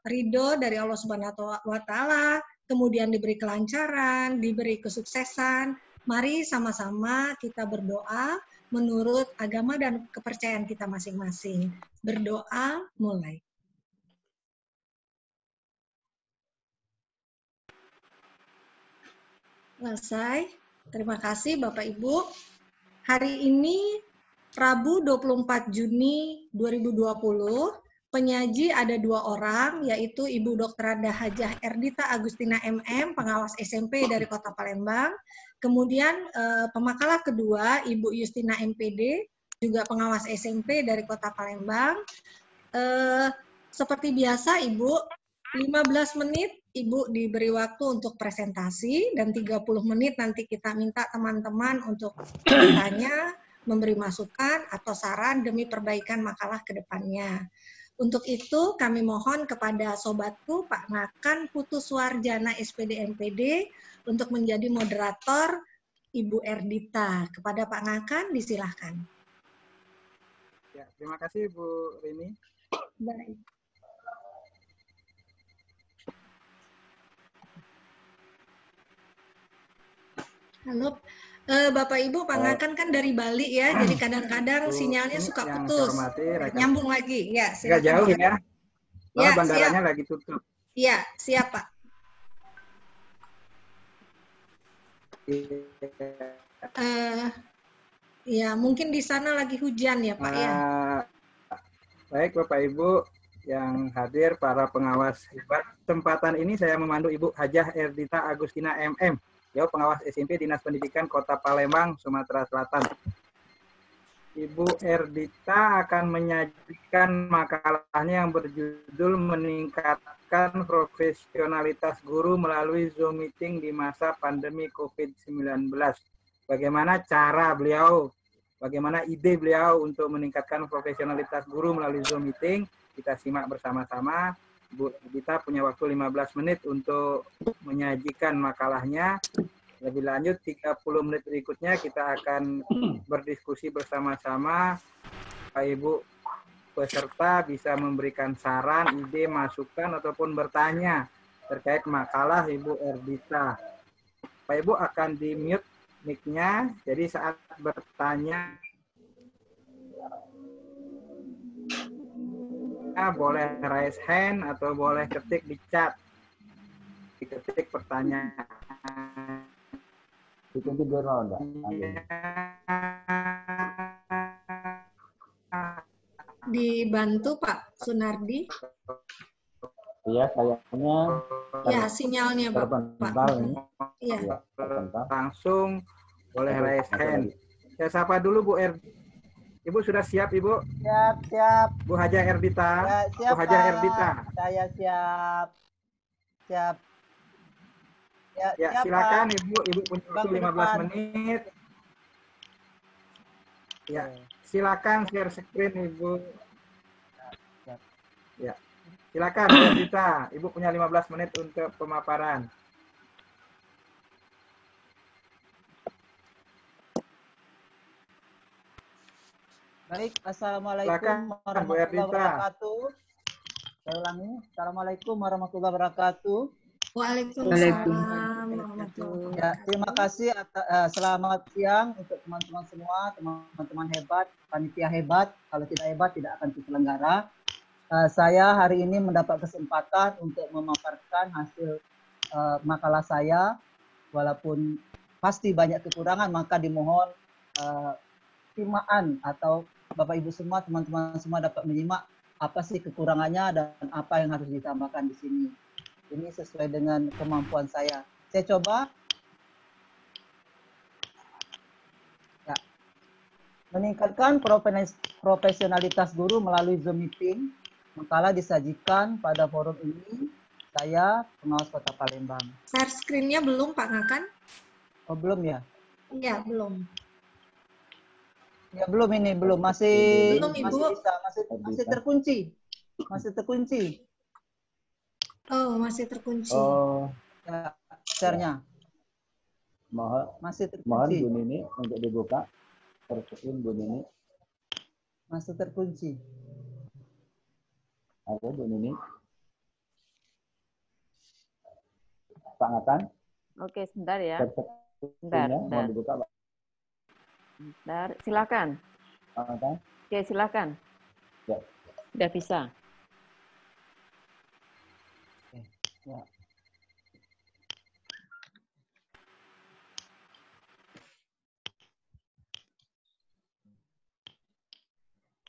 ridho dari Allah Subhanahu wa Ta'ala, kemudian diberi kelancaran, diberi kesuksesan. Mari sama-sama kita berdoa menurut agama dan kepercayaan kita masing-masing. Berdoa mulai. Selesai. Terima kasih Bapak Ibu. Hari ini Rabu 24 Juni 2020, penyaji ada 2 orang, yaitu Ibu Dr. Rada Hajah Erdita Agustina MM, pengawas SMP dari Kota Palembang. Kemudian pemakalah kedua, Ibu Justina MPD, juga pengawas SMP dari Kota Palembang. Seperti biasa Ibu, 15 menit Ibu diberi waktu untuk presentasi, dan 30 menit nanti kita minta teman-teman untuk bertanya, memberi masukan atau saran demi perbaikan makalah ke depannya. Untuk itu kami mohon kepada sobatku Pak Ngakan Putu Suarjana SPD MPD untuk menjadi moderator Ibu Erdita. Kepada Pak Ngakan disilahkan. Ya, terima kasih Bu Rini. Baik. Halo, Bapak Ibu, Pak Ngakan kan dari Bali ya, jadi kadang-kadang sinyalnya suka putus. Nyambung lagi, ya. Nggak jauh ya? Ya, bandaranya siap. lagi tutup. Iya, siap Pak. Ya, mungkin di sana lagi hujan ya Pak ya. Baik Bapak Ibu yang hadir, para pengawas hebat. Kesempatan ini saya memandu Ibu Hajah Erdita Agustina MM, pengawas SMP Dinas Pendidikan Kota Palembang, Sumatera Selatan. Ibu Erdita akan menyajikan makalahnya yang berjudul Meningkatkan Profesionalitas Guru Melalui Zoom Meeting di Masa Pandemi COVID-19. Bagaimana cara beliau, bagaimana ide beliau untuk meningkatkan profesionalitas guru melalui Zoom Meeting, kita simak bersama-sama. Bu Erdita punya waktu 15 menit untuk menyajikan makalahnya. Lebih lanjut 30 menit berikutnya kita akan berdiskusi bersama-sama. Pak Ibu peserta bisa memberikan saran, ide, masukan ataupun bertanya terkait makalah Ibu Erdita. Pak Ibu akan di-mute mic-nya, jadi saat bertanya boleh raise hand atau boleh ketik di chat. Diketik pertanyaan. Dibantu Pak Sunardi. Iya, kayaknya. Ya, sinyalnya Bapak. Iya. Langsung boleh raise hand. Saya sapa dulu Bu Erdita. Ibu sudah siap, Ibu? Siap, siap. Bu Hajah Erdita. Ya, siap, Bu Hajah Pak. Erdita. Saya siap. Siap. Ya, siap, silakan Pak. Ibu. Ibu punya waktu 15 menit. Ya, silakan share screen Ibu. Ya, silakan Bu Erdita. Ibu punya 15 menit untuk pemaparan. Baik, Assalamualaikum warahmatullahi wabarakatuh. Saya ulangi, Assalamualaikum warahmatullahi wabarakatuh. Waalaikumsalam warahmatullahi wabarakatuh. Ya, terima kasih. Selamat siang untuk teman-teman semua, teman-teman hebat, panitia hebat. Kalau tidak hebat tidak akan terselenggara. Saya hari ini mendapat kesempatan untuk memaparkan hasil makalah saya. Walaupun pasti banyak kekurangan, maka dimohon simaan atau Bapak Ibu semua, teman-teman semua dapat menyimak apa sih kekurangannya dan apa yang harus ditambahkan di sini. Ini sesuai dengan kemampuan saya. Saya coba. Ya. Meningkatkan profesionalitas guru melalui Zoom Meeting. Makalah disajikan pada forum ini. Saya pengawas Kota Palembang. Share screen-nya belum Pak Ngakan? Oh, belum ya? Iya, belum. Ya, belum ini, belum. Masih Ibu. Bisa, masih terkunci. Masih terkunci. Oh, masih terkunci. Oh, ya, share-nya. Masih terkunci. Mohon Bu Nini untuk dibuka. Terkunci Bu Nini. Masih terkunci. Ada Bu Nini. Pak Ngatan. Oke, sebentar ya. Sebentar. Mohon dibuka, Pak. Sebentar, silakan. Pak Ngatan. Oke, silakan. Ya. Sudah bisa. Ya.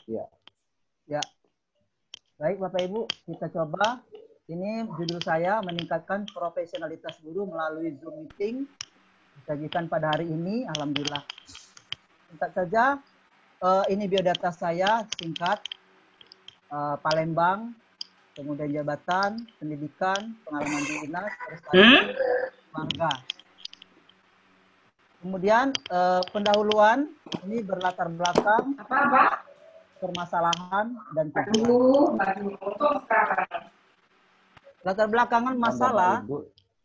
Ya. Ya. Baik Bapak Ibu, kita coba. Ini judul saya meningkatkan profesionalitas guru melalui Zoom meeting. Disajikan pada hari ini, alhamdulillah. Singkat saja, ini biodata saya singkat. Palembang, kemudian jabatan, pendidikan, pengalaman dinas, prestasi, bangga. Kemudian pendahuluan ini berlatar belakang permasalahan dan tujuan. Latar belakangan masalah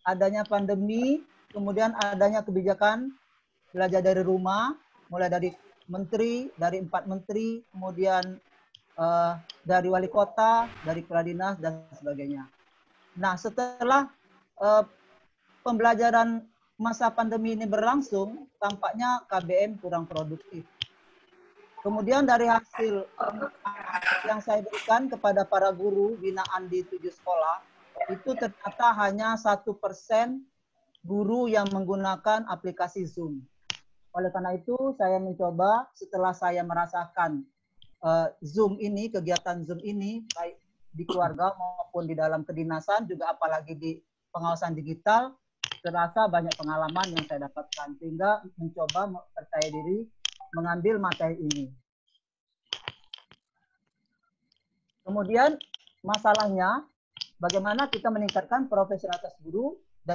adanya pandemi, kemudian adanya kebijakan belajar dari rumah, mulai dari menteri, dari 4 menteri, kemudian dari wali kota, dari kepala dinas, dan sebagainya. Nah, setelah pembelajaran masa pandemi ini berlangsung, tampaknya KBM kurang produktif. Kemudian dari hasil yang saya berikan kepada para guru binaan di 7 sekolah, itu ternyata hanya 1% guru yang menggunakan aplikasi Zoom. Oleh karena itu, saya mencoba setelah saya merasakan Zoom ini, kegiatan Zoom ini, baik di keluarga maupun di dalam kedinasan, juga apalagi di pengawasan digital, terasa banyak pengalaman yang saya dapatkan, sehingga mencoba percaya diri mengambil materi ini. Kemudian masalahnya, bagaimana kita meningkatkan profesionalitas guru dan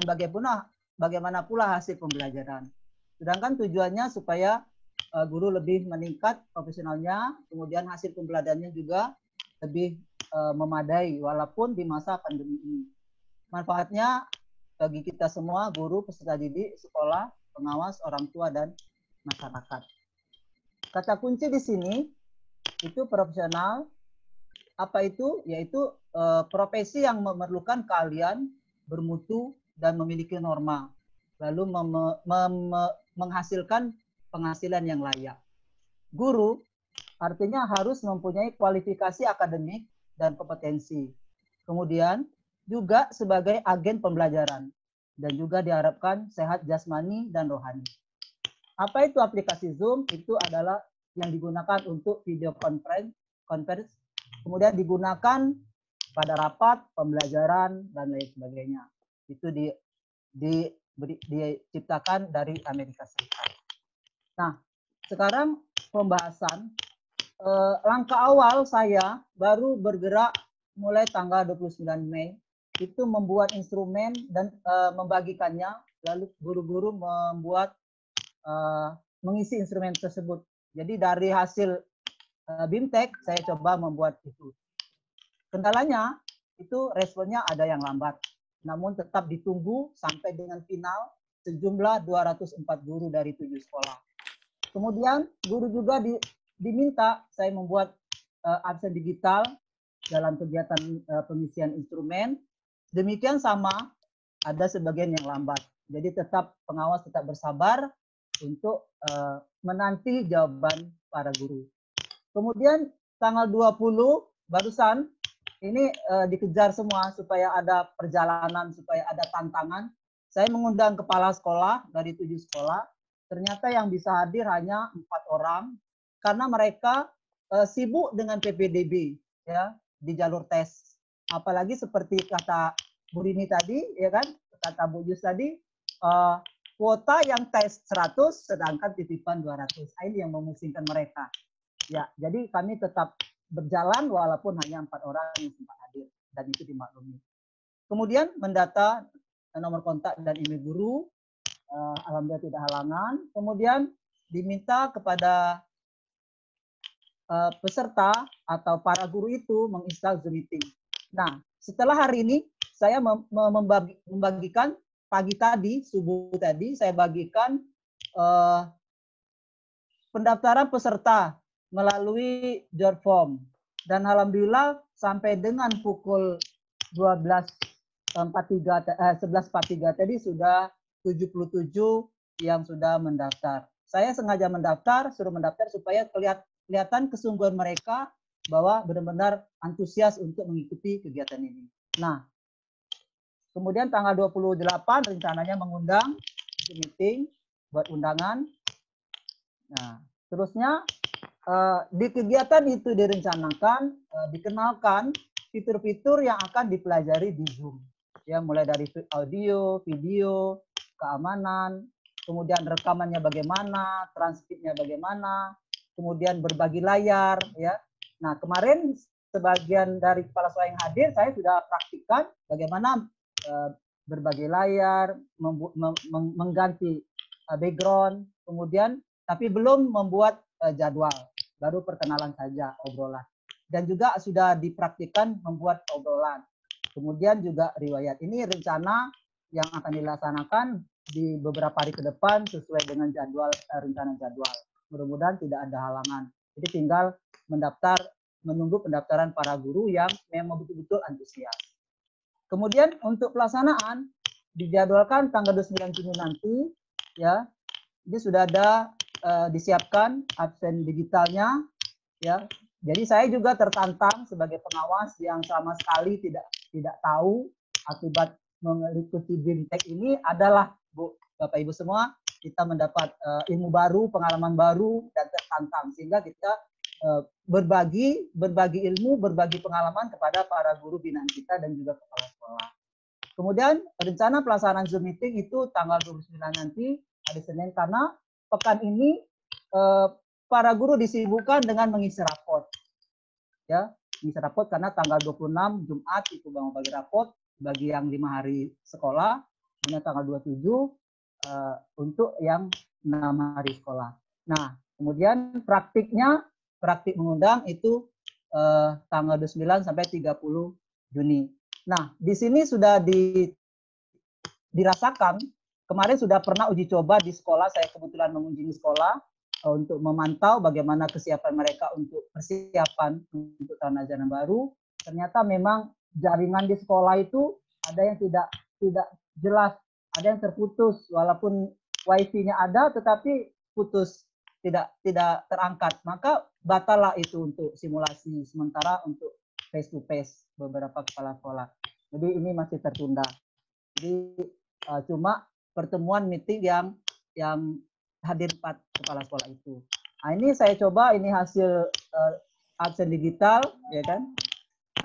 bagaimana pula hasil pembelajaran. Sedangkan tujuannya supaya guru lebih meningkat profesionalnya, kemudian hasil pembelajarannya juga lebih memadai walaupun di masa pandemi ini. Manfaatnya bagi kita semua, guru, peserta didik, sekolah, pengawas, orang tua, dan masyarakat. Kata kunci di sini itu profesional. Apa itu? Yaitu profesi yang memerlukan keahlian, bermutu, dan memiliki norma, lalu menghasilkan penghasilan yang layak. Guru artinya harus mempunyai kualifikasi akademik dan kompetensi. Kemudian juga sebagai agen pembelajaran dan juga diharapkan sehat jasmani dan rohani. Apa itu aplikasi Zoom? Itu adalah yang digunakan untuk video conference, kemudian digunakan pada rapat, pembelajaran, dan lain sebagainya. Itu diciptakan dari Amerika Serikat. Nah, sekarang pembahasan langkah awal saya baru bergerak mulai tanggal 29 Mei, itu membuat instrumen dan membagikannya, lalu guru-guru mengisi instrumen tersebut. Jadi dari hasil BIMTEK saya coba membuat itu. Kendalanya itu responnya ada yang lambat, namun tetap ditunggu sampai dengan final sejumlah 204 guru dari 7 sekolah. Kemudian guru juga diminta saya membuat absen digital dalam kegiatan pengisian instrumen. Demikian sama, ada sebagian yang lambat. Jadi pengawas tetap bersabar untuk menanti jawaban para guru. Kemudian tanggal 20 barusan ini dikejar semua supaya ada perjalanan, supaya ada tantangan. Saya mengundang kepala sekolah dari 7 sekolah. Ternyata yang bisa hadir hanya 4 orang karena mereka sibuk dengan PPDB ya di jalur tes. Apalagi seperti kata Bu Rini tadi, ya kan, kata Bu Yus tadi, kuota yang tes 100 sedangkan titipan 200. Ini yang memusingkan mereka. Ya, jadi kami tetap berjalan walaupun hanya 4 orang yang sempat hadir dan itu dimaklumi. Kemudian mendata nomor kontak dan email guru. Alhamdulillah tidak halangan. Kemudian diminta kepada peserta atau para guru itu menginstal Zoom meeting. Nah, setelah hari ini saya membagikan pagi tadi, subuh tadi, saya bagikan pendaftaran peserta melalui job form. Dan alhamdulillah sampai dengan pukul 12 1143 tadi sudah 77 yang sudah mendaftar. Saya sengaja suruh mendaftar supaya kelihatan kesungguhan mereka bahwa benar-benar antusias untuk mengikuti kegiatan ini. Nah, kemudian tanggal 28 rencananya mengundang meeting buat undangan. Nah, terusnya di kegiatan itu direncanakan dikenalkan fitur-fitur yang akan dipelajari di Zoom. Ya, mulai dari audio, video, keamanan, kemudian rekamannya bagaimana, transkripnya bagaimana, kemudian berbagi layar, ya. Nah, kemarin sebagian dari kepala sekolah yang hadir, saya sudah praktikkan bagaimana berbagi layar, mengganti background, kemudian tapi belum membuat jadwal, baru perkenalan saja, obrolan. Dan juga sudah dipraktikkan membuat obrolan. Kemudian juga riwayat. Ini rencana yang akan dilaksanakan di beberapa hari ke depan sesuai dengan jadwal, rencana jadwal. Mudah-mudahan tidak ada halangan. Jadi tinggal menunggu pendaftaran para guru yang memang betul-betul antusias. Kemudian untuk pelaksanaan dijadwalkan tanggal 29 Juni nanti, ya. Ini sudah ada disiapkan absen digitalnya, ya. Jadi saya juga tertantang sebagai pengawas yang sama sekali tidak tahu akibat mengikuti BIMTEK ini adalah Bapak Ibu semua, kita mendapat ilmu baru, pengalaman baru, dan tertantang sehingga kita berbagi ilmu, berbagi pengalaman kepada para guru binaan kita dan juga kepala sekolah. Kemudian rencana pelaksanaan Zoom meeting itu tanggal 29 nanti hari Senin, karena pekan ini para guru disibukkan dengan mengisi raport. Ya, mengisi raport karena tanggal 26 Jumat itu mau bagi raport bagi yang 5 hari sekolah, kemudian tanggal 27 untuk yang 6 hari sekolah. Nah, kemudian praktik mengundang itu tanggal 29 sampai 30 Juni. Nah, di sini sudah dirasakan, kemarin sudah pernah uji coba di sekolah, saya kebetulan mengunjungi sekolah untuk memantau bagaimana kesiapan mereka untuk persiapan untuk tahun ajaran baru. Ternyata memang jaringan di sekolah itu ada yang tidak jelas, ada yang terputus, walaupun wifi-nya ada tetapi putus, tidak terangkat. Maka batallah itu untuk simulasi sementara untuk face to face beberapa kepala sekolah. Jadi ini masih tertunda. Jadi cuma pertemuan meeting yang hadir 4 kepala sekolah itu. Nah, ini saya coba, ini hasil absen digital, ya kan?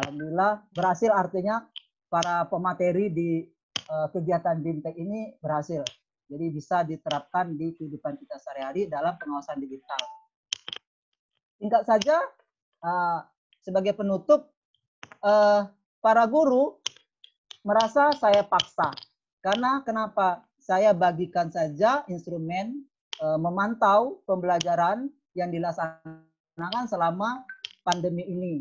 Alhamdulillah berhasil, artinya para pemateri di kegiatan BIMTEK ini berhasil. Jadi bisa diterapkan di kehidupan kita sehari-hari dalam pengawasan digital. Singkat saja, sebagai penutup, para guru merasa saya paksa. Karena kenapa? Saya bagikan saja instrumen memantau pembelajaran yang dilaksanakan selama pandemi ini.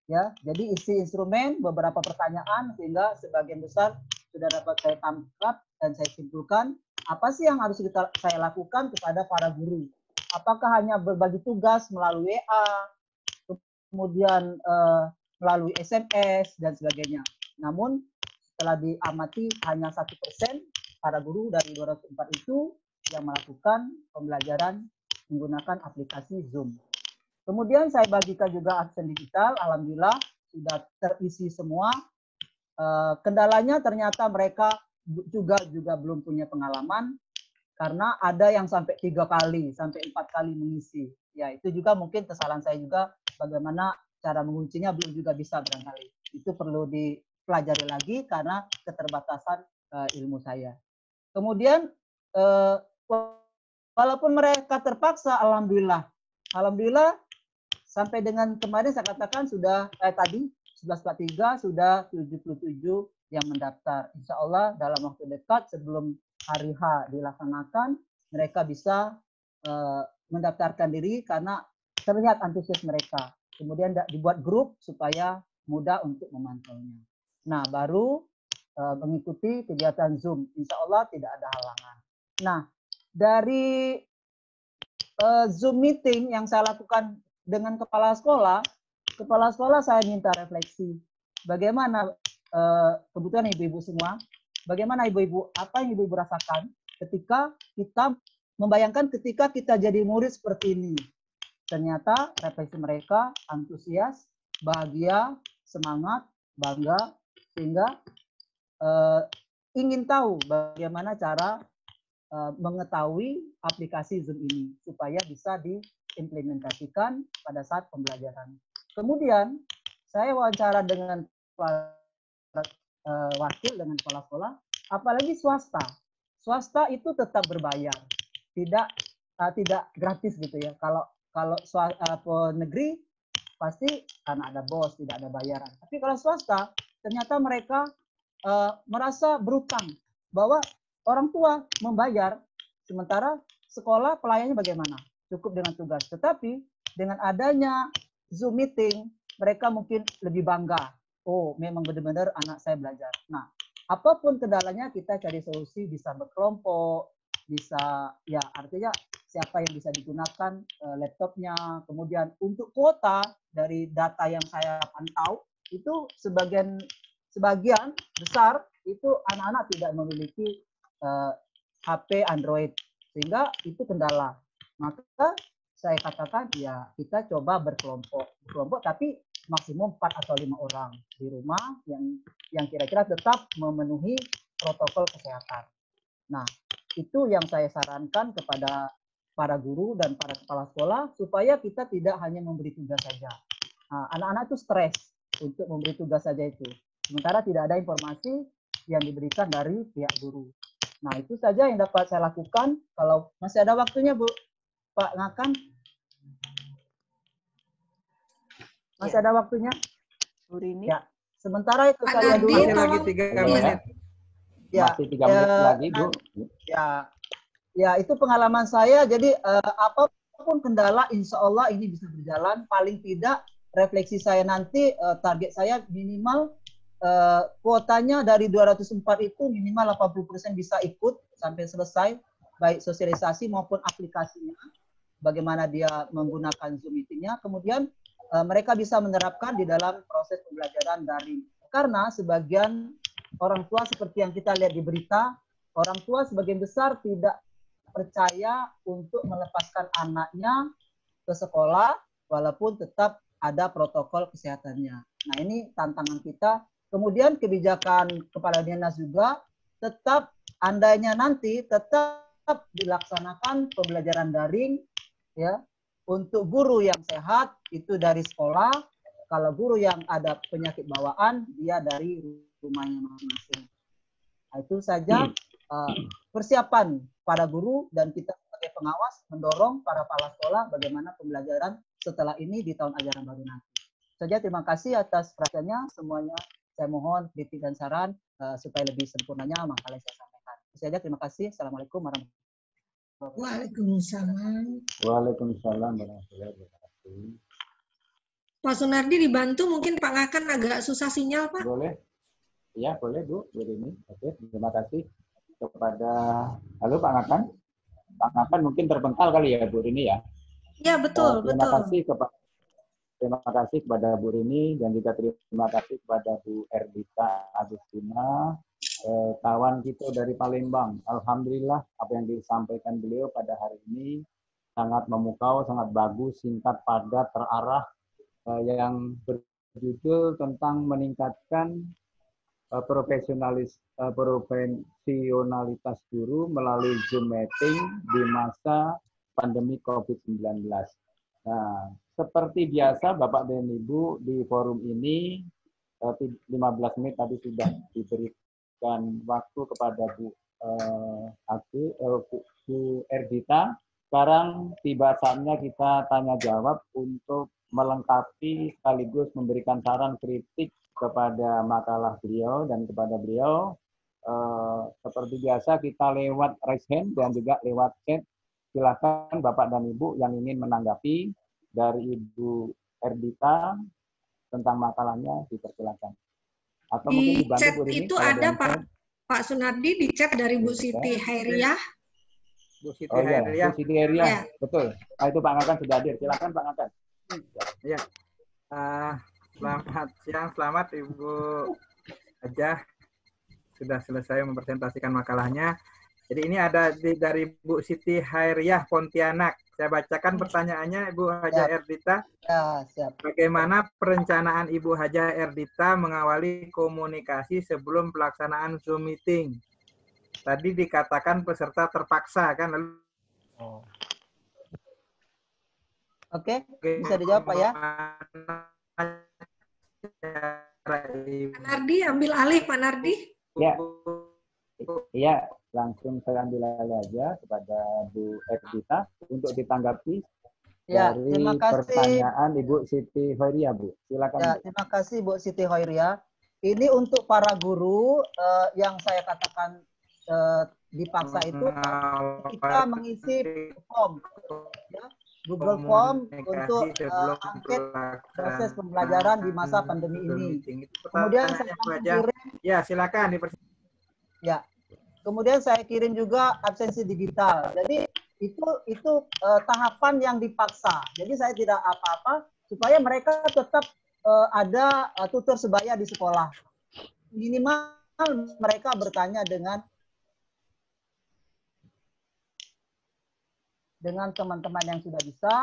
Ya, jadi isi instrumen beberapa pertanyaan sehingga sebagian besar sudah dapat saya tangkap dan saya simpulkan apa sih yang harus saya lakukan kepada para guru. Apakah hanya berbagi tugas melalui WA, kemudian melalui SMS dan sebagainya. Namun setelah diamati hanya 1% para guru dari 204 itu yang melakukan pembelajaran menggunakan aplikasi Zoom. Kemudian saya bagikan juga absen digital, alhamdulillah sudah terisi semua. Kendalanya ternyata mereka juga belum punya pengalaman karena ada yang sampai 3 kali, sampai 4 kali mengisi. Ya, itu juga mungkin kesalahan saya juga, bagaimana cara menguncinya belum juga bisa barangkali. Itu perlu dipelajari lagi karena keterbatasan ilmu saya. Kemudian walaupun mereka terpaksa, alhamdulillah sampai dengan kemarin saya katakan sudah tadi 1143 sudah 77 yang mendaftar. Insya Allah dalam waktu dekat sebelum hari H dilaksanakan mereka bisa mendaftarkan diri karena terlihat antusias mereka. Kemudian dibuat grup supaya mudah untuk memantaunya. Nah, baru mengikuti kegiatan Zoom. Insya Allah tidak ada halangan. Nah, dari Zoom meeting yang saya lakukan dengan kepala sekolah saya minta refleksi. Bagaimana kebutuhan ibu-ibu semua. Bagaimana ibu-ibu, apa yang ibu-ibu rasakan ketika kita membayangkan ketika kita jadi murid seperti ini. Ternyata refleksi mereka antusias, bahagia, semangat, bangga, sehingga ingin tahu bagaimana cara mengetahui aplikasi Zoom ini supaya bisa diimplementasikan pada saat pembelajaran. Kemudian saya wawancara dengan wakil dengan kepala sekolah, apalagi swasta. Swasta itu tetap berbayar, tidak gratis gitu ya. Kalau negeri pasti karena ada bos tidak ada bayaran. Tapi kalau swasta ternyata mereka merasa berutang bahwa orang tua membayar sementara sekolah pelayannya bagaimana? Cukup dengan tugas. Tetapi dengan adanya Zoom meeting mereka mungkin lebih bangga. Oh, memang benar-benar anak saya belajar. Nah, apapun kendalanya kita cari solusi, bisa berkelompok, bisa ya artinya siapa yang bisa digunakan laptopnya. Kemudian untuk kuota dari data yang saya pantau itu sebagian besar itu anak-anak tidak memiliki HP Android sehingga itu kendala. Maka saya katakan ya kita coba berkelompok tapi maksimum 4 atau 5 orang di rumah yang kira-kira tetap memenuhi protokol kesehatan. Nah, itu yang saya sarankan kepada para guru dan para kepala sekolah supaya kita tidak hanya memberi tugas saja. Nah, anak-anak itu stres untuk memberi tugas saja itu. Sementara tidak ada informasi yang diberikan dari pihak guru. Nah, itu saja yang dapat saya lakukan. Kalau masih ada waktunya, Bu, Pak Ngakan. Masih ada waktunya? Bu Rini. Ya. Sementara itu Pak saya dulu. Masih lagi 3 menit. Ya. Masih 3 menit lagi, Bu. Ya, itu pengalaman saya. Jadi apapun kendala, insya Allah ini bisa berjalan. Paling tidak refleksi saya nanti target saya minimal kuotanya dari 204 itu minimal 80% bisa ikut sampai selesai, baik sosialisasi maupun aplikasinya. Bagaimana dia menggunakan Zoom meeting-nya. Kemudian mereka bisa menerapkan di dalam proses pembelajaran daring. Karena sebagian orang tua seperti yang kita lihat di berita, orang tua sebagian besar tidak percaya untuk melepaskan anaknya ke sekolah walaupun tetap ada protokol kesehatannya. Nah, ini tantangan kita. Kemudian kebijakan kepala dinas juga tetap andainya nanti tetap dilaksanakan pembelajaran daring ya. Untuk guru yang sehat itu dari sekolah, kalau guru yang ada penyakit bawaan dia dari rumahnya masing-masing. Nah, itu saja persiapan para guru dan kita sebagai pengawas mendorong para kepala sekolah bagaimana pembelajaran setelah ini di tahun ajaran baru nanti. Saja terima kasih atas perhatiannya semuanya. Saya mohon kritik dan saran supaya lebih sempurnanya makalah yang saya sampaikan. Itu saja terima kasih. Assalamualaikum warahmatullahi wabarakatuh. Waalaikumsalam. Waalaikumsalam warahmatullahi wabarakatuh. Pak Sunardi dibantu, mungkin Pak Ngakan agak susah sinyal, Pak. Boleh? Ya, boleh, Bu. Ini. Oke, terima kasih kepada... Halo, Pak Ngakan. Pak Ngakan mungkin terpental kali ya, Bu Rini ya? Ya, betul, Terima betul. Terima kasih kepada Bu Rini dan juga terima kasih kepada Bu Erdita Agustina, kawan kita dari Palembang. Alhamdulillah apa yang disampaikan beliau pada hari ini sangat memukau, sangat bagus, singkat, padat, terarah, yang berjudul tentang meningkatkan profesionalitas guru melalui Zoom meeting di masa pandemi COVID-19. Nah, seperti biasa Bapak dan Ibu di forum ini 15 menit tadi sudah diberikan waktu kepada Bu Erdita. Sekarang tiba saatnya kita tanya jawab untuk melengkapi sekaligus memberikan saran kritik kepada makalah beliau dan kepada beliau. Seperti biasa kita lewat raise hand dan juga lewat chat. Silakan Bapak dan Ibu yang ingin menanggapi dari Ibu Erdita tentang makalahnya dipersilakan. Atau Di mungkin chat Bu Rini, itu ada Pak Sunardi, di chat dari Bu Siti Hairiah. Bu Siti Hairiah. Hairiah. Bu Siti Hairiah, Ya. betul. Nah, itu Pak Ngakan sudah hadir. Silakan Pak Ngakan. Ya. Selamat siang, selamat Ibu Hajah sudah selesai mempresentasikan makalahnya. Jadi ini ada dari Bu Siti Hairiah Pontianak. Saya bacakan pertanyaannya, Ibu Hajah Erdita. Ya, siap. Bagaimana perencanaan Ibu Hajah Erdita mengawali komunikasi sebelum pelaksanaan Zoom meeting? Tadi dikatakan peserta terpaksa kan, lalu Oke, bisa dijawab Pak ya? Pak Nardi, ambil alih Pak Nardi. Ya, iya, langsung saya ambil alih aja kepada Bu Erdita untuk ditanggapi Ya, dari terima kasih. pertanyaan Ibu Siti Hoiriah, Bu. Silakan. Ya, Bu. terima kasih Bu Siti Hoiriah. Ini untuk para guru yang saya katakan dipaksa itu kita mengisi form, ya, Google Form untuk angket proses pembelajaran di masa pandemi ini. Kemudian saya kirim, ya silakan. Ya, kemudian saya kirim juga absensi digital. Jadi itu tahapan yang dipaksa. Jadi saya tidak apa-apa supaya mereka tetap ada tutor sebaya di sekolah. Minimal mereka bertanya dengan teman-teman yang sudah bisa,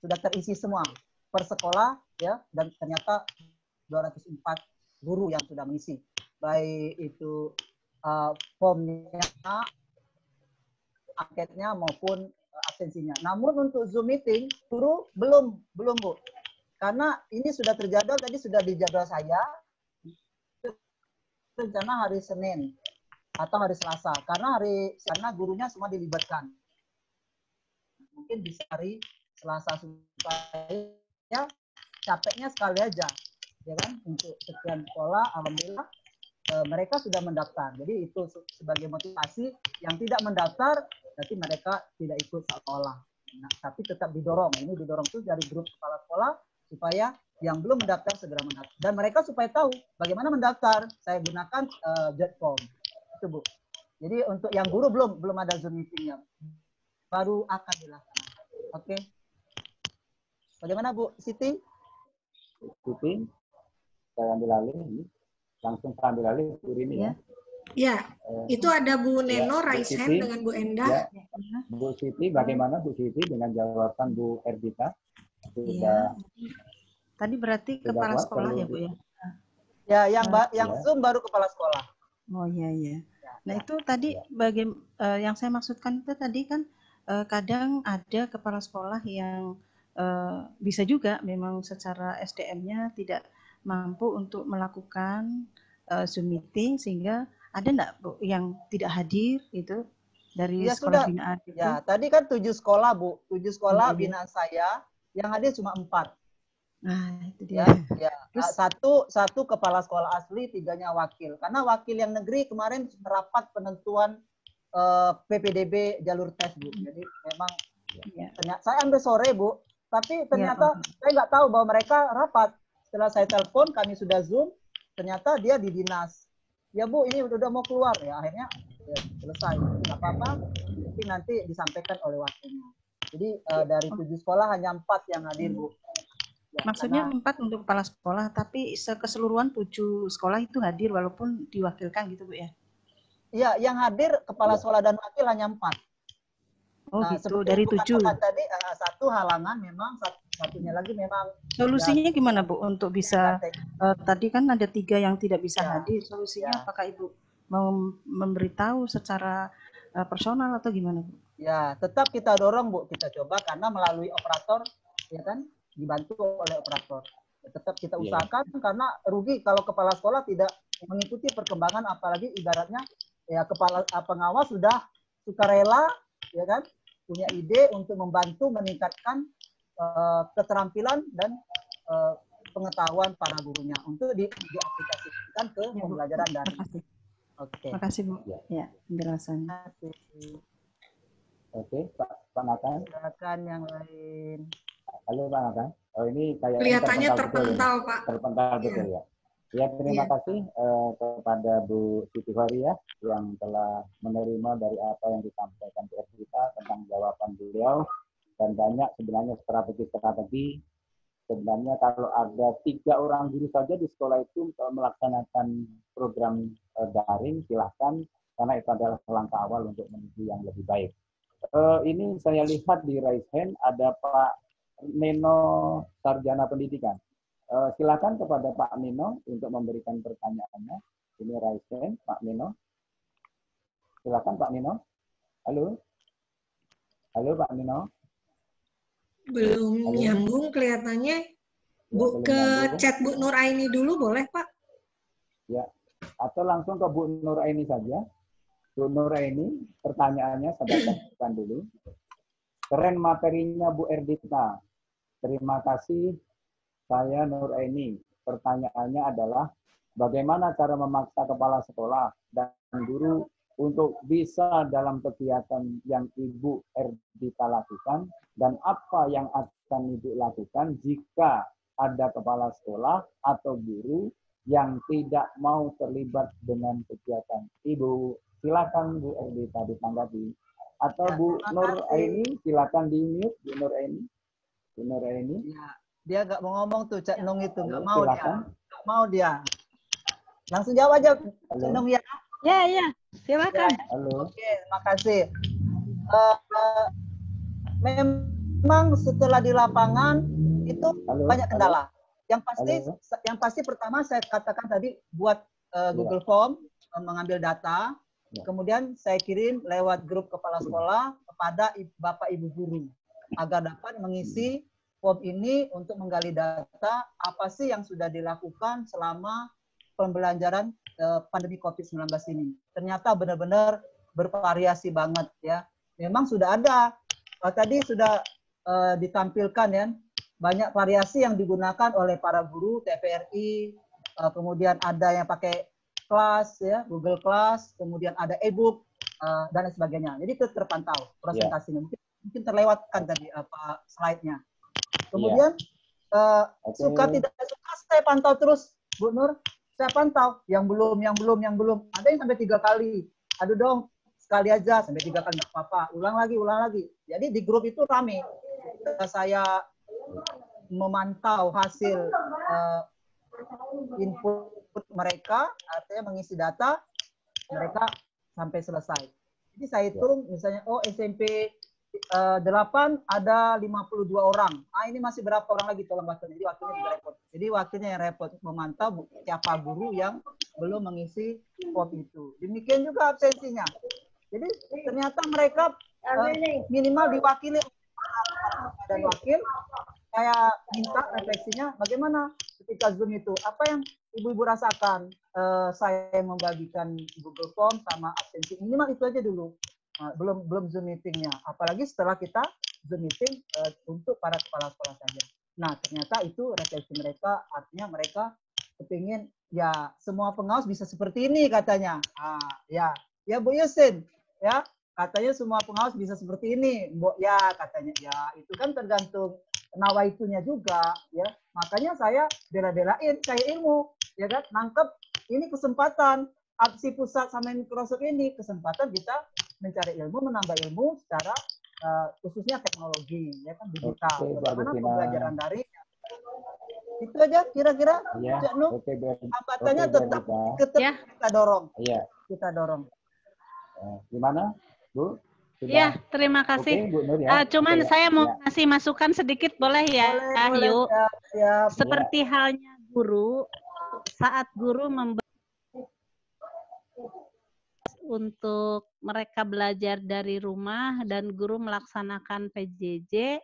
sudah terisi semua per sekolah ya, dan ternyata 204 guru yang sudah mengisi, baik itu formnya, angketnya maupun absensinya. Namun untuk Zoom meeting guru belum Bu, karena ini sudah terjadwal, tadi sudah di jadwal saya rencana hari Senin atau hari Selasa, karena gurunya semua dilibatkan. Mungkin bisa hari Selasa supaya capeknya sekali aja, ya kan? Untuk sekian sekolah, alhamdulillah mereka sudah mendaftar. Jadi itu sebagai motivasi. Yang tidak mendaftar, berarti mereka tidak ikut sekolah. Nah, tapi tetap didorong. Ini didorong tuh dari grup kepala sekolah supaya yang belum mendaftar segera mendaftar. Dan mereka supaya tahu bagaimana mendaftar. Saya gunakan platform. Itu Bu. Jadi untuk yang guru belum ada Zoom meeting-nya. Baru akan dilaksanakan. Oke. Bagaimana Bu Siti? Siti, saya ambil alih ini. Langsung saya ambil alih Bu Rini ya. Ya, itu ada Bu Neno, ya, raise hand dengan Bu Endah. Ya. Bu Siti, bagaimana Bu Siti dengan jawaban Bu Erdita? Sudah. Ya. Tadi berarti kepala sekolah ya Bu ya? Ya, yang Zoom baru kepala sekolah. Oh iya. Nah itu tadi yang saya maksudkan itu tadi kan kadang ada kepala sekolah yang bisa juga memang secara SDM-nya tidak mampu untuk melakukan Zoom meeting, sehingga ada enggak Bu yang tidak hadir itu dari sekolah binaan itu? Ya, tadi kan 7 sekolah Bu, 7 sekolah binaan saya, yang hadir cuma 4. Nah, itu dia. Ya. Terus, satu kepala sekolah asli, 3-nya wakil. Karena wakil yang negeri kemarin merapat penentuan PPDB jalur tes Bu. Jadi memang ternyata, saya ambil sore Bu, tapi ternyata saya nggak tahu bahwa mereka rapat. Setelah saya telepon, kami sudah Zoom, ternyata dia di dinas. Ya Bu, ini udah mau keluar ya. Akhirnya ya, selesai. Nggak apa-apa, tapi nanti disampaikan oleh wakilnya. Jadi dari 7 sekolah hanya 4 yang hadir Bu. Ya, maksudnya 4 untuk kepala sekolah, tapi keseluruhan 7 sekolah itu hadir walaupun diwakilkan gitu Bu ya? Iya, yang hadir kepala sekolah dan wakil hanya 4. Oh nah, gitu, dari 7. Tadi satu halangan memang, satunya lagi memang. Solusinya gimana Bu untuk bisa, tadi kan ada 3 yang tidak bisa hadir, solusinya apakah Ibu mau memberitahu secara personal atau gimana Bu? Ya, tetap kita dorong Bu, kita coba karena melalui operator, ya kan, dibantu oleh operator. Tetap kita usahakan karena rugi kalau kepala sekolah tidak mengikuti perkembangan, apalagi ibaratnya ya kepala pengawas sudah sukarela, ya kan, punya ide untuk membantu meningkatkan keterampilan dan pengetahuan para gurunya untuk diaplikasikan ke pembelajaran daring. Oke. Makasih Bu. Ya, penjelasannya. Oke, Pak Nakan. Silakan yang lain. Halo Pak Nakan. Oh ini kayak kelihatannya terpental Pak. Terpental betul ya. Ya, terima kasih kepada Bu Siti Hoiriah yang telah menerima dari apa yang disampaikan Bu Erdita tentang jawaban beliau, dan banyak sebenarnya strategi-strategi Sebenarnya kalau ada 3 orang guru saja di sekolah itu melaksanakan program daring, silahkan, karena itu adalah langkah awal untuk menuju yang lebih baik. Ini saya lihat di raise hand ada Pak Nino, Sarjana Pendidikan. Silakan kepada Pak Nino untuk memberikan pertanyaannya. Ini raise hand, Pak Nino. Silakan Pak Nino. Halo. Halo Pak Nino. Belum Halo. nyambung kelihatannya. Ya, Bu, belum ke nyambung. chat Bu Nuraini dulu boleh Pak? Ya, atau langsung ke Bu Nuraini saja. Bu Nuraini, pertanyaannya saya bacakan dulu. Keren materinya Bu Erdita. Terima kasih. Saya Nuraini. Pertanyaannya adalah, bagaimana cara memaksa kepala sekolah dan guru untuk bisa dalam kegiatan yang Ibu Erdita lakukan, dan apa yang akan Ibu lakukan jika ada kepala sekolah atau guru yang tidak mau terlibat dengan kegiatan Ibu. Silakan Bu Erdita ditanggapi. Atau Bu Nur Aini, silakan di-mute Bu Nur Aini. Bu Nur Aini. Ya, dia nggak mau ngomong tuh Cak Nung itu, nggak Halo, mau silakan. dia, nggak mau dia. Langsung jawab aja Halo. Cak Nung ya. Ya, silakan. Halo. Oke, terima kasih. Memang setelah di lapangan itu Halo. banyak kendala. Yang pasti Halo. pertama saya katakan tadi buat Google Form mengambil data, Ya. kemudian saya kirim lewat grup kepala sekolah kepada Bapak Ibu guru agar dapat mengisi form ini untuk menggali data apa sih yang sudah dilakukan selama pembelajaran pandemi COVID-19 ini. Ternyata benar-benar bervariasi banget ya. Memang sudah ada, tadi sudah ditampilkan ya, banyak variasi yang digunakan oleh para guru TVRI, kemudian ada yang pakai kelas ya, Google Class, kemudian ada e-book dan lain sebagainya. Jadi itu terpantau presentasinya. Mungkin terlewatkan tadi apa slide-nya. Kemudian suka tidak suka saya pantau terus, Bu Nur. Saya pantau yang belum. Ada yang sampai 3 kali. Aduh dong, sekali aja sampai 3 kali nggak apa-apa. Ulang lagi. Jadi di grup itu rame. Saya memantau hasil input mereka, artinya mengisi data mereka sampai selesai. Jadi saya hitung misalnya SMP 8 ada 52 orang. Ini masih berapa orang lagi tolong waktunya. Jadi waktunya juga repot. Jadi waktunya yang repot memantau siapa guru yang belum mengisi form itu. Demikian juga absensinya. Jadi ternyata mereka minimal diwakili dan wakil. Saya minta refleksinya bagaimana ketika Zoom itu. Apa yang ibu-ibu rasakan? Saya membagikan Google Form sama absensi. Minimal itu aja dulu. Belum Zoom meetingnya. Apalagi setelah kita Zoom meeting untuk para kepala sekolah saja. Nah, ternyata itu refleksi mereka, artinya mereka kepingin ya semua pengawas bisa seperti ini katanya. Ya Bu Yusin, ya katanya semua pengawas bisa seperti ini. Ya katanya, ya itu kan tergantung nawaitunya juga, ya. Makanya saya bela-belain, saya ilmu, ya kan, nangkep ini kesempatan. Aksi pusat sama Microsoft ini kesempatan kita mencari ilmu, menambah ilmu secara khususnya teknologi, ya kan, digital. Bagaimana pembelajaran daring? Itu aja kira-kira. Ya, hambatannya tetap kita dorong. Iya. Kita dorong. Gimana, Bu? Iya, terima kasih. Bu Nur, ya. Cuman saya mau kasih masukan sedikit, boleh ya? Boleh. Yuk. Ya. Seperti halnya guru, saat guru untuk mereka belajar dari rumah dan guru melaksanakan PJJ,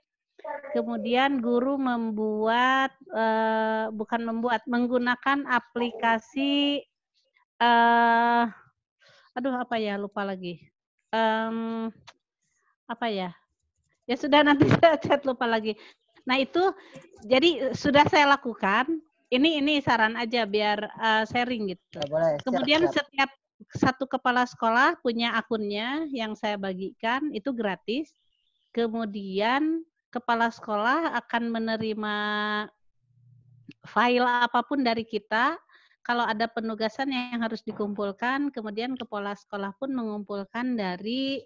kemudian guru menggunakan aplikasi lupa lagi. Ya sudah, nanti saya chat, lupa lagi. Nah itu jadi sudah saya lakukan. Ini saran aja biar sharing gitu. Ya, boleh. Kemudian siap. setiap satu kepala sekolah punya akunnya yang saya bagikan, itu gratis. Kemudian kepala sekolah akan menerima file apapun dari kita. Kalau ada penugasan yang harus dikumpulkan, kemudian kepala sekolah pun mengumpulkan dari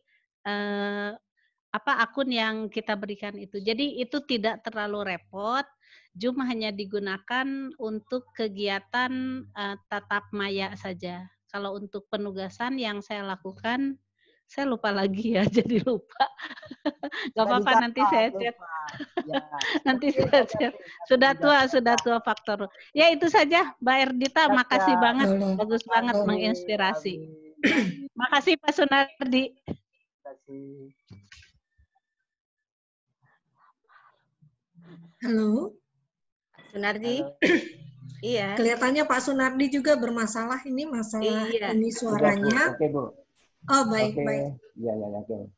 akun yang kita berikan itu. Jadi itu tidak terlalu repot Zoom hanya digunakan untuk kegiatan tatap maya saja. Kalau untuk penugasan yang saya lakukan, saya lupa lagi ya, jadi lupa. Gak apa-apa, nanti saya chat. Ya. Nanti Oke, saya chat. Sudah tua faktor. Ya itu saja, Mbak Erdita. Makasih banget, Boleh. bagus banget menginspirasi. Makasih Pak Sunardi. Terima kasih. Halo. Sunardi. Iya. Kelihatannya Pak Sunardi juga bermasalah ini masalah Iya. ini suaranya. Oke, Bu. Oh, baik, Oke. baik. Ya, oke.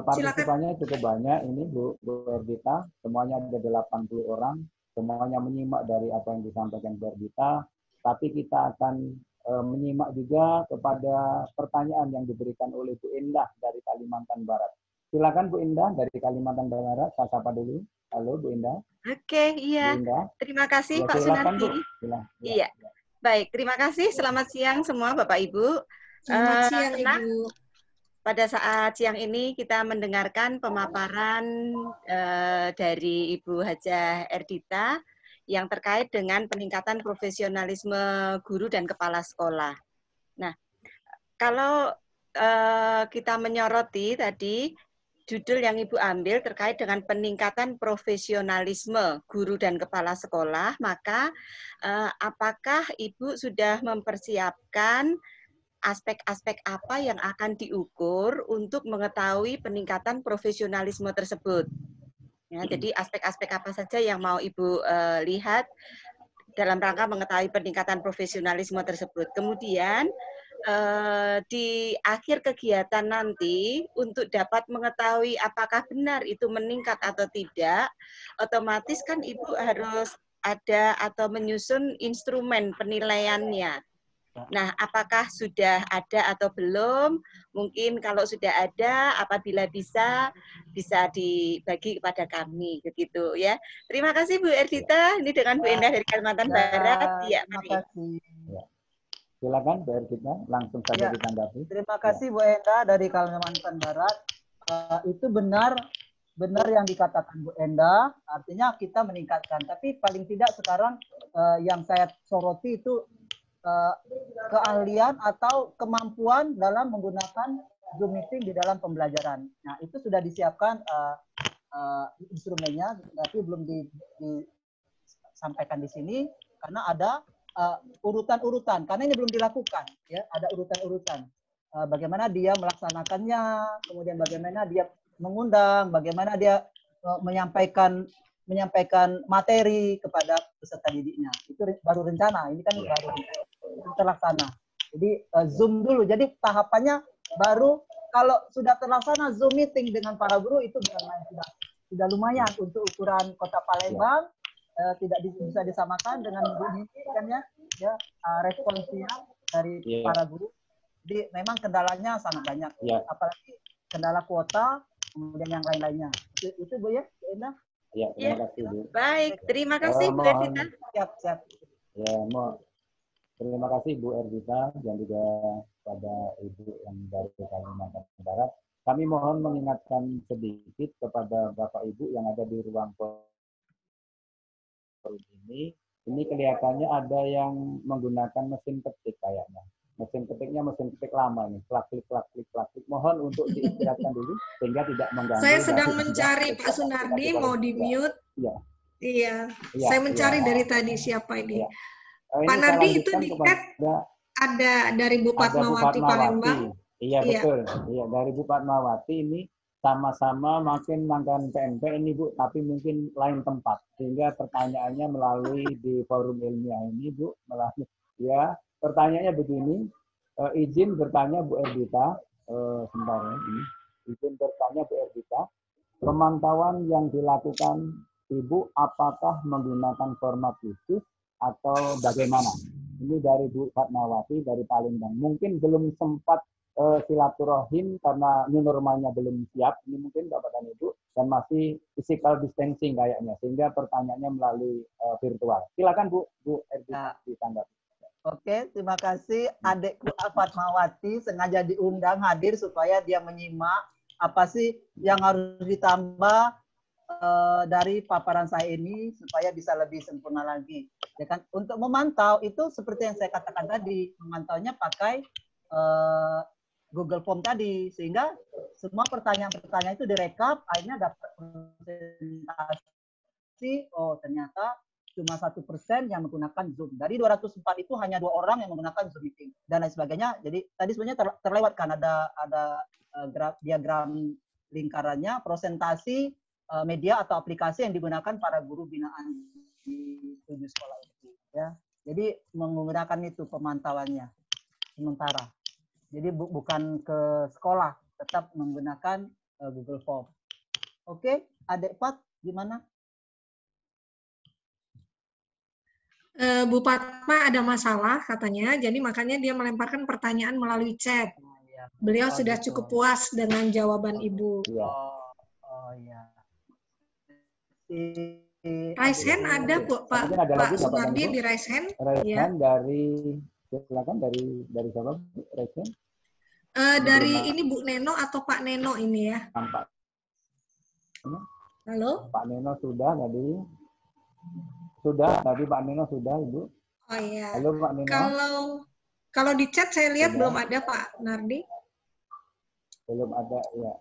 Partisipannya cukup banyak ini Bu Erdita. Semuanya ada 80 orang. Semuanya menyimak dari apa yang disampaikan Bu Erdita. Tapi kita akan menyimak juga kepada pertanyaan yang diberikan oleh Bu Indah dari Kalimantan Barat. Silakan Bu Indah dari Kalimantan Barat. Saya sapa dulu. Halo Bu Indah. Oke, iya. Bu Indah. Terima kasih Ya, Pak silakan, Sunardi. Bu. Iya. Baik, terima kasih. Selamat siang semua Bapak Ibu. Selamat siang Senang Ibu. pada saat siang ini kita mendengarkan pemaparan dari Ibu Hajah Erdita yang terkait dengan peningkatan profesionalisme guru dan kepala sekolah. Nah, kalau kita menyoroti tadi judul yang Ibu ambil terkait dengan peningkatan profesionalisme guru dan kepala sekolah, maka apakah Ibu sudah mempersiapkan aspek-aspek apa yang akan diukur untuk mengetahui peningkatan profesionalisme tersebut? Ya, jadi aspek-aspek apa saja yang mau Ibu lihat dalam rangka mengetahui peningkatan profesionalisme tersebut. Kemudian di akhir kegiatan nanti untuk dapat mengetahui apakah benar itu meningkat atau tidak, otomatis kan Ibu harus ada atau menyusun instrumen penilaiannya. Nah, apakah sudah ada atau belum? Mungkin kalau sudah ada, apabila bisa dibagi kepada kami, begitu ya. Terima kasih Bu Erdita. Ini dengan Bu Endah dari Kalimantan Barat. Ya, Terima mari. kasih. Ya. Silakan Bu Erdita, langsung saja Ya. ditanggapi. Terima kasih Bu Enda dari Kalimantan Barat. Itu benar yang dikatakan Bu Enda, artinya kita meningkatkan. Tapi paling tidak sekarang yang saya soroti itu keahlian atau kemampuan dalam menggunakan Zoom meeting di dalam pembelajaran. Nah, itu sudah disiapkan instrumennya, tapi belum disampaikan di sini karena ada urutan-urutan. Karena ini belum dilakukan, ya, ada urutan-urutan. Bagaimana dia melaksanakannya, kemudian bagaimana dia mengundang, bagaimana dia menyampaikan materi kepada peserta didiknya. Itu baru rencana, ini kan baru terlaksana. Jadi Zoom dulu. Jadi tahapannya baru kalau sudah terlaksana Zoom meeting dengan para guru itu sudah lumayan untuk ukuran Kota Palembang. Tidak bisa disamakan dengan guru ini kan ya responsnya dari para guru. Jadi memang kendalanya sangat banyak. Apalagi kendala kuota, kemudian yang lain-lainnya. Itu Bu ya, Bu Endah? Ya, terima kasih Bu. Baik, terima kasih Bu Erdita. Siap. Ya, terima kasih Bu Erdita dan juga pada Ibu yang dari Kalimantan Barat. Kami mohon mengingatkan sedikit kepada Bapak Ibu yang ada di ruang forum ini. Ini kelihatannya ada yang menggunakan mesin ketik kayaknya. Mesin ketiknya mesin ketik lama nih. Klik. Mohon untuk diistirahatkan dulu sehingga tidak mengganggu. Saya sedang mencari Pak Sunardi, mau di-mute. Iya. Saya mencari dari tadi siapa ini. Pak Nardi itu di chat ada dari Bu Fatmawati Palembang. Iya, betul. Iya, dari Bu Fatmawati ini sama-sama makin makan PNP ini Bu, tapi mungkin lain tempat. Sehingga pertanyaannya melalui di forum ilmiah ini Bu, ya, pertanyaannya begini, izin bertanya Bu Erdita, sebentar ya, izin bertanya Bu Erdita, pemantauan yang dilakukan Ibu apakah menggunakan format khusus atau bagaimana? Ini dari Bu Fatmawati dari Palembang. Mungkin belum sempat silaturahim karena new normalnya belum siap. Ini mungkin Bapak dan Ibu dan masih physical distancing kayaknya sehingga pertanyaannya melalui virtual. Silakan Bu Erdita ditanggapi. Oke, terima kasih adikku Fatmawati sengaja diundang hadir supaya dia menyimak apa sih yang harus ditambah dari paparan saya ini supaya bisa lebih sempurna lagi. Ya kan? Untuk memantau itu seperti yang saya katakan tadi, memantaunya pakai Google Form tadi, sehingga semua pertanyaan-pertanyaan itu direkap, akhirnya dapat presentasi. Oh, ternyata cuma 1% yang menggunakan Zoom. Dari 204 itu hanya 2 orang yang menggunakan Zoom meeting dan lain sebagainya. Jadi tadi sebenarnya terlewatkan ada diagram lingkarannya, presentasi media atau aplikasi yang digunakan para guru binaan di 7 sekolah itu. Ya, jadi menggunakan itu pemantauannya sementara. Jadi bukan ke sekolah, tetap menggunakan Google Form. Oke, Adik Pat, gimana? Bu Fatma ada masalah katanya, jadi makanya dia melemparkan pertanyaan melalui chat. Beliau sudah cukup puas dengan jawaban Ibu. Oh iya. Raise hand ada Pak Sunardi di raise hand? Raise hand dari, silakan dari siapa? Raise hand? Dari ini Bu Neno atau Pak Neno ini ya? Pak. Halo? Pak Neno sudah tadi. Sudah, tadi Pak Neno sudah, Ibu. Oh iya. Halo Pak Neno. Kalau di chat saya lihat sudah. belum ada Pak Nardi. Belum ada, ya.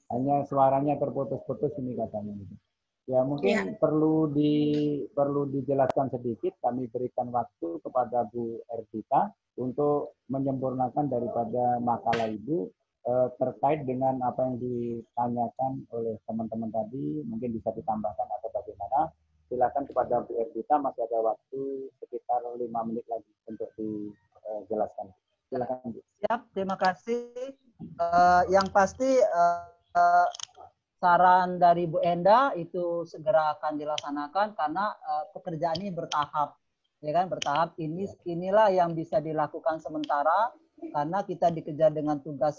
Hanya suaranya terputus-putus ini katanya. Ya mungkin perlu dijelaskan sedikit. Kami berikan waktu kepada Bu Erdita untuk menyempurnakan daripada makalah Ibu terkait dengan apa yang ditanyakan oleh teman-teman tadi. Mungkin bisa ditambahkan atau bagaimana. Silakan kepada Bu Erdita, masih ada waktu sekitar 5 menit lagi untuk dijelaskan. Silakan Bu. Siap, terima kasih. Yang pasti saran dari Bu Enda itu segera akan dilaksanakan karena pekerjaan ini bertahap, ya kan, bertahap. Inilah yang bisa dilakukan sementara karena kita dikejar dengan tugas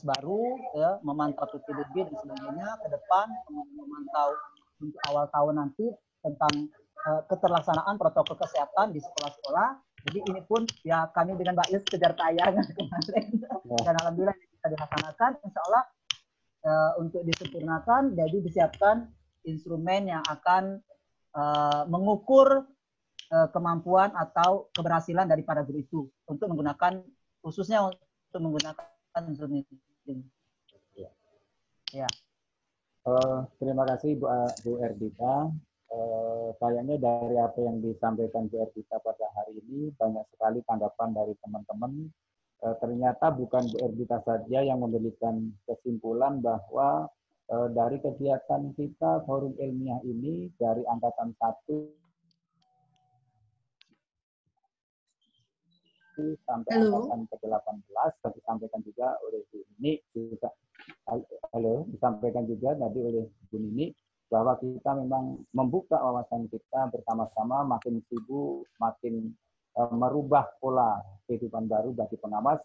baru, ya, memantau PPDB dan sebagainya ke depan, memantau untuk awal tahun nanti tentang keterlaksanaan protokol kesehatan di sekolah-sekolah. Jadi ini pun ya kami dengan Mbak Yus kejar tayang kemarin dan alhamdulillah bisa dilaksanakan. Insya Allah untuk disempurnakan, jadi disiapkan instrumen yang akan mengukur kemampuan atau keberhasilan dari para guru itu untuk menggunakan, khususnya untuk menggunakan Zoom meeting. Ya. Terima kasih Bu Erdita. Sayangnya dari apa yang disampaikan Bu Erdita pada hari ini banyak sekali tanggapan dari teman-teman. Ternyata bukan Bu Erdita saja yang memberikan kesimpulan bahwa dari kegiatan kita forum ilmiah ini dari angkatan 1 sampai angkatan ke-18 disampaikan juga oleh Bu Nini, disampaikan juga tadi oleh Bu Nini bahwa kita memang membuka wawasan kita bersama-sama, makin sibuk, makin merubah pola kehidupan baru bagi pengawas.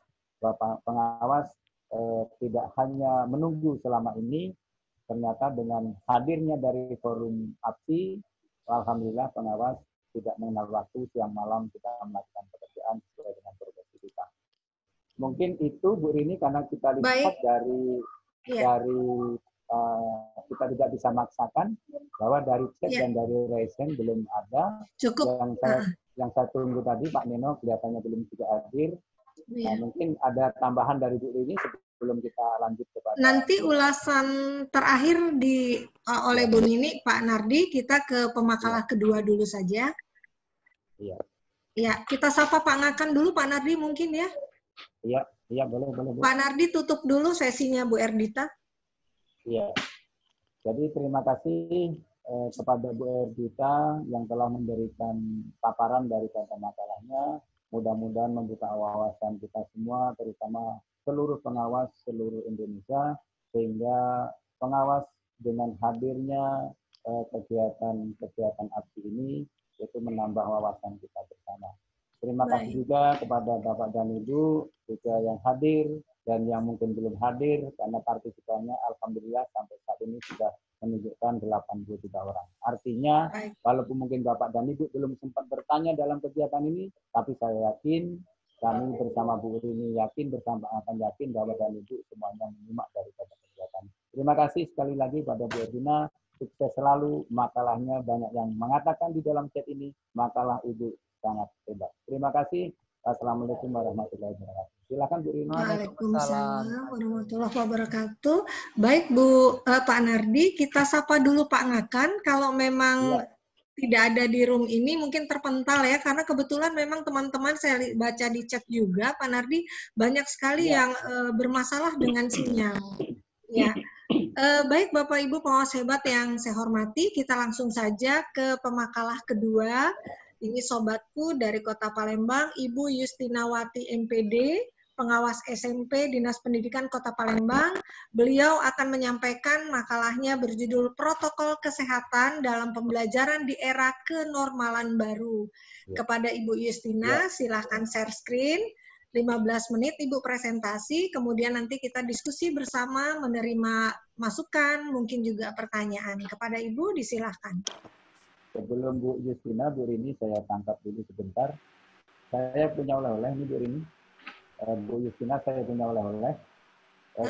Pengawas tidak hanya menunggu selama ini, ternyata dengan hadirnya dari forum APSI, alhamdulillah pengawas tidak mengenal waktu, siang malam kita melakukan pekerjaan sesuai dengan progresi kita. Mungkin itu Bu Rini, karena kita lihat dari kita tidak bisa maksakan bahwa dari chat dan dari raise hand belum ada. Cukup. Yang saya tunggu tadi Pak Neno kelihatannya belum juga hadir. Nah, mungkin ada tambahan dari Bu Rini sebelum kita lanjut kepada. Nanti ulasan terakhir oleh Bu Nini, Pak Nardi, kita ke pemakalah kedua dulu saja. Iya. Ya, kita sapa Pak Ngakan dulu, Pak Nardi mungkin ya. Iya, boleh. Bu. Pak Nardi tutup dulu sesinya Bu Erdita. Iya. Jadi terima kasih kepada Bu Erdita yang telah memberikan paparan daripada makalahnya. Mudah-mudahan membuka wawasan kita semua, terutama seluruh pengawas seluruh Indonesia, sehingga pengawas dengan hadirnya kegiatan APSI ini itu menambah wawasan kita bersama. Terima kasih juga kepada Bapak dan Ibu juga yang hadir dan yang mungkin belum hadir, karena partisipannya alhamdulillah sampai saat ini sudah menunjukkan 83 orang. Artinya walaupun mungkin Bapak dan Ibu belum sempat bertanya dalam kegiatan ini, tapi saya yakin kami bersama Bu Rini yakin, bersama akan yakin bahwa dan Ibu semuanya menyimak daripada Terima kasih sekali lagi pada Bu Erdina. Sukses selalu, makalahnya banyak yang mengatakan di dalam chat ini, makalah Ibu sangat hebat. Terima kasih. Assalamualaikum warahmatullahi wabarakatuh. Silakan Bu Rina. Waalaikumsalam warahmatullahi wabarakatuh. Baik Bu Pak Nardi, kita sapa dulu Pak Ngakan. Kalau memang tidak ada di room ini, mungkin terpental ya, karena kebetulan memang teman-teman saya baca di chat juga, Pak Nardi, banyak sekali yang bermasalah dengan sinyal. Ya. Baik Bapak Ibu pengawas hebat yang saya hormati, kita langsung saja ke pemakalah kedua. Ini sobatku dari Kota Palembang, Ibu Yustinawati MPD, pengawas SMP Dinas Pendidikan Kota Palembang. Beliau akan menyampaikan makalahnya berjudul Protokol Kesehatan dalam Pembelajaran di Era Kenormalan Baru. Kepada Ibu Yustina, silahkan share screen. 15 menit Ibu presentasi, kemudian nanti kita diskusi bersama, menerima masukan, mungkin juga pertanyaan. Kepada Ibu, disilahkan. Sebelum Bu Justina, Bu Rini, saya tangkap dulu sebentar. Saya punya oleh-oleh nih Bu Rini. Bu Justina, saya punya oleh-oleh.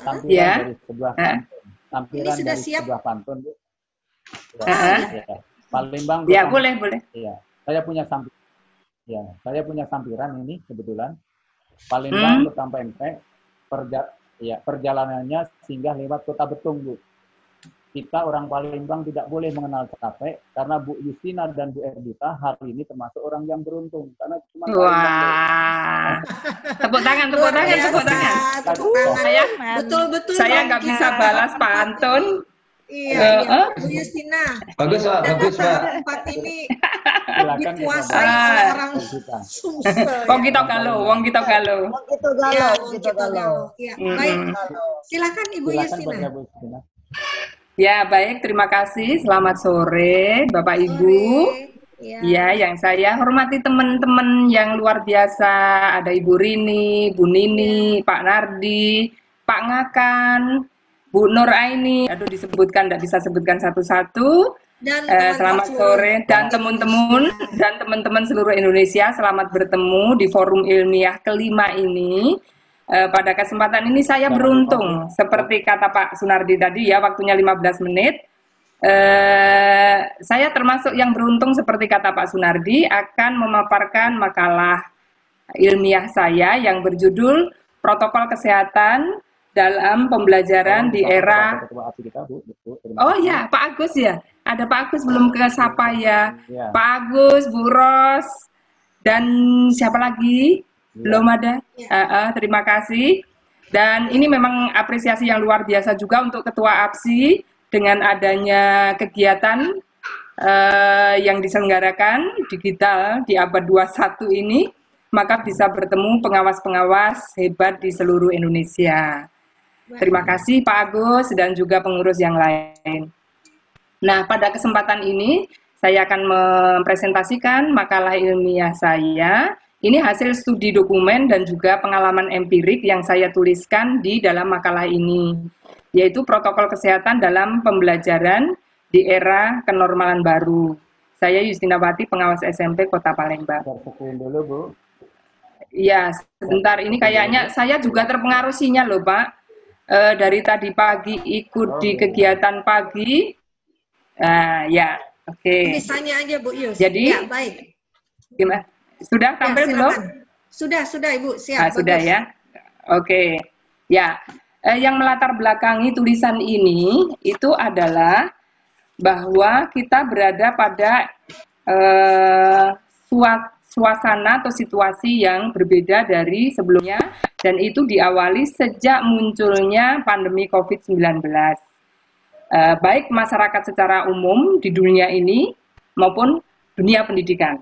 Tampilan dari sebuah pantun. Tampilan dari sebuah pantun, Bu. Palembang. Ya, boleh. Iya, saya punya sampiran. Ya, saya punya sampiran ini kebetulan. Palembang ke Pempek, perjalanannya singgah lewat Kota Betung, Bu. Kita orang Palembang tidak boleh mengenal capek, karena Bu Justina dan Bu Erdita hari ini termasuk orang yang beruntung. Karena cuma tepuk tangan. Betul-betul. Saya nggak bisa balas pantun. Iya, Bu Justina. Bagus Pak. Tempat ini dikuasai oleh orang Sumsel. Wong kita galau. Ya, baik. Silakan Ibu Justina. Ya, baik. Terima kasih. Selamat sore, Bapak Ibu. Ya, yang saya hormati teman-teman yang luar biasa. Ada Ibu Rini, Bu Nini, Pak Nardi, Pak Ngakan, Bu Nur Aini, aduh disebutkan, tidak bisa sebutkan satu-satu. Selamat sore dan teman-teman seluruh Indonesia, selamat bertemu di forum ilmiah kelima ini. Pada kesempatan ini saya beruntung, seperti kata Pak Sunardi tadi ya, waktunya 15 menit. Saya termasuk yang beruntung seperti kata Pak Sunardi akan memaparkan makalah ilmiah saya yang berjudul Protokol Kesehatan dalam Pembelajaran di Era. Oh ya, Pak Agus ya. Ada Pak Agus belum ke sapa ya. Pak Agus, Bu Ros, dan siapa lagi? Belum ada. Terima kasih. Dan ini memang apresiasi yang luar biasa juga untuk Ketua APSI dengan adanya kegiatan yang diselenggarakan digital di abad 21 ini, maka bisa bertemu pengawas-pengawas hebat di seluruh Indonesia. Terima kasih Pak Agus dan juga pengurus yang lain. Nah, pada kesempatan ini saya akan mempresentasikan makalah ilmiah saya. Ini hasil studi dokumen dan juga pengalaman empirik yang saya tuliskan di dalam makalah ini, yaitu protokol kesehatan dalam pembelajaran di era kenormalan baru. Saya Yustinawati, pengawas SMP Kota Palembang. Dulu, Bu. Iya, sebentar ini kayaknya saya juga terpengaruh sinyal loh, Pak. Dari tadi pagi ikut di kegiatan pagi. Ya, oke. Misalnya aja Bu Yus. Jadi, ya, baik. Gimana? Sudah tampil belum? Sudah Ibu, siap. Sudah ya. Oke. Ya, yang melatar belakangi tulisan ini itu adalah bahwa kita berada pada suasana atau situasi yang berbeda dari sebelumnya, dan itu diawali sejak munculnya pandemi COVID-19. Baik masyarakat secara umum di dunia ini maupun dunia pendidikan.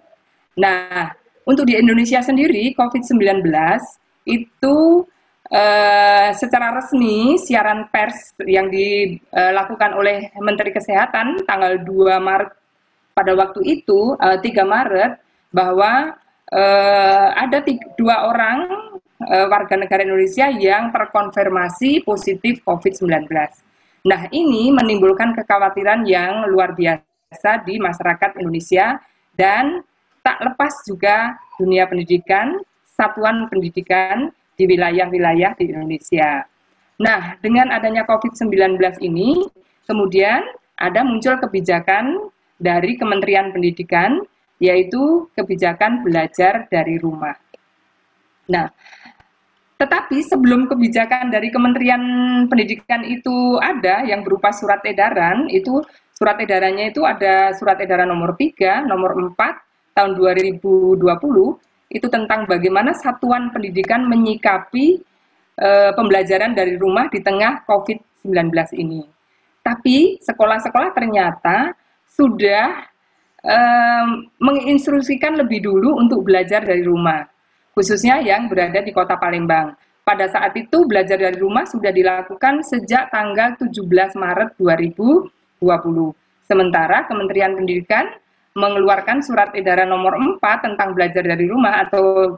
Nah, untuk di Indonesia sendiri, COVID-19 itu secara resmi siaran pers yang dilakukan oleh Menteri Kesehatan tanggal 2 Maret pada waktu itu, 3 Maret, bahwa ada 2 orang warga negara Indonesia yang terkonfirmasi positif COVID-19. Nah, ini menimbulkan kekhawatiran yang luar biasa di masyarakat Indonesia, dan tak lepas juga dunia pendidikan, satuan pendidikan di wilayah-wilayah di Indonesia. Nah, dengan adanya COVID-19 ini, kemudian ada muncul kebijakan dari Kementerian Pendidikan, yaitu kebijakan belajar dari rumah. Nah, tetapi sebelum kebijakan dari Kementerian Pendidikan itu ada yang berupa surat edaran, itu surat edarannya itu ada surat edaran nomor 3, nomor 4 tahun 2020, itu tentang bagaimana satuan pendidikan menyikapi pembelajaran dari rumah di tengah COVID-19 ini. Tapi sekolah-sekolah ternyata sudah menginstruksikan lebih dulu untuk belajar dari rumah, khususnya yang berada di Kota Palembang. Pada saat itu belajar dari rumah sudah dilakukan sejak tanggal 17 Maret 2020. Sementara Kementerian Pendidikan mengeluarkan surat edaran nomor 4 tentang belajar dari rumah atau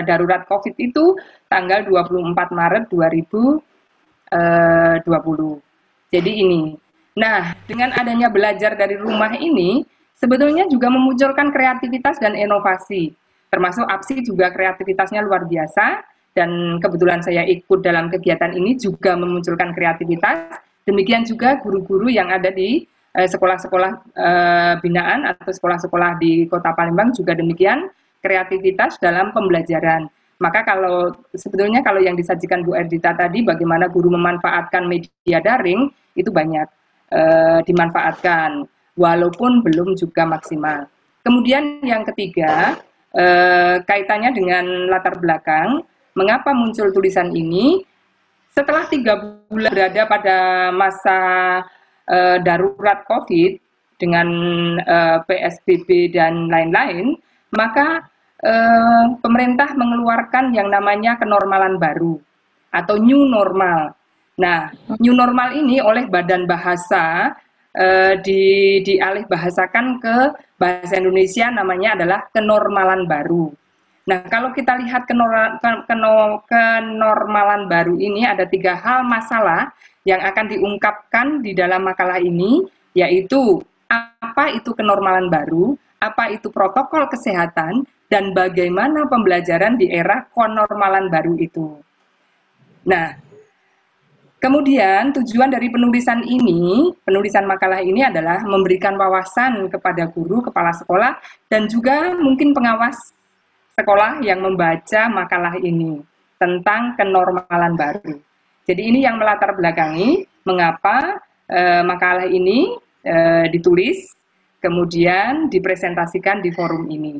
darurat COVID itu tanggal 24 Maret 2020. Jadi ini. Nah, dengan adanya belajar dari rumah ini, sebetulnya juga memunculkan kreativitas dan inovasi. Termasuk APSI juga kreativitasnya luar biasa, dan kebetulan saya ikut dalam kegiatan ini juga memunculkan kreativitas. Demikian juga guru-guru yang ada di sekolah-sekolah binaan atau sekolah-sekolah di Kota Palembang juga demikian, kreativitas dalam pembelajaran. Maka sebetulnya kalau yang disajikan Bu Erdita tadi, bagaimana guru memanfaatkan media daring, itu banyak dimanfaatkan, walaupun belum juga maksimal. Kemudian yang ketiga, kaitannya dengan latar belakang, mengapa muncul tulisan ini, setelah 3 bulan berada pada masa darurat COVID dengan PSBB dan lain-lain, maka pemerintah mengeluarkan yang namanya kenormalan baru atau new normal. Nah, new normal ini oleh Badan Bahasa dialih bahasakan ke bahasa Indonesia, namanya adalah kenormalan baru. Nah, kalau kita lihat kenormalan baru ini ada 3 hal masalah yang akan diungkapkan di dalam makalah ini, yaitu apa itu kenormalan baru, apa itu protokol kesehatan, dan bagaimana pembelajaran di era kenormalan baru itu. Nah, kemudian tujuan dari penulisan makalah ini adalah memberikan wawasan kepada guru, kepala sekolah, dan juga mungkin pengawas sekolah yang membaca makalah ini tentang kenormalan baru. Jadi ini yang melatar belakangi mengapa makalah ini ditulis, kemudian dipresentasikan di forum ini.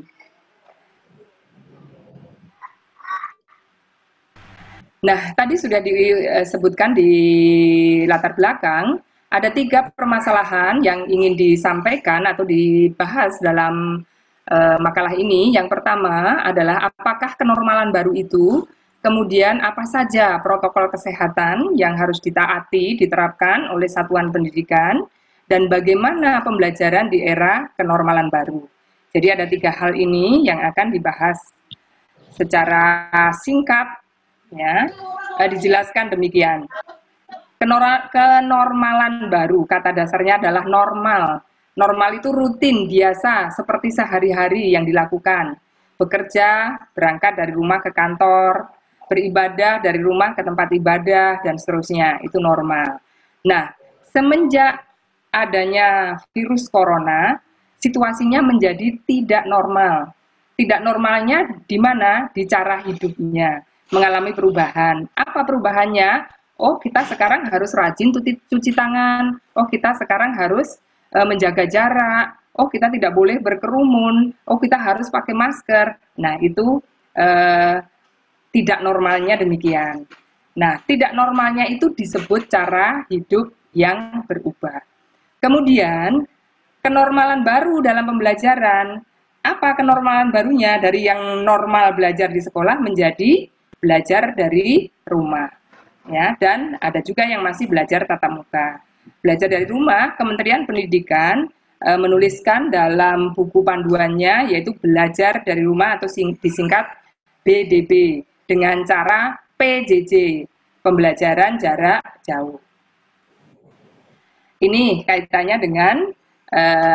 Nah, tadi sudah disebutkan di latar belakang, ada 3 permasalahan yang ingin disampaikan atau dibahas dalam makalah ini. Yang pertama adalah apakah kenormalan baru itu, kemudian apa saja protokol kesehatan yang harus ditaati, diterapkan oleh satuan pendidikan, dan bagaimana pembelajaran di era kenormalan baru. Jadi ada 3 hal ini yang akan dibahas secara singkat, ya, dijelaskan demikian. Kenormalan baru, kata dasarnya adalah normal. Normal itu rutin, biasa, seperti sehari-hari yang dilakukan. Bekerja, berangkat dari rumah ke kantor, beribadah dari rumah ke tempat ibadah, dan seterusnya, itu normal. Nah, semenjak adanya virus corona, situasinya menjadi tidak normal. Tidak normalnya di mana? Di cara hidupnya, mengalami perubahan. Apa perubahannya? Oh, kita sekarang harus rajin cuci tangan. Oh, kita sekarang harus menjaga jarak. Oh, kita tidak boleh berkerumun. Oh, kita harus pakai masker. Nah, itu tidak normalnya demikian. Nah, tidak normalnya itu disebut cara hidup yang berubah. Kemudian, kenormalan baru dalam pembelajaran. Apa kenormalan barunya? Dari yang normal belajar di sekolah menjadi belajar dari rumah. Ya, dan ada juga yang masih belajar tatap muka. Belajar dari rumah, Kementerian Pendidikan menuliskan dalam buku panduannya, yaitu belajar dari rumah atau disingkat BDB, dengan cara PJJ, pembelajaran jarak jauh. Ini kaitannya dengan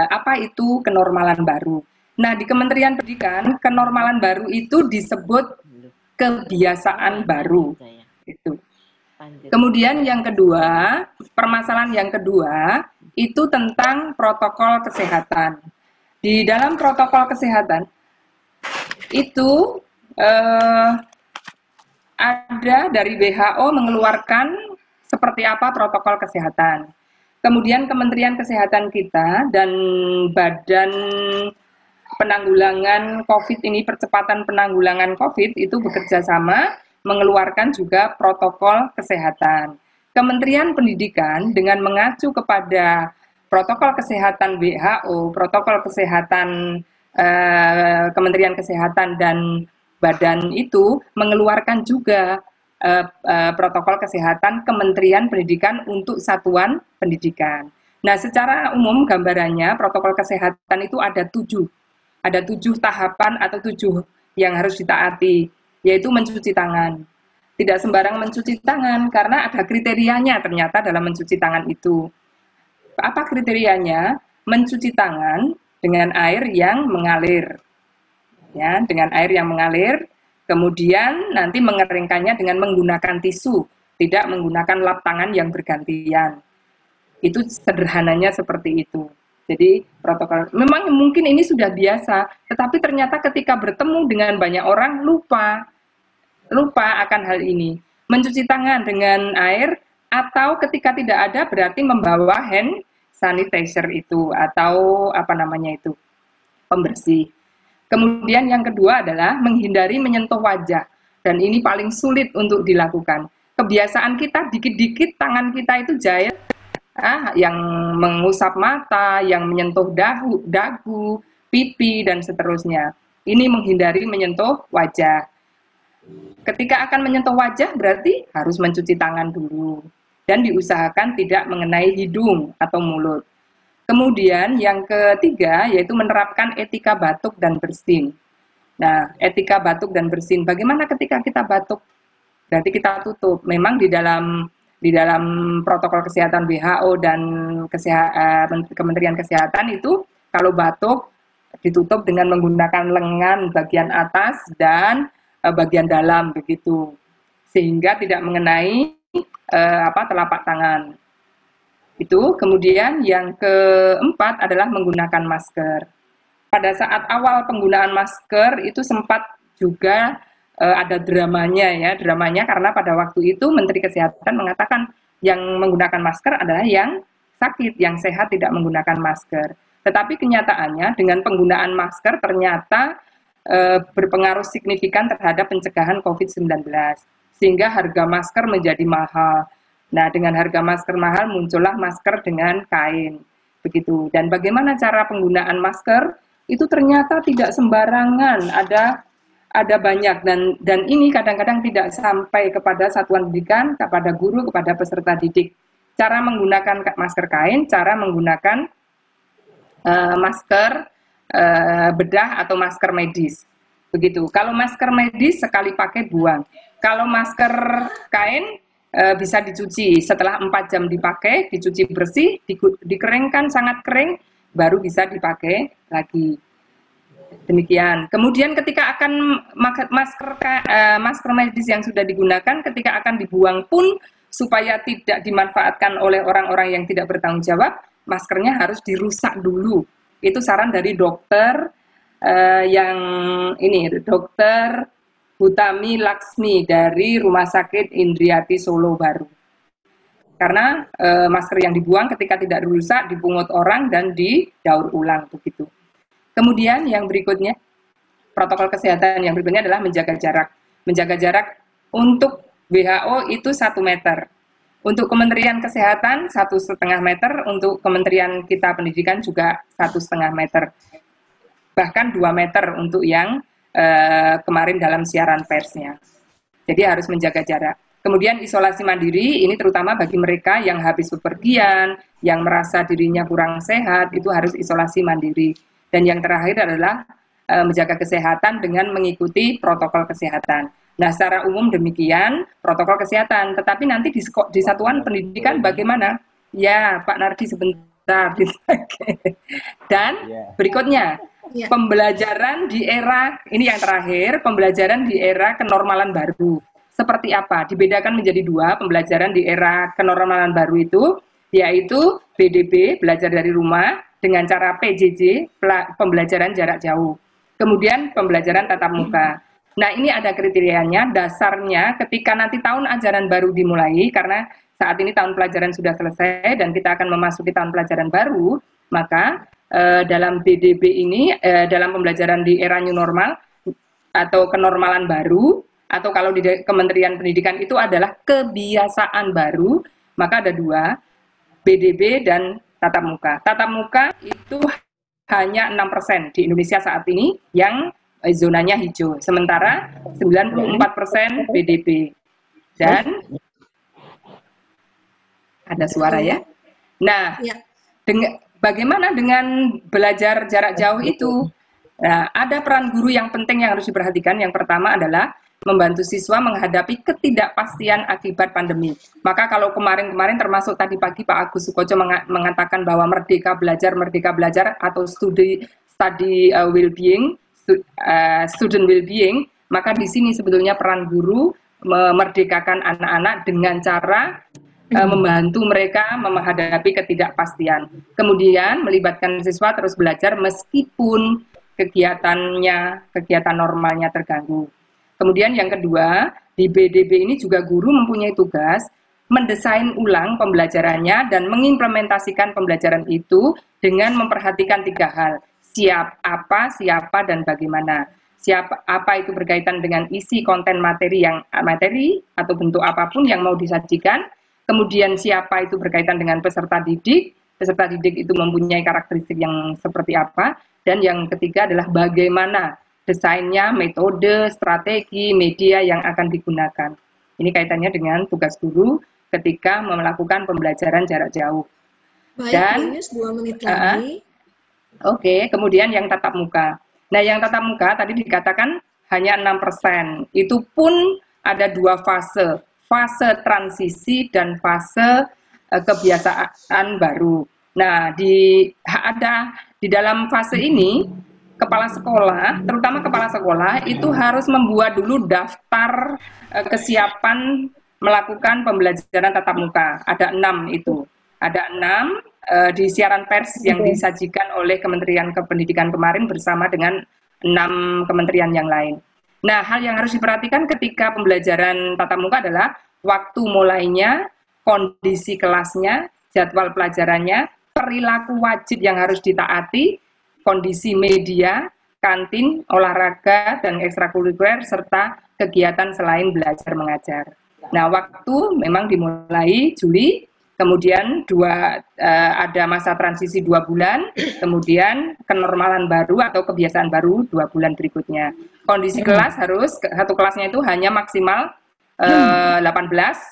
apa itu kenormalan baru. Nah, di Kementerian Pendidikan, kenormalan baru itu disebut kebiasaan baru. Itu. Kemudian yang kedua, permasalahan yang kedua itu tentang protokol kesehatan. Di dalam protokol kesehatan itu ada dari WHO mengeluarkan seperti apa protokol kesehatan. Kemudian Kementerian Kesehatan kita dan Badan Penanggulangan COVID ini, percepatan penanggulangan COVID itu bekerja sama mengeluarkan juga protokol kesehatan. Kementerian Pendidikan dengan mengacu kepada protokol kesehatan WHO, protokol kesehatan Kementerian Kesehatan dan badan itu mengeluarkan juga protokol kesehatan Kementerian Pendidikan untuk satuan pendidikan. Nah, secara umum gambarannya protokol kesehatan itu ada 7 tahapan atau 7 yang harus ditaati, yaitu mencuci tangan. Tidak sembarang mencuci tangan karena ada kriterianya ternyata dalam mencuci tangan itu. Apa kriterianya? Mencuci tangan dengan air yang mengalir. Ya, dengan air yang mengalir, kemudian nanti mengeringkannya dengan menggunakan tisu, tidak menggunakan lap tangan yang bergantian. Itu sederhananya seperti itu. Jadi protokol, memang mungkin ini sudah biasa, tetapi ternyata ketika bertemu dengan banyak orang lupa akan hal ini. Mencuci tangan dengan air atau ketika tidak ada berarti membawa hand sanitizer itu atau apa namanya itu, pembersih. Kemudian yang kedua adalah menghindari menyentuh wajah, dan ini paling sulit untuk dilakukan. Kebiasaan kita dikit-dikit tangan kita itu jahit, yang mengusap mata, yang menyentuh dagu, pipi, dan seterusnya. Ini menghindari menyentuh wajah. Ketika akan menyentuh wajah berarti harus mencuci tangan dulu. Dan diusahakan tidak mengenai hidung atau mulut. Kemudian yang ketiga yaitu menerapkan etika batuk dan bersin. Nah, etika batuk dan bersin. Bagaimana ketika kita batuk? Berarti kita tutup. Memang di dalam protokol kesehatan WHO dan Kementerian Kesehatan itu kalau batuk ditutup dengan menggunakan lengan bagian atas dan bagian dalam begitu, sehingga tidak mengenai telapak tangan. Itu. Kemudian yang keempat adalah menggunakan masker. Pada saat awal penggunaan masker itu sempat juga ada dramanya karena pada waktu itu Menteri Kesehatan mengatakan yang menggunakan masker adalah yang sakit, yang sehat tidak menggunakan masker. Tetapi kenyataannya dengan penggunaan masker ternyata berpengaruh signifikan terhadap pencegahan COVID-19, sehingga harga masker menjadi mahal. Nah, dengan harga masker mahal muncullah masker dengan kain, begitu. Dan bagaimana cara penggunaan masker? Itu ternyata tidak sembarangan, ada banyak, dan ini kadang-kadang tidak sampai kepada satuan pendidikan, kepada guru, kepada peserta didik. Cara menggunakan masker kain, cara menggunakan masker bedah atau masker medis, begitu. Kalau masker medis sekali pakai buang. Kalau masker kain bisa dicuci setelah 4 jam dipakai, dicuci bersih, dikeringkan sangat kering, baru bisa dipakai lagi. Demikian. Kemudian ketika akan masker medis yang sudah digunakan, ketika akan dibuang pun supaya tidak dimanfaatkan oleh orang-orang yang tidak bertanggung jawab, maskernya harus dirusak dulu. Itu saran dari dokter Dokter Hutami Laksmi dari Rumah Sakit Indriati Solo Baru. Karena masker yang dibuang ketika tidak rusak dipungut orang dan didaur ulang begitu. Kemudian yang berikutnya, protokol kesehatan yang berikutnya adalah menjaga jarak. Menjaga jarak untuk WHO itu 1 meter. Untuk Kementerian Kesehatan 1,5 meter, untuk Kementerian kita Pendidikan juga 1,5 meter. Bahkan 2 meter untuk yang kemarin dalam siaran persnya. Jadi harus menjaga jarak. Kemudian isolasi mandiri, ini terutama bagi mereka yang habis bepergian, yang merasa dirinya kurang sehat, itu harus isolasi mandiri. Dan yang terakhir adalah menjaga kesehatan dengan mengikuti protokol kesehatan. Nah, secara umum demikian protokol kesehatan. Tetapi nanti di satuan pendidikan bagaimana? Ya, Pak Nardi sebentar. Dan berikutnya, pembelajaran di era, ini yang terakhir, pembelajaran di era kenormalan baru. seperti apa. Dibedakan menjadi dua, pembelajaran di era kenormalan baru itu, yaitu BDB, belajar dari rumah, dengan cara PJJ, pembelajaran jarak jauh. Kemudian pembelajaran tatap muka. Nah, ini ada kriterianya, dasarnya ketika nanti tahun ajaran baru dimulai, karena saat ini tahun pelajaran sudah selesai dan kita akan memasuki tahun pelajaran baru, maka dalam BDB ini, dalam pembelajaran di era new normal atau kenormalan baru, atau kalau di Kementerian Pendidikan itu adalah kebiasaan baru, maka ada dua, BDB dan tatap muka. Tatap muka itu hanya 6% di Indonesia saat ini yang zonanya hijau, sementara 94% BDB. Dan ada suara ya. Nah, bagaimana dengan belajar jarak jauh itu? Nah, ada peran guru yang penting yang harus diperhatikan. Yang pertama adalah membantu siswa menghadapi ketidakpastian akibat pandemi. Maka kalau kemarin-kemarin termasuk tadi pagi Pak Agus Sukoco mengatakan bahwa merdeka belajar atau student well-being, maka di sini sebetulnya peran guru memerdekakan anak-anak dengan cara membantu mereka menghadapi ketidakpastian. Kemudian melibatkan siswa terus belajar meskipun kegiatan normalnya terganggu. Kemudian yang kedua, di BDB ini juga guru mempunyai tugas mendesain ulang pembelajarannya dan mengimplementasikan pembelajaran itu dengan memperhatikan 3 hal. Siapa, dan bagaimana. Apa itu berkaitan dengan isi konten materi atau bentuk apapun yang mau disajikan. Kemudian siapa itu berkaitan dengan peserta didik itu mempunyai karakteristik yang seperti apa. Dan yang ketiga adalah bagaimana desainnya, metode, strategi, media yang akan digunakan. Ini kaitannya dengan tugas guru ketika melakukan pembelajaran jarak jauh. Baik, dan 2 menit lagi. Oke, kemudian yang tatap muka. Nah, yang tatap muka tadi dikatakan hanya 6%. Itu pun ada 2 fase. Fase transisi dan fase kebiasaan baru. Nah, di dalam fase ini, kepala sekolah, terutama kepala sekolah, itu harus membuat dulu daftar kesiapan melakukan pembelajaran tatap muka. Ada 6 itu. Ada 6 di siaran pers yang disajikan oleh Kementerian Pendidikan kemarin bersama dengan 6 kementerian yang lain. Nah, hal yang harus diperhatikan ketika pembelajaran tatap muka adalah waktu mulainya, kondisi kelasnya, jadwal pelajarannya, perilaku wajib yang harus ditaati, kondisi media, kantin, olahraga, dan ekstrakurikuler, serta kegiatan selain belajar mengajar. Nah, waktu memang dimulai Juli, kemudian ada masa transisi 2 bulan, kemudian kenormalan baru atau kebiasaan baru 2 bulan berikutnya. Kondisi kelas harus, satu kelasnya itu hanya maksimal 18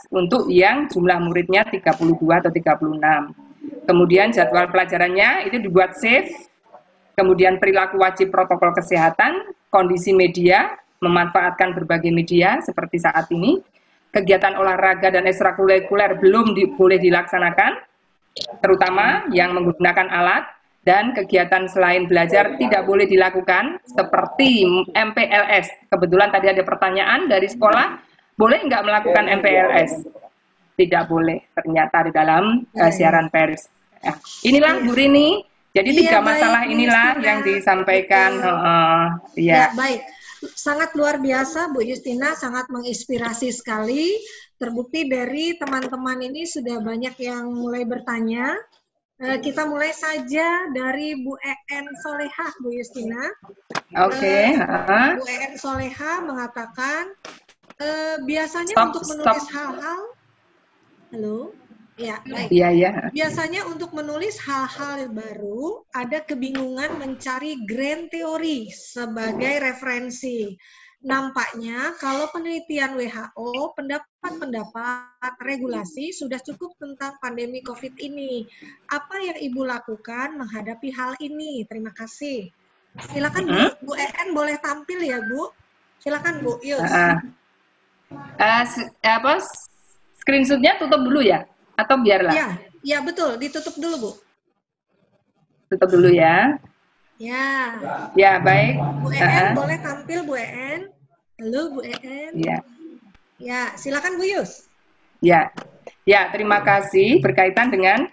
untuk yang jumlah muridnya 32 atau 36. Kemudian jadwal pelajarannya itu dibuat safe, kemudian perilaku wajib protokol kesehatan, kondisi media, memanfaatkan berbagai media seperti saat ini, kegiatan olahraga dan ekstrakurikuler belum boleh dilaksanakan, terutama yang menggunakan alat, dan kegiatan selain belajar tidak boleh dilakukan, seperti MPLS. Kebetulan tadi ada pertanyaan dari sekolah, boleh nggak melakukan MPLS? Tidak boleh, ternyata di dalam siaran pers. Nah, inilah Bu Rini. Jadi 3 masalah inilah yang disampaikan. Ya, baik. Sangat luar biasa Bu Justina, sangat menginspirasi sekali. Terbukti dari teman-teman ini sudah banyak yang mulai bertanya. Kita mulai saja dari Bu En Solehah, Bu Justina. Oke. Bu En Solehah mengatakan, biasanya untuk menulis hal-hal, halo? Ya, baik. Iya. Biasanya untuk menulis hal-hal baru, ada kebingungan mencari grand teori sebagai referensi. Nampaknya kalau penelitian WHO, pendapat-pendapat regulasi sudah cukup tentang pandemi COVID ini. Apa yang Ibu lakukan menghadapi hal ini? Terima kasih. Silakan Bu En boleh tampil ya Bu. Silakan Bu. Yus. Screenshotnya tutup dulu ya? Atau biarlah? Ya betul, ditutup dulu Bu. Tutup dulu ya. Ya, baik. Bu En boleh tampil Bu En. Halo Bu En. Ya. Ya, silakan Bu Yus. Ya, ya terima kasih berkaitan dengan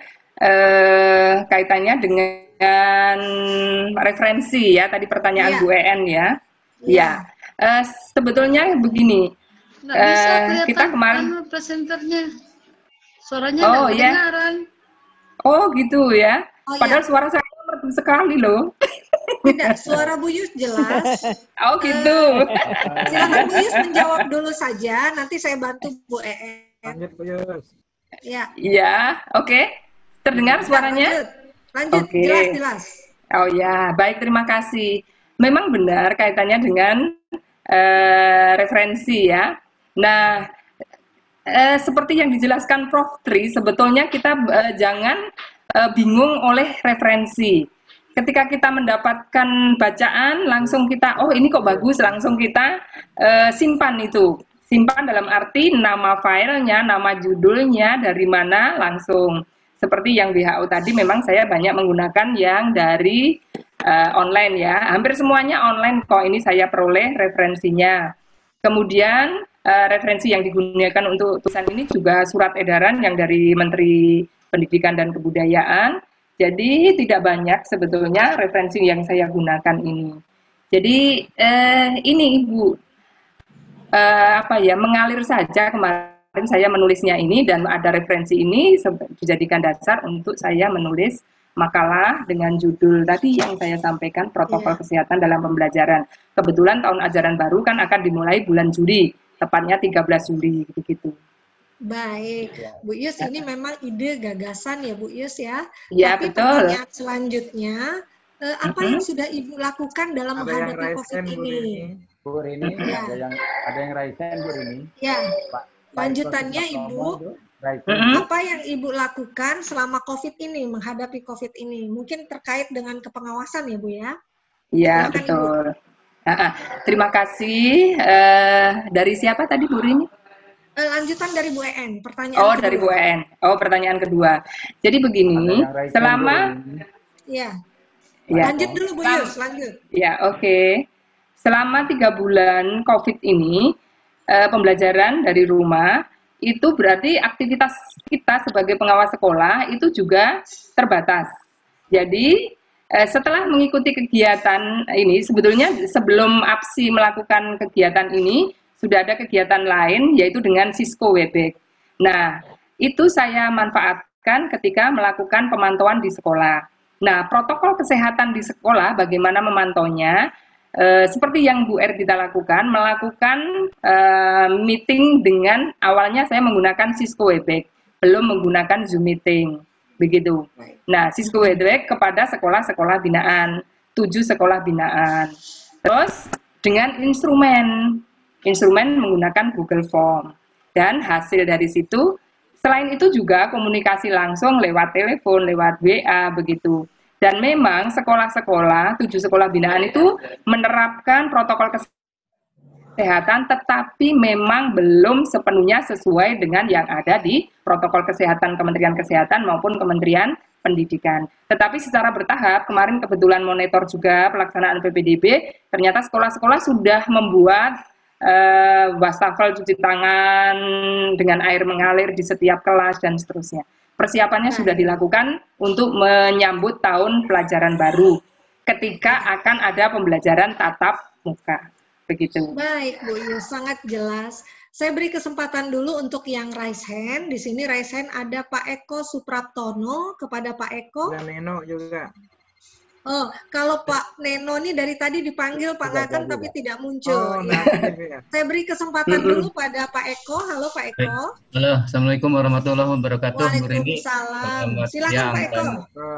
kaitannya dengan referensi ya tadi pertanyaan Iya. Bu En ya. Iya. Ya, sebetulnya begini. Nggak bisa kelihatan Kita kemarin presenternya. Suaranya Oh, nggak ya. kedengaran. Oh gitu ya. Oh, Padahal ya. suara saya merdu sekali loh. Tidak, suara Bu Yus jelas. Oh gitu. Silakan Bu Yus menjawab dulu saja, nanti saya bantu Bu En. Lanjut Bu Yus. Ya. Ya, oke. Terdengar suaranya? Lanjut, Oke. jelas. Oh ya, baik, terima kasih. Memang benar kaitannya dengan referensi ya. Nah, seperti yang dijelaskan Prof. Tri, sebetulnya kita jangan bingung oleh referensi. Ketika kita mendapatkan bacaan, langsung kita, oh ini kok bagus, langsung kita simpan itu. Simpan dalam arti nama filenya, nama judulnya, dari mana, langsung. Seperti yang WHO tadi, memang saya banyak menggunakan yang dari online ya. Hampir semuanya online kok, ini saya peroleh referensinya. Kemudian referensi yang digunakan untuk tulisan ini juga surat edaran yang dari Menteri Pendidikan dan Kebudayaan. Jadi tidak banyak sebetulnya referensi yang saya gunakan ini. Jadi ini Ibu, mengalir saja kemarin saya menulisnya ini dan ada referensi ini dijadikan dasar untuk saya menulis makalah dengan judul tadi yang saya sampaikan, protokol kesehatan dalam pembelajaran. Kebetulan tahun ajaran baru kan akan dimulai bulan Juli, tepatnya 13 Juli gitu. Baik, Bu Yus, ini memang ide gagasan ya Bu Yus ya. Ya, tapi betul. pertanyaan selanjutnya, apa yang sudah Ibu lakukan dalam menghadapi COVID ini? Bu Rini, Ya. ada yang raise hand Bu Rini. Ya, Pak lanjutannya Ibu, raise hand. apa yang Ibu lakukan selama COVID ini, menghadapi COVID ini? Mungkin terkait dengan kepengawasan ya Bu ya? Iya, Silakan, betul. Terima kasih. Dari siapa tadi Bu Rini? Lanjutan dari Bu En, pertanyaan Oh, kedua. dari Bu En. Oh, pertanyaan kedua. Jadi begini, selama Ya. Ya. Lanjut dulu Bu Yus, lanjut. Ya, oke. Selama 3 bulan COVID ini, pembelajaran dari rumah, itu berarti aktivitas kita sebagai pengawas sekolah itu juga terbatas. Jadi, setelah mengikuti kegiatan ini, sebetulnya sebelum APSI melakukan kegiatan ini, sudah ada kegiatan lain, yaitu dengan Cisco Webex. Nah, itu saya manfaatkan ketika melakukan pemantauan di sekolah. Nah, protokol kesehatan di sekolah, bagaimana memantaunya? Seperti yang Bu Erdita lakukan, melakukan meeting dengan, awalnya saya menggunakan Cisco Webex, belum menggunakan Zoom meeting, begitu. Nah, Cisco Webex kepada sekolah-sekolah binaan, 7 sekolah binaan. Terus dengan instrumen menggunakan Google Form. Dan hasil dari situ, selain itu juga komunikasi langsung lewat telepon, lewat WA, begitu. Dan memang sekolah-sekolah, 7 sekolah binaan itu menerapkan protokol kesehatan, tetapi memang belum sepenuhnya sesuai dengan yang ada di protokol kesehatan Kementerian Kesehatan maupun Kementerian Pendidikan. Tetapi secara bertahap, kemarin kebetulan monitor juga pelaksanaan PPDB, ternyata sekolah-sekolah sudah membuat wastafel cuci tangan dengan air mengalir di setiap kelas dan seterusnya. Persiapannya sudah dilakukan untuk menyambut tahun pelajaran baru ketika akan ada pembelajaran tatap muka. Begitu. Baik, Bu Yus, sangat jelas. Saya beri kesempatan dulu untuk yang raise hand. Di sini raise hand ada Pak Eko Supraptono. Kepada Pak Eko. Dan Neno juga. Oh, kalau Pak Neno ini dari tadi dipanggil Pak Nathan tapi tidak muncul. Oh, Ya. Saya beri kesempatan dulu pada Pak Eko. Halo Pak Eko. Halo, Assalamualaikum warahmatullahi wabarakatuh. Waalaikumsalam. Silakan Pak Eko.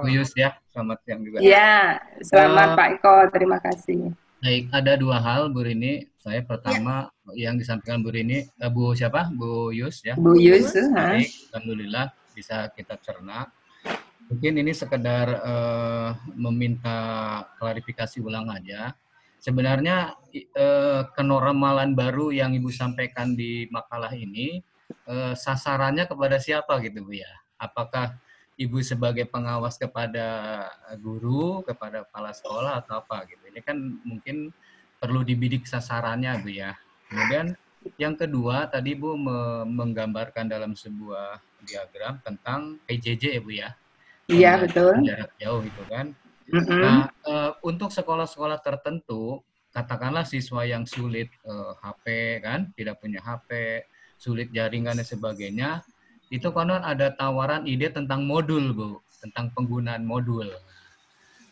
Bu Yus ya, selamat siang juga. Ya, selamat Pak Eko, terima kasih. Baik, ada 2 hal Bu Rini. Saya pertama yang disampaikan Bu Rini, Bu siapa? Bu Yus ya. Bu Yus. Baik, alhamdulillah bisa kita cerna. Mungkin ini sekedar meminta klarifikasi ulang aja. Sebenarnya kenormalan baru yang Ibu sampaikan di makalah ini sasarannya kepada siapa gitu Bu ya? Apakah Ibu sebagai pengawas kepada guru, kepada kepala sekolah atau apa gitu? Ini kan mungkin perlu dibidik sasarannya Bu ya. Kemudian Yang kedua, tadi Bu menggambarkan dalam sebuah diagram tentang PJJ ya Bu ya. Iya, betul. Jarak jauh itu kan. Nah, untuk sekolah-sekolah tertentu, katakanlah siswa yang sulit HP kan, tidak punya HP, sulit jaringan dan sebagainya, itu konon ada tawaran ide tentang modul Bu, tentang penggunaan modul.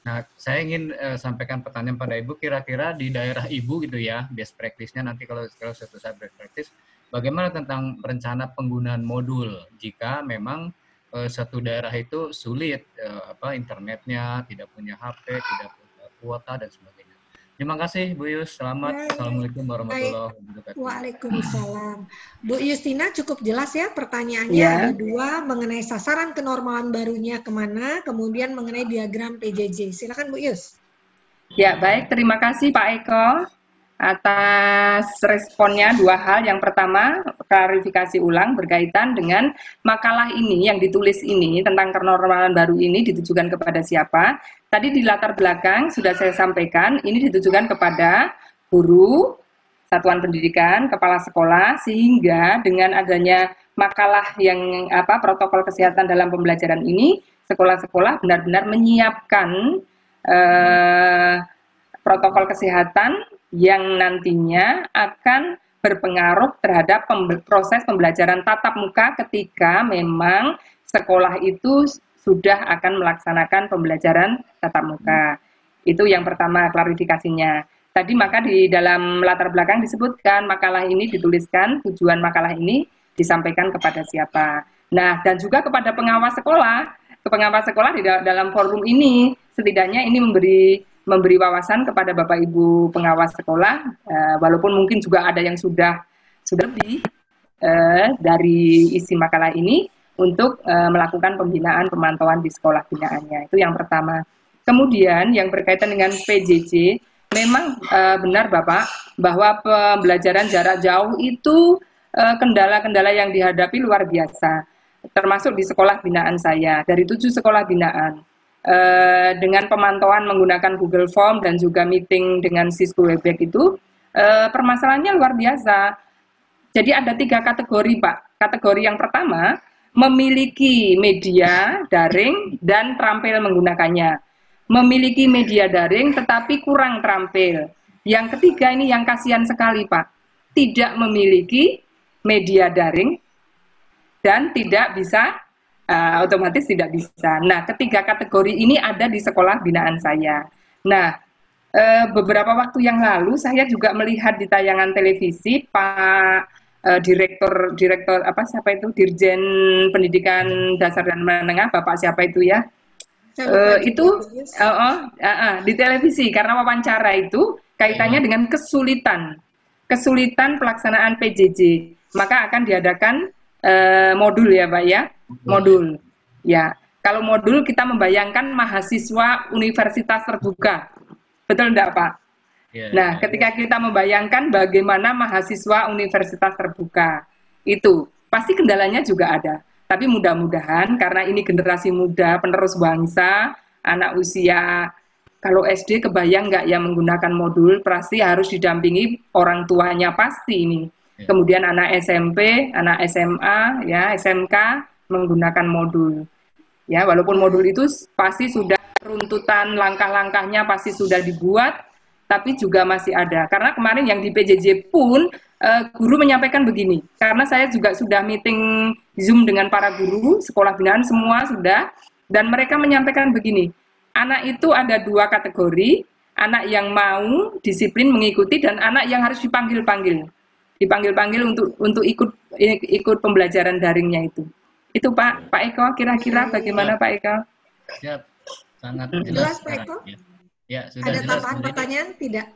Nah, saya ingin sampaikan pertanyaan pada Ibu, kira-kira di daerah Ibu gitu ya, best practice-nya nanti kalau suatu saat best practice, bagaimana tentang rencana penggunaan modul jika memang satu daerah itu sulit internetnya, tidak punya HP, tidak punya kuota dan sebagainya. Terima kasih Bu Yus, selamat. Assalamualaikum warahmatullahi wabarakatuh. Waalaikumsalam. Bu Yustina cukup jelas ya pertanyaannya, ada dua mengenai sasaran kenormalan barunya kemana, kemudian mengenai diagram PJJ. Silakan Bu Yus. Ya, baik, terima kasih Pak Eko atas responnya. Dua hal, yang pertama klarifikasi ulang berkaitan dengan makalah ini yang ditulis ini tentang kenormalan baru ini ditujukan kepada siapa. Tadi di latar belakang sudah saya sampaikan, ini ditujukan kepada guru, satuan pendidikan, kepala sekolah, sehingga dengan adanya makalah yang protokol kesehatan dalam pembelajaran ini, sekolah-sekolah benar-benar menyiapkan protokol kesehatan yang nantinya akan berpengaruh terhadap proses pembelajaran tatap muka ketika memang sekolah itu sudah akan melaksanakan pembelajaran tatap muka. Itu yang pertama klarifikasinya. Tadi maka di dalam latar belakang disebutkan makalah ini dituliskan, tujuan makalah ini disampaikan kepada siapa. Nah, dan juga kepada pengawas sekolah. Pengawas sekolah di dalam forum ini setidaknya ini memberi wawasan kepada Bapak Ibu pengawas sekolah, walaupun mungkin juga ada yang sudah lebih dari isi makalah ini untuk melakukan pembinaan pemantauan di sekolah binaannya. Itu yang pertama. Kemudian yang berkaitan dengan PJJ, memang benar Bapak bahwa pembelajaran jarak jauh itu kendala-kendala yang dihadapi luar biasa, termasuk di sekolah binaan saya. Dari 7 sekolah binaan, dengan pemantauan menggunakan Google Form dan juga meeting dengan Cisco Webex itu, permasalahannya luar biasa. Jadi ada 3 kategori Pak. Kategori yang pertama, memiliki media daring dan terampil menggunakannya. Memiliki media daring tetapi kurang terampil. Yang ketiga ini yang kasihan sekali Pak, tidak memiliki media daring dan tidak bisa, otomatis tidak bisa. Nah, ketiga kategori ini ada di sekolah binaan saya. Nah, beberapa waktu yang lalu saya juga melihat di tayangan televisi Pak Direktur Dirjen Pendidikan Dasar dan Menengah, Bapak siapa itu ya? Di televisi, karena wawancara itu kaitannya dengan kesulitan pelaksanaan PJJ, maka akan diadakan modul ya Pak ya, modul ya. Kalau modul kita membayangkan mahasiswa universitas terbuka, betul enggak Pak? Nah, ketika kita membayangkan bagaimana mahasiswa universitas terbuka, itu pasti kendalanya juga ada. Tapi mudah-mudahan karena ini generasi muda, penerus bangsa, anak usia, kalau SD kebayang nggak ya menggunakan modul, pasti harus didampingi orang tuanya pasti ini. Kemudian anak SMP, anak SMA, ya SMK menggunakan modul. Ya, walaupun modul itu pasti sudah runtutan langkah-langkahnya pasti sudah dibuat, tapi juga masih ada. Karena kemarin yang di PJJ pun guru menyampaikan begini, karena saya juga sudah meeting Zoom dengan para guru, sekolah binaan semua sudah, dan mereka menyampaikan begini, anak itu ada 2 kategori, anak yang mau disiplin mengikuti dan anak yang harus dipanggil-panggil untuk ikut pembelajaran daringnya itu. Itu Pak Eko, kira-kira bagaimana Pak Eko? Siap, sangat jelas Pak Eko. Ya, sudah ada jelas. tambahan pertanyaan tidak?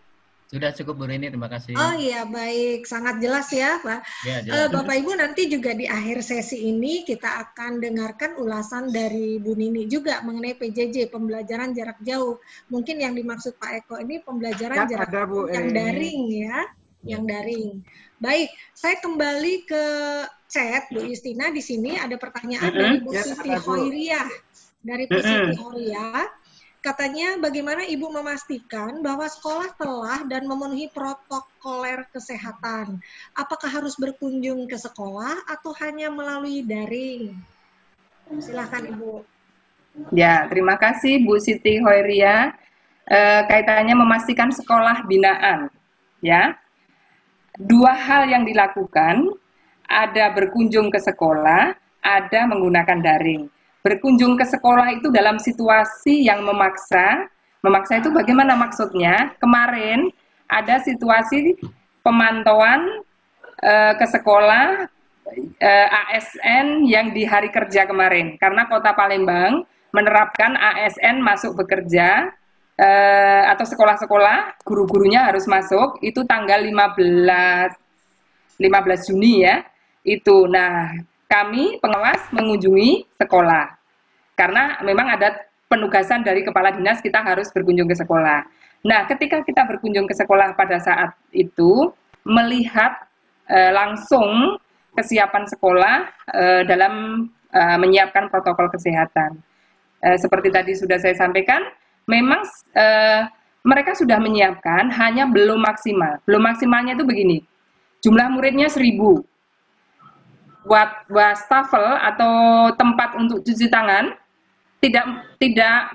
Sudah cukup Bu Rini, terima kasih. Oh iya, baik, sangat jelas ya Pak. Ya, jelas. Bapak Ibu nanti juga di akhir sesi ini kita akan dengarkan ulasan dari Bu Nini juga mengenai PJJ, pembelajaran jarak jauh. Mungkin yang dimaksud Pak Eko ini pembelajaran jarak jauh yang daring ya, yang daring. Baik, saya kembali ke chat Bu Justina. Di sini ada pertanyaan dari Bu Siti Hoiriah. Dari Bu Siti Hoiriah. Katanya bagaimana Ibu memastikan bahwa sekolah telah dan memenuhi protokoler kesehatan? Apakah harus berkunjung ke sekolah atau hanya melalui daring? Silakan Ibu. Ya, terima kasih Bu Siti Hoiria. Kaitannya memastikan sekolah binaan, ya. Dua hal yang dilakukan, ada berkunjung ke sekolah, ada menggunakan daring. Berkunjung ke sekolah itu dalam situasi yang memaksa itu bagaimana maksudnya? Kemarin ada situasi pemantauan ke sekolah ASN yang di hari kerja kemarin, karena Kota Palembang menerapkan ASN masuk bekerja atau sekolah-sekolah guru-gurunya harus masuk itu tanggal 15 Juni ya. Itu. Nah, kami pengawas mengunjungi sekolah. Karena memang ada penugasan dari kepala dinas kita harus berkunjung ke sekolah. Nah, ketika kita berkunjung ke sekolah pada saat itu melihat langsung kesiapan sekolah dalam menyiapkan protokol kesehatan. Seperti tadi sudah saya sampaikan, memang mereka sudah menyiapkan, hanya belum maksimal. Belum maksimalnya itu begini, jumlah muridnya 1000. Wastafel atau tempat untuk cuci tangan tidak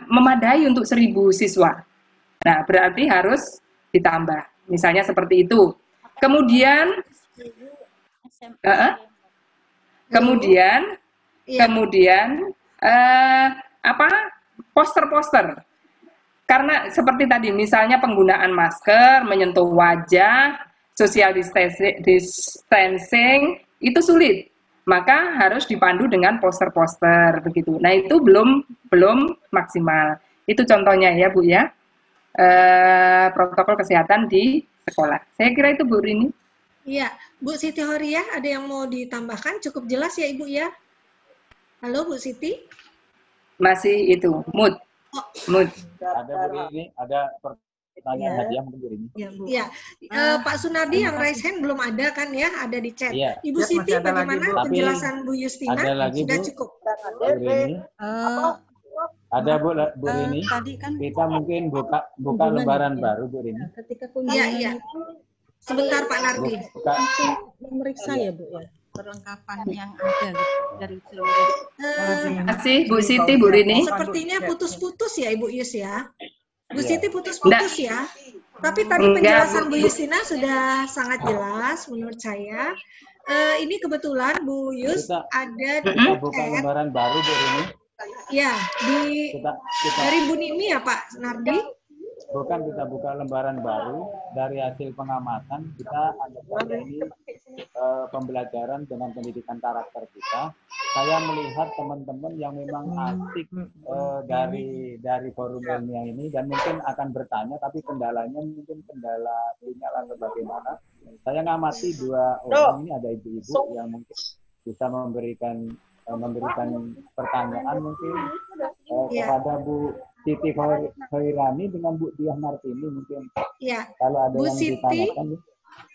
memadai untuk 1000 siswa. Nah, berarti harus ditambah. Misalnya seperti itu. Kemudian poster-poster. Karena seperti tadi, misalnya penggunaan masker, menyentuh wajah, social distancing, itu sulit. Maka harus dipandu dengan poster-poster begitu. Nah, itu belum maksimal. Itu contohnya ya, Bu ya. Protokol kesehatan di sekolah. Saya kira itu Bu Rini. Iya, Bu Siti Hoiria, ada yang mau ditambahkan? Cukup jelas ya Ibu ya? Halo Bu Siti? Masih itu, mood. Ada Bu Rini, ada pertanyaan hadiah mungkin Bu Rini. Iya, Pak Sunardi yang raise hand belum ada kan ya? Ada di chat. Iya. Ibu Siti, bagaimana penjelasan Bu Justina? Ada lagi, sudah Bu? cukup. Bu Rini. Ada Bu Rini. Tadi kan kita mungkin buka lembaran baru Bu Rini. ketika kunjungan Iya. Sebentar Pak Nardi. memeriksa ya Bu ya perlengkapan yang ada dari seluruh. Terima kasih Bu Siti, Bu Rini. Sepertinya putus-putus ya Ibu Yus ya. Bu Iya. Siti putus-putus ya. Tapi tadi penjelasan Bu Justina sudah sangat jelas menurut saya. Ini kebetulan Bu Yus ada di Kita buka chat. lembaran baru Bu Rini. Ya, Kita dari Bu Nimi ya Pak Nardi. bukan kita buka lembaran baru dari hasil pengamatan kita anggap ini pembelajaran dengan pendidikan karakter kita. Saya melihat teman-teman yang memang asik dari forum ilmiah ini dan mungkin akan bertanya, tapi kendalanya mungkin kendala sinyal atau bagaimana. Saya ngamati 2 orang ini, ada ibu-ibu yang mungkin bisa memberikan pertanyaan mungkin kepada Bu Siti Hoirani dengan Bu Diah Martini mungkin. Ya. Kalau ada Bu yang Siti, ditanyakan.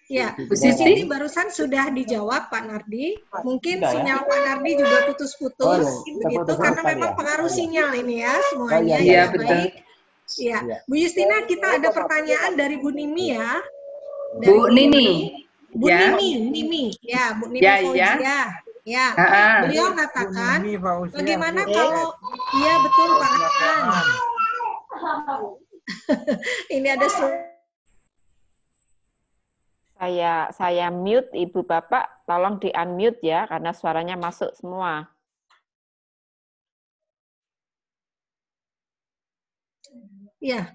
ya, Bu Bu Siti Siti barusan sudah dijawab Pak Nardi. Mungkin Sudah, ya? sinyal Pak Nardi juga putus-putus, Oh, iya. begitu Terputus karena tadi memang ya? pengaruh Oh, iya. sinyal ini ya semuanya. Oh, iya, iya, Ya, betul. baik. Ya, Iya. Bu Justina, kita ada pertanyaan dari Bu Nimi ya. Dari Bu Nini. Bu Ya. Nimi, ya, Bu Nimi Ya, Fauzia. ya. Ya, Ah. beliau katakan, Nimi Fauzia, bagaimana Bu. kalau, iya betul Pak Hasan. Ini ada Saya mute Ibu Bapak, tolong di-unmute ya karena suaranya masuk semua. ya.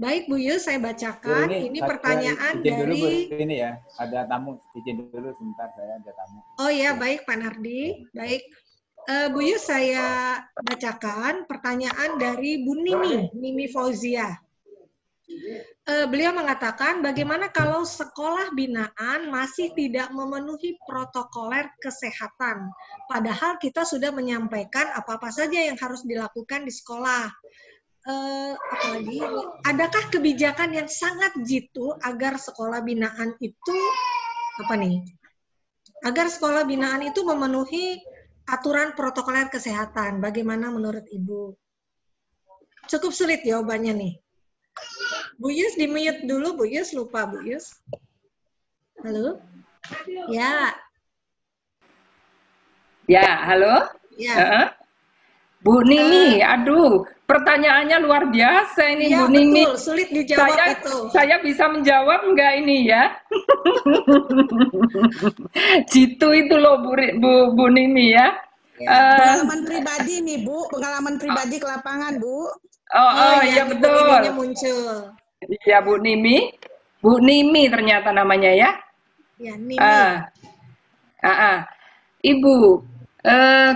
Baik Bu Yus, saya Bu bacakan. Rini, Ini saya pertanyaan izin dulu Bu dari Rini ya. Ada tamu, izin dulu sebentar, saya ada tamu. Oh ya, baik Pak Nardi. Baik. Bu Yus, saya bacakan pertanyaan dari Bu Nimi Fauzia. Beliau mengatakan, bagaimana kalau sekolah binaan masih tidak memenuhi protokoler kesehatan, padahal kita sudah menyampaikan apa-apa saja yang harus dilakukan di sekolah. Apalagi, adakah kebijakan yang sangat jitu agar sekolah binaan itu agar sekolah binaan itu memenuhi aturan protokoler kesehatan? Bagaimana menurut Ibu? cukup sulit jawabannya nih. Bu Yus di-mute dulu, Bu Yus, lupa Bu Yus. Halo? Ya. Ya, halo? Ya. Bu Nini, aduh, pertanyaannya luar biasa ini, Ya, Bu Nini. betul, sulit dijawab itu. Saya bisa menjawab enggak ini ya? Jitu itu loh Bu Nini ya. Pengalaman pribadi nih Bu, pengalaman pribadi ke lapangan Bu. Iya betul. Muncul. Iya Bu Nimi ternyata namanya ya. Ya, Nimi. Ibu,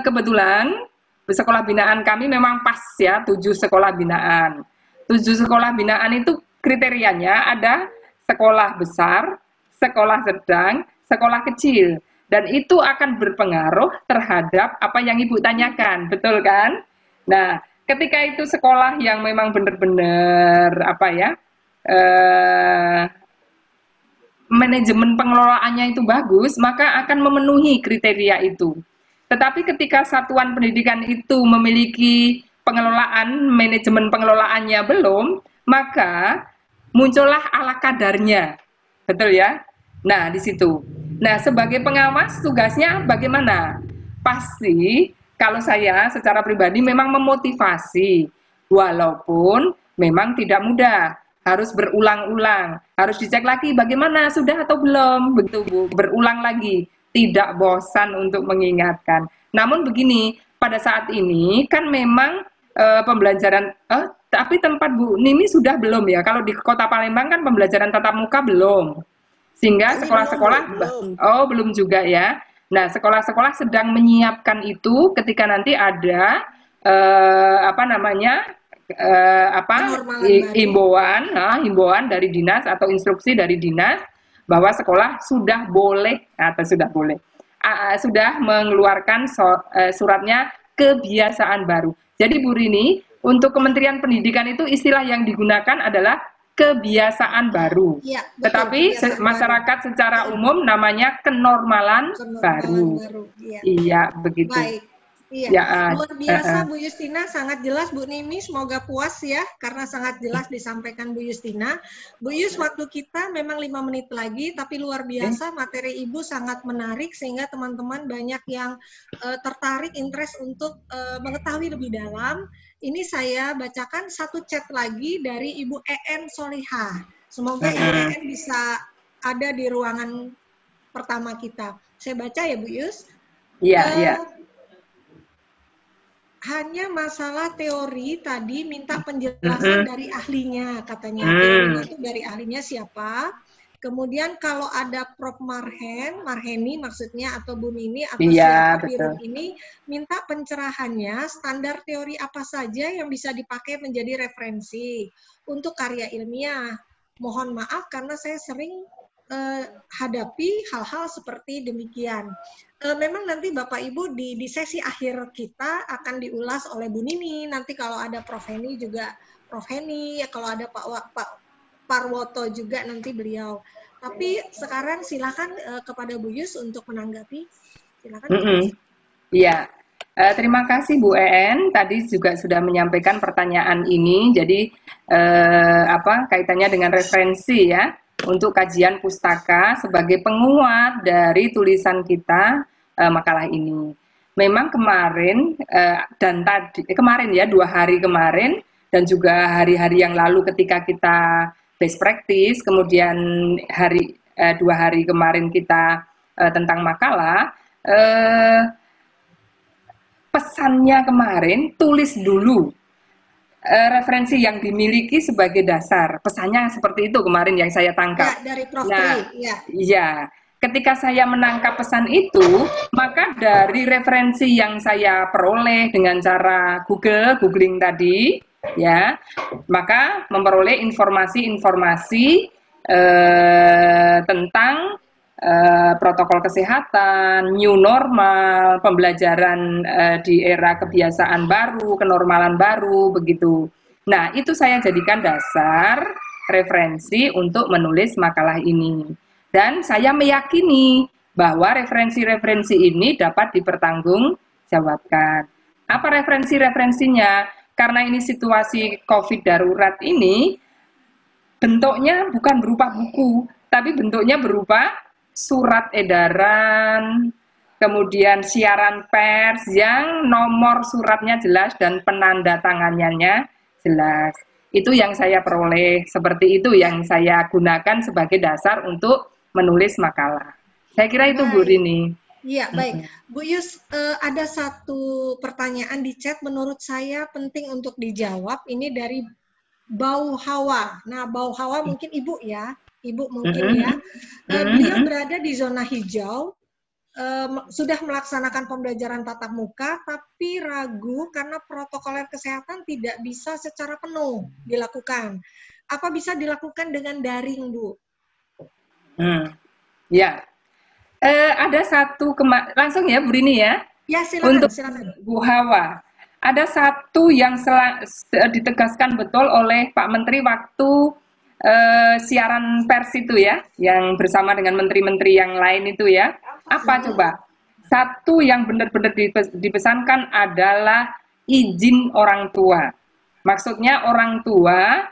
kebetulan sekolah binaan kami memang pas ya, 7 sekolah binaan. 7 sekolah binaan itu kriterianya ada sekolah besar, sekolah sedang, sekolah kecil. Dan itu akan berpengaruh terhadap apa yang Ibu tanyakan, betul kan? Nah, ketika itu sekolah yang memang benar-benar manajemen pengelolaannya itu bagus, maka akan memenuhi kriteria itu. Tetapi ketika satuan pendidikan itu memiliki pengelolaan, manajemen pengelolaannya belum, maka muncullah ala kadarnya. Betul ya? Nah, di situ. Nah, sebagai pengawas tugasnya bagaimana? Pasti kalau saya secara pribadi memang memotivasi, walaupun memang tidak mudah, harus berulang-ulang, harus dicek lagi bagaimana, sudah atau belum, begitu Bu, berulang lagi. Tidak bosan untuk mengingatkan. Namun begini, pada saat ini kan memang pembelajaran, tapi tempat Bu Nimi sudah belum ya? Kalau di Kota Palembang kan pembelajaran tatap muka belum. Sehingga sekolah-sekolah, belum juga ya. Nah, sekolah-sekolah sedang menyiapkan itu ketika nanti ada, himbauan dari dinas atau instruksi dari dinas, bahwa sekolah sudah boleh sudah mengeluarkan suratnya kebiasaan baru. Jadi Bu Rini, untuk Kementerian Pendidikan itu istilah yang digunakan adalah kebiasaan baru. Ya, betul, tetapi masyarakat baru secara umum namanya kenormalan baru. Iya, begitu. Baik. Iya, ya, luar biasa Bu Justina, sangat jelas Bu Nimi, semoga puas ya, karena sangat jelas disampaikan Bu Justina. Bu Yus, waktu kita memang 5 menit lagi, tapi luar biasa materi Ibu sangat menarik, sehingga teman-teman banyak yang tertarik, interest untuk mengetahui lebih dalam. Ini saya bacakan satu chat lagi dari Ibu EN Solihah. Semoga Ibu EN bisa ada di ruangan pertama kita. Saya baca ya Bu Yus. Iya, iya. Hanya masalah teori tadi minta penjelasan dari ahlinya katanya. Teorinya itu dari ahlinya siapa? Kemudian kalau ada Prof. Marheni maksudnya atau Bu Nini atau siapa di room ini minta pencerahannya standar teori apa saja yang bisa dipakai menjadi referensi untuk karya ilmiah. Mohon maaf karena saya sering hadapi hal-hal seperti demikian. Memang nanti Bapak Ibu di sesi akhir kita akan diulas oleh Bu Nini. Nanti kalau ada Prof. Heni juga Prof. Heni, ya kalau ada Pak Parwoto juga nanti beliau. Tapi sekarang silakan kepada Bu Yus untuk menanggapi. Silakan. Iya. Terima kasih Bu EN. Tadi juga sudah menyampaikan pertanyaan ini. Jadi kaitannya dengan referensi ya. Untuk kajian pustaka sebagai penguat dari tulisan kita makalah ini. Memang kemarin kemarin ya 2 hari kemarin dan juga hari-hari yang lalu ketika kita best practice, kemudian 2 hari kemarin kita tentang makalah, pesannya kemarin tulis dulu referensi yang dimiliki sebagai dasar. Pesannya seperti itu kemarin yang saya tangkap. Ya, dari Prof. Iya. Ketika saya menangkap pesan itu, maka dari referensi yang saya peroleh dengan cara googling tadi, ya, maka memperoleh informasi-informasi tentang protokol kesehatan, new normal, pembelajaran di era kebiasaan baru, kenormalan baru, begitu. Nah, itu saya jadikan dasar referensi untuk menulis makalah ini. Dan saya meyakini bahwa referensi-referensi ini dapat dipertanggungjawabkan. Apa referensi-referensinya? karena ini situasi COVID darurat ini, bentuknya bukan berupa buku, tapi bentuknya berupa surat edaran, kemudian siaran pers yang nomor suratnya jelas dan penanda tangannya jelas. Itu yang saya peroleh, seperti itu yang saya gunakan sebagai dasar untuk menulis makalah. Saya kira itu Bu Rini. Iya, baik. Bu Yus, ada satu pertanyaan di chat menurut saya penting untuk dijawab. Ini dari Bau Hawa. Nah, Bau Hawa mungkin Ibu ya. Ibu mungkin ya. Beliau berada di zona hijau, sudah melaksanakan pembelajaran tatap muka, tapi ragu karena protokol kesehatan tidak bisa secara penuh dilakukan. Apa bisa dilakukan dengan daring, Bu? Ya. Ada satu, langsung ya Bu Rini ya. Ya, silakan. Untuk Bu Hawa. Ada satu yang ditegaskan betul oleh Pak Menteri waktu siaran pers itu ya, yang bersama dengan menteri-menteri yang lain itu ya. Apa coba? Satu yang benar-benar dipesankan adalah izin orang tua. Maksudnya orang tua,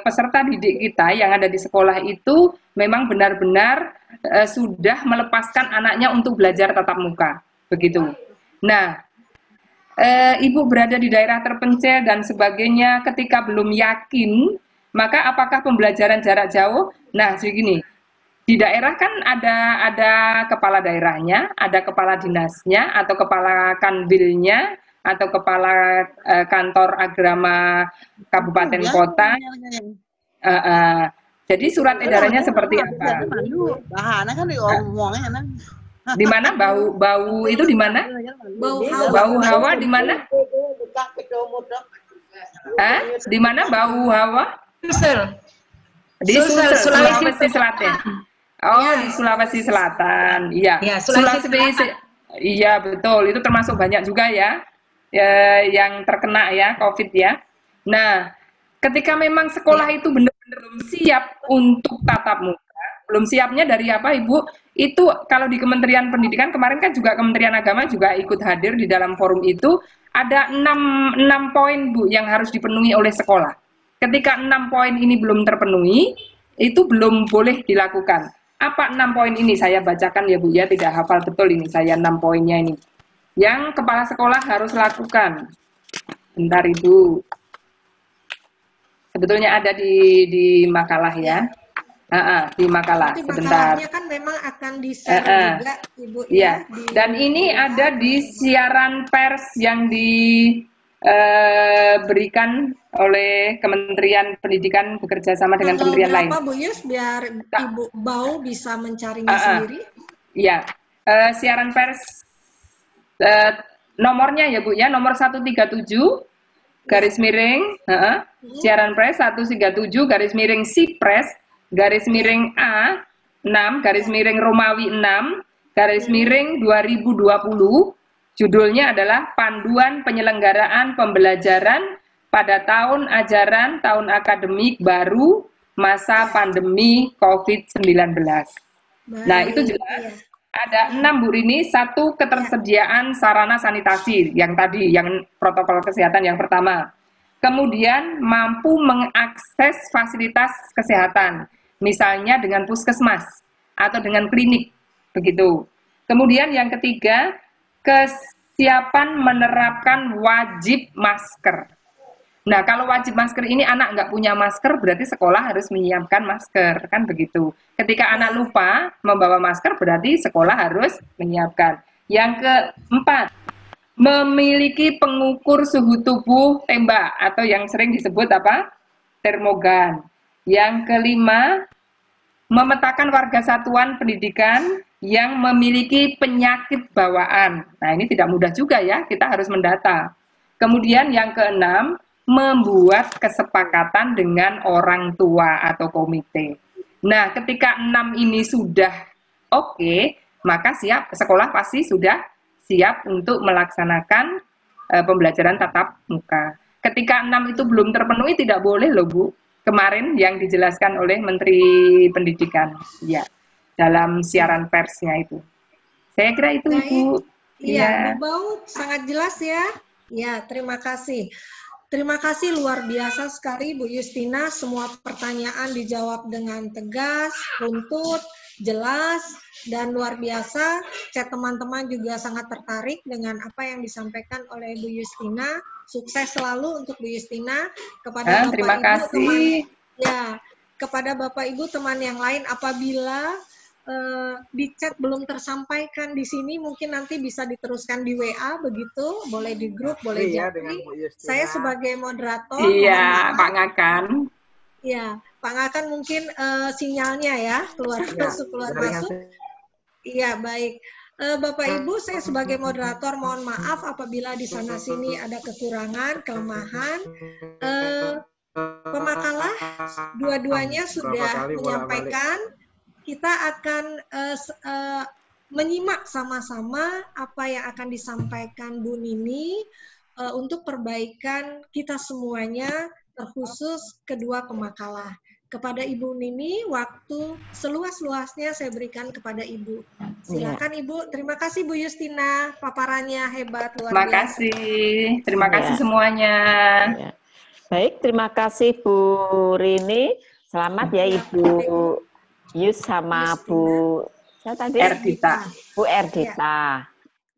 peserta didik kita yang ada di sekolah itu memang benar-benar sudah melepaskan anaknya untuk belajar tatap muka, begitu. Nah, Ibu berada di daerah terpencil dan sebagainya, ketika belum yakin, maka apakah pembelajaran jarak jauh? Nah, segini, di daerah kan ada kepala daerahnya, ada kepala dinasnya, atau kepala kanwilnya, atau kepala kantor agama kabupaten kota. Jadi surat edarannya seperti apa? Di mana bau itu di mana? Bau hawa di mana? Di mana bau hawa? Di Sulawesi Selatan. Oh, di Sulawesi Selatan. Iya. Sulawesi. Iya, betul. Itu termasuk banyak juga ya yang terkena ya COVID ya. Nah, ketika memang sekolah itu benar-benar belum siap untuk tatap muka, belum siapnya dari apa Ibu? Itu kalau di Kementerian Pendidikan kemarin kan juga Kementerian Agama juga ikut hadir di dalam forum itu, ada 6 poin Bu yang harus dipenuhi oleh sekolah. Ketika 6 poin ini belum terpenuhi, itu belum boleh dilakukan. Apa 6 poin ini? Saya bacakan ya Bu ya, tidak hafal betul ini saya 6 poinnya ini. Yang kepala sekolah harus lakukan. Bentar Ibu. Sebetulnya ada di makalah ya. Di makalah. Sebentar. Makalahnya kan memang akan di-share juga Ibu ya. Dan ini ada di siaran pers yang diberikan oleh Kementerian Pendidikan bekerja sama dengan kementerian lain. Apa Bu Yus biar Ibu Bau bisa mencarinya sendiri? Iya. Siaran pers nomornya ya Bu ya, nomor 137 garis miring siaran pres 137 garis miring Sipres garis miring A 6 garis miring Romawi 6 garis miring 2020. Judulnya adalah Panduan Penyelenggaraan Pembelajaran pada tahun ajaran tahun akademik baru masa pandemi COVID-19. Nah, itu jelas. Ada 6 Bu Rini, 1 ketersediaan sarana sanitasi yang tadi, yang protokol kesehatan yang pertama. Kemudian mampu mengakses fasilitas kesehatan, misalnya dengan puskesmas atau dengan klinik, begitu. Kemudian yang ketiga, kesiapan menerapkan wajib masker. Nah, kalau wajib masker ini anak nggak punya masker, berarti sekolah harus menyiapkan masker, kan begitu. Ketika anak lupa membawa masker, berarti sekolah harus menyiapkan. Yang keempat, memiliki pengukur suhu tubuh tembak, atau yang sering disebut apa? Termogan. Yang kelima, memetakan warga satuan pendidikan yang memiliki penyakit bawaan. Nah, ini tidak mudah juga ya, kita harus mendata. Kemudian yang keenam, membuat kesepakatan dengan orang tua atau komite. Nah, ketika 6 ini sudah oke, maka sekolah pasti sudah siap untuk melaksanakan pembelajaran tatap muka. Ketika 6 itu belum terpenuhi, tidak boleh loh Bu. Kemarin yang dijelaskan oleh Menteri Pendidikan, ya, dalam siaran persnya itu. Saya kira itu Ibu. Iya, Bu Bau sangat jelas ya. Ya, terima kasih. Terima kasih luar biasa sekali Bu Justina. Semua pertanyaan dijawab dengan tegas, runtut, jelas, dan luar biasa. Saya teman-teman juga sangat tertarik dengan apa yang disampaikan oleh Bu Justina. Sukses selalu untuk Bu Justina. Kepada Bapak Terima Ibu teman, kasih. ya, kepada Bapak Ibu teman yang lain, apabila di chat belum tersampaikan di sini, mungkin nanti bisa diteruskan di WA, begitu, boleh di grup, boleh Ya, japri. dengan Bu Justina. Saya sebagai moderator, Iya, Pak Ngakan. Ya, Pak Ngakan mungkin sinyalnya ya, keluar masuk, keluar masuk. Iya, baik. Bapak Ibu, saya sebagai moderator mohon maaf apabila di sana sini ada kekurangan, kelemahan. Pemakalah dua-duanya sudah menyampaikan. Kita akan menyimak sama-sama apa yang akan disampaikan Bu Nini untuk perbaikan kita semuanya, terkhusus kedua pemakalah. Kepada Ibu Nini, waktu seluas-luasnya saya berikan kepada Ibu. Silakan Ibu. Terima kasih Bu Justina, paparannya hebat, luar Terima biasa. kasih. Terima kasih semuanya. Baik, terima kasih Bu Rini. Selamat ya Ibu Yus sama Bu Erdita. Bu Erdita.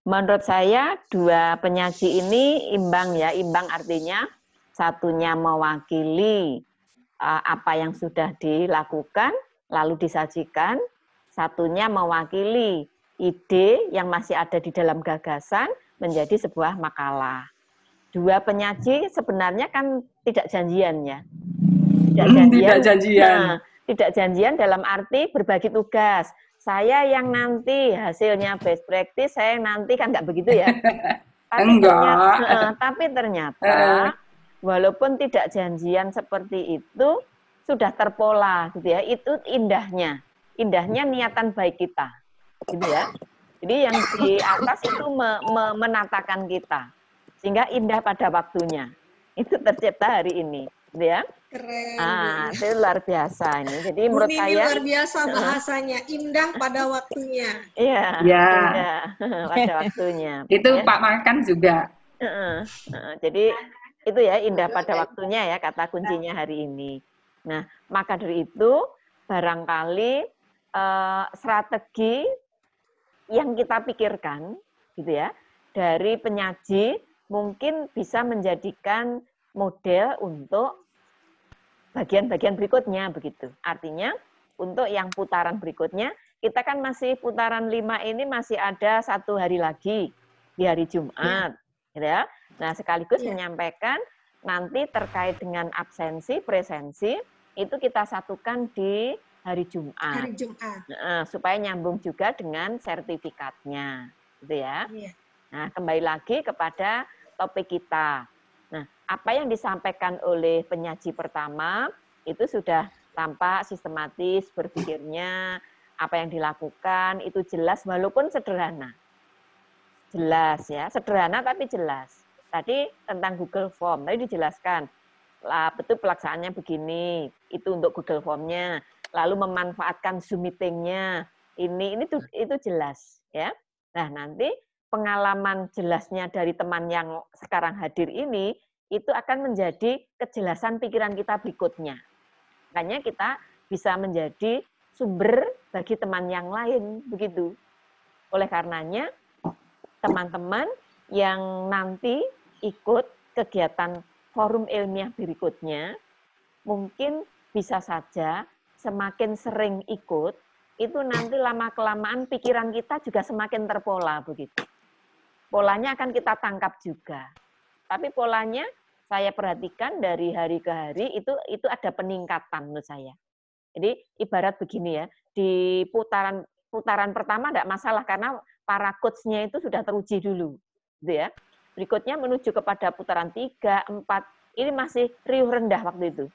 Menurut saya dua penyaji ini imbang ya, imbang artinya satunya mewakili apa yang sudah dilakukan lalu disajikan, satunya mewakili ide yang masih ada di dalam gagasan menjadi sebuah makalah. Dua penyaji sebenarnya kan tidak janjian ya. Tidak janjian. Tidak janjian dalam arti berbagi tugas. Saya yang nanti hasilnya best practice, saya yang nanti kan nggak begitu ya. Tapi ternyata walaupun tidak janjian seperti itu sudah terpola gitu ya. Itu indahnya niatan baik kita, gitu ya. Jadi yang di atas itu menatakan kita sehingga indah pada waktunya. Itu tercipta hari ini, gitu ya. Keren. Itu luar biasa ini. Jadi Bu menurut Nini saya luar biasa bahasanya, indah pada waktunya. Iya. Indah pada waktunya. Itu ya. Pak Makan juga. Jadi itu ya indah pada waktunya ya kata kuncinya hari ini. Nah, maka dari itu barangkali strategi yang kita pikirkan gitu ya dari penyaji mungkin bisa menjadikan model untuk bagian-bagian berikutnya begitu. Artinya untuk yang putaran berikutnya kita kan masih putaran 5 ini masih ada 1 hari lagi di hari Jumat, gitu ya. Nah sekaligus menyampaikan nanti terkait dengan absensi, presensi itu kita satukan di hari Jumat. Hari Jumat. Supaya nyambung juga dengan sertifikatnya, gitu ya. Nah kembali lagi kepada topik kita. Nah, apa yang disampaikan oleh penyaji pertama itu sudah tampak sistematis berpikirnya, apa yang dilakukan itu jelas walaupun sederhana. Jelas ya, sederhana tapi jelas. Tadi tentang Google Form, tadi dijelaskan. Lah, betul pelaksanaannya begini, itu untuk Google Form-nya. Lalu memanfaatkan Zoom meeting-nya. Itu jelas ya. Nah, nanti pengalaman jelasnya dari teman yang sekarang hadir ini itu akan menjadi kejelasan pikiran kita berikutnya. Makanya kita bisa menjadi sumber bagi teman yang lain, begitu. Oleh karenanya, teman-teman yang nanti ikut kegiatan forum ilmiah berikutnya, mungkin bisa saja semakin sering ikut, itu nanti lama-kelamaan pikiran kita juga semakin terpola, begitu. Polanya akan kita tangkap juga. Tapi polanya saya perhatikan dari hari ke hari itu ada peningkatan menurut saya. Jadi ibarat begini ya, di putaran pertama tidak masalah karena para coach-nya itu sudah teruji dulu, gitu ya. Berikutnya menuju kepada putaran 3, 4, ini masih riuh rendah waktu itu.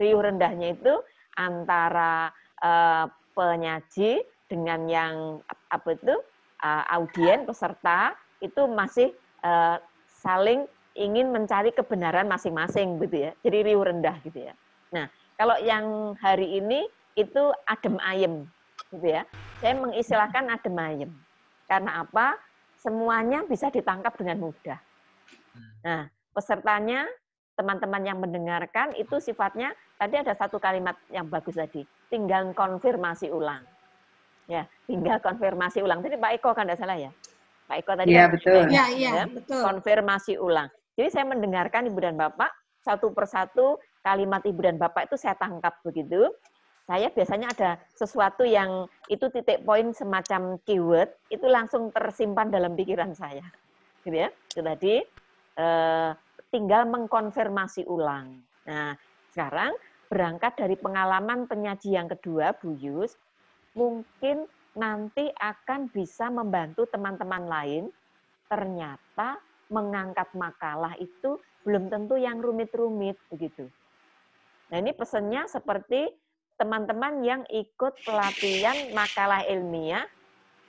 Riuh rendahnya itu antara penyaji dengan yang audien peserta itu masih saling ingin mencari kebenaran masing-masing gitu ya. Jadi riuh rendah gitu ya. Nah, kalau yang hari ini itu adem ayem gitu ya. Saya mengistilahkan adem ayem. Karena apa? Semuanya bisa ditangkap dengan mudah. Nah, pesertanya, teman-teman yang mendengarkan itu sifatnya, tadi ada satu kalimat yang bagus tadi, tinggal konfirmasi ulang. Ya, tinggal konfirmasi ulang. Tadi Pak Eko kan tidak salah ya? Pak Eko tadi Iya, kan betul. Iya, betul. Konfirmasi ulang. Jadi saya mendengarkan Ibu dan Bapak, satu persatu kalimat Ibu dan Bapak itu saya tangkap begitu. Saya biasanya ada sesuatu yang itu titik poin semacam keyword, itu langsung tersimpan dalam pikiran saya. Gitu ya. Itu tadi tinggal mengkonfirmasi ulang. Nah, sekarang berangkat dari pengalaman penyaji yang kedua, Bu Yus, mungkin nanti akan bisa membantu teman-teman lain. Ternyata mengangkat makalah itu belum tentu yang rumit-rumit begitu. Nah, ini pesannya seperti teman-teman yang ikut pelatihan makalah ilmiah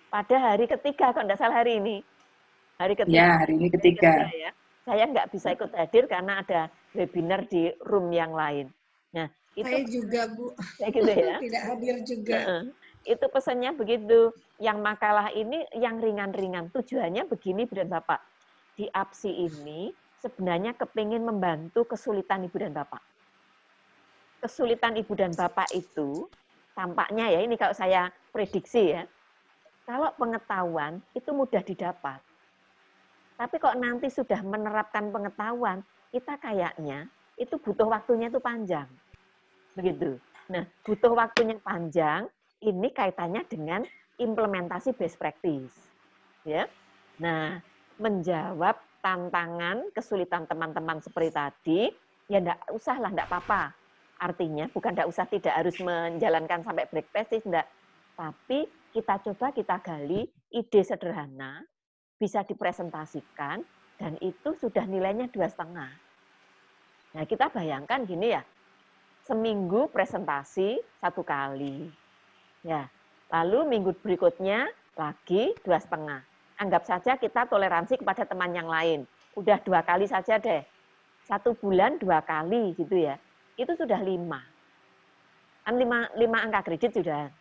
pada hari ketiga, kalau tidak salah hari ini. Hari ketiga. Ya, hari ini ketiga. Ya. Saya nggak bisa ikut hadir karena ada webinar di room yang lain. Nah, itu saya juga, Bu. Kayak gitu ya. Tidak hadir juga. Itu pesannya begitu. Yang makalah ini yang ringan-ringan. Tujuannya begini, Bu dan Bapak. Di APSI ini sebenarnya kepingin membantu kesulitan Ibu dan Bapak. Kesulitan Ibu dan Bapak itu tampaknya ya, ini kalau saya prediksi ya, kalau pengetahuan itu mudah didapat. Tapi kok nanti sudah menerapkan pengetahuan, kita kayaknya itu butuh waktunya itu panjang. Begitu. Nah, butuh waktunya panjang, ini kaitannya dengan implementasi best practice. Ya. Nah, menjawab tantangan, kesulitan teman-teman seperti tadi, ya enggak usah lah, enggak apa-apa. Artinya bukan enggak usah, tidak harus menjalankan sampai best practice, enggak. Tapi kita coba kita gali ide sederhana, bisa dipresentasikan, dan itu sudah nilainya 2,5. Nah, kita bayangkan gini ya, seminggu presentasi 1 kali. Ya, lalu minggu berikutnya lagi 2,5. Anggap saja kita toleransi kepada teman yang lain. Udah 2 kali saja deh. 1 bulan 2 kali gitu ya. Itu sudah 5. 5 angka kredit sudah.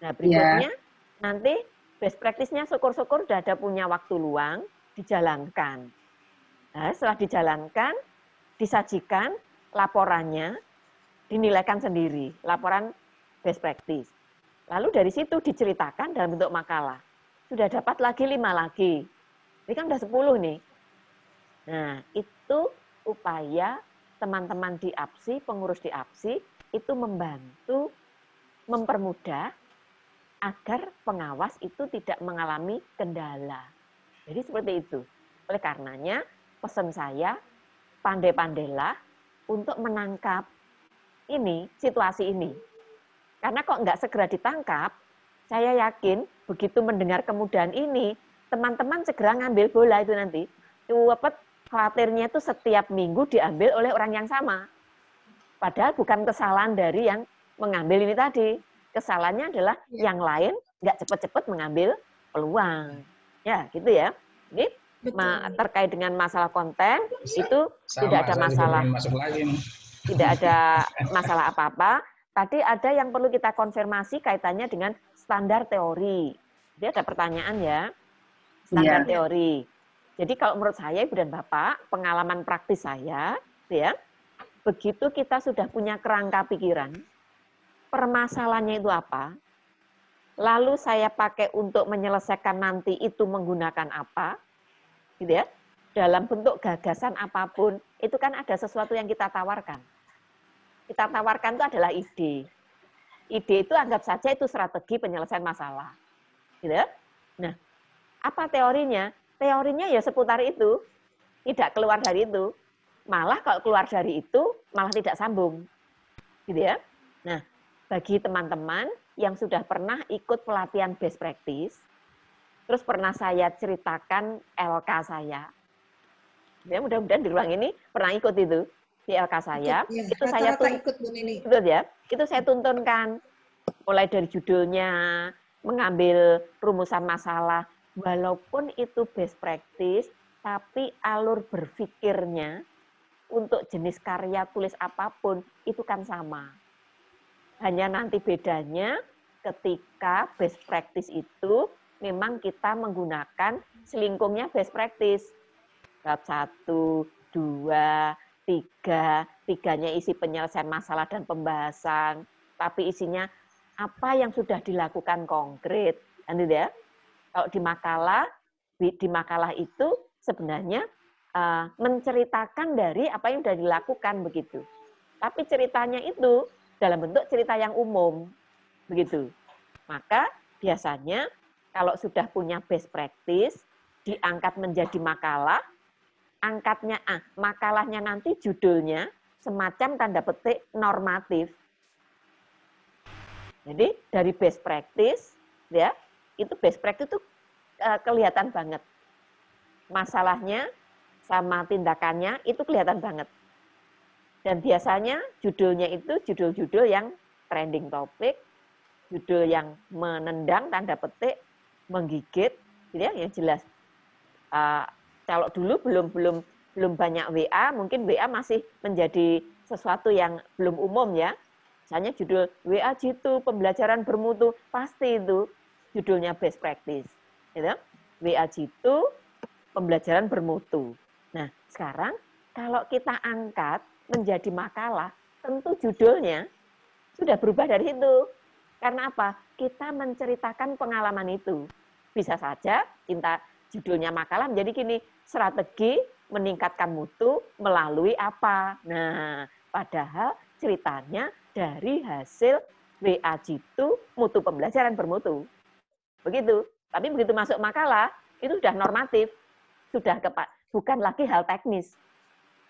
Nah, berikutnya nanti best practice-nya syukur-syukur sudah ada punya waktu luang, dijalankan. Nah, setelah dijalankan, disajikan laporannya, dinilaikan sendiri, laporan best practice. Lalu dari situ diceritakan dalam bentuk makalah. Sudah dapat lagi 5 lagi. Ini kan udah 10 nih. Nah, itu upaya teman-teman di APSI, pengurus di APSI, itu membantu, mempermudah agar pengawas itu tidak mengalami kendala. Jadi seperti itu. Oleh karenanya, pesan saya, pandai-pandailah untuk menangkap ini, situasi ini. Karena kok nggak segera ditangkap, saya yakin begitu mendengar kemudahan ini, teman-teman segera ngambil bola itu nanti. Khawatirnya itu setiap minggu diambil oleh orang yang sama. Padahal bukan kesalahan dari yang mengambil ini tadi. Kesalahannya adalah yang lain nggak cepat-cepat mengambil peluang. Ya, gitu ya. Jadi terkait dengan masalah konten itu tidak ada masalah. Tidak ada masalah apa-apa. Tadi ada yang perlu kita konfirmasi kaitannya dengan standar teori. Jadi ada pertanyaan ya. Standar teori. Jadi kalau menurut saya, Ibu dan Bapak, pengalaman praktis saya, ya, begitu kita sudah punya kerangka pikiran, permasalahannya itu apa, lalu saya pakai untuk menyelesaikan nanti itu menggunakan apa, gitu ya, dalam bentuk gagasan apapun, itu kan ada sesuatu yang kita tawarkan. Kita tawarkan itu adalah ide. Ide itu anggap saja itu strategi penyelesaian masalah. Gitu ya. Nah, apa teorinya? Teorinya ya seputar itu. Tidak keluar dari itu. Malah kalau keluar dari itu, malah tidak sambung. Gitu ya. Nah, bagi teman-teman yang sudah pernah ikut pelatihan best practice, terus pernah saya ceritakan LK saya. Ya, mudah-mudahan di ruang ini pernah ikut itu. Di LK saya, itu saya betul ya, itu saya tuntunkan mulai dari judulnya, mengambil rumusan masalah, walaupun itu best practice, tapi alur berpikirnya untuk jenis karya tulis apapun itu kan sama. Hanya nanti bedanya ketika best practice itu memang kita menggunakan selingkungnya best practice. bab 1, 2, 3, 3-nya isi penyelesaian masalah dan pembahasan, tapi isinya apa yang sudah dilakukan konkret. Kan gitu ya. Kalau di makalah itu sebenarnya menceritakan dari apa yang sudah dilakukan begitu. Tapi ceritanya itu dalam bentuk cerita yang umum begitu. Maka biasanya kalau sudah punya best practice diangkat menjadi makalah, makalahnya nanti judulnya semacam tanda petik normatif. Jadi dari best practice ya, itu best practice itu kelihatan banget. Masalahnya sama tindakannya itu kelihatan banget. Dan biasanya judulnya itu judul-judul yang trending topik, judul yang menendang tanda petik, menggigit, gitu ya, yang jelas. Kalau dulu belum banyak WA, mungkin WA masih menjadi sesuatu yang belum umum ya. Misalnya judul WA Jitu pembelajaran bermutu, pasti itu judulnya best practice. Gitu? WA Jitu pembelajaran bermutu. Nah, sekarang kalau kita angkat menjadi makalah, tentu judulnya sudah berubah dari itu. Karena apa? Kita menceritakan pengalaman itu. Bisa saja judulnya makalah menjadi gini, strategi meningkatkan mutu melalui apa. Nah, padahal ceritanya dari hasil WA Jitu mutu pembelajaran bermutu. Begitu. Tapi begitu masuk makalah, itu sudah normatif. Sudah bukan lagi hal teknis.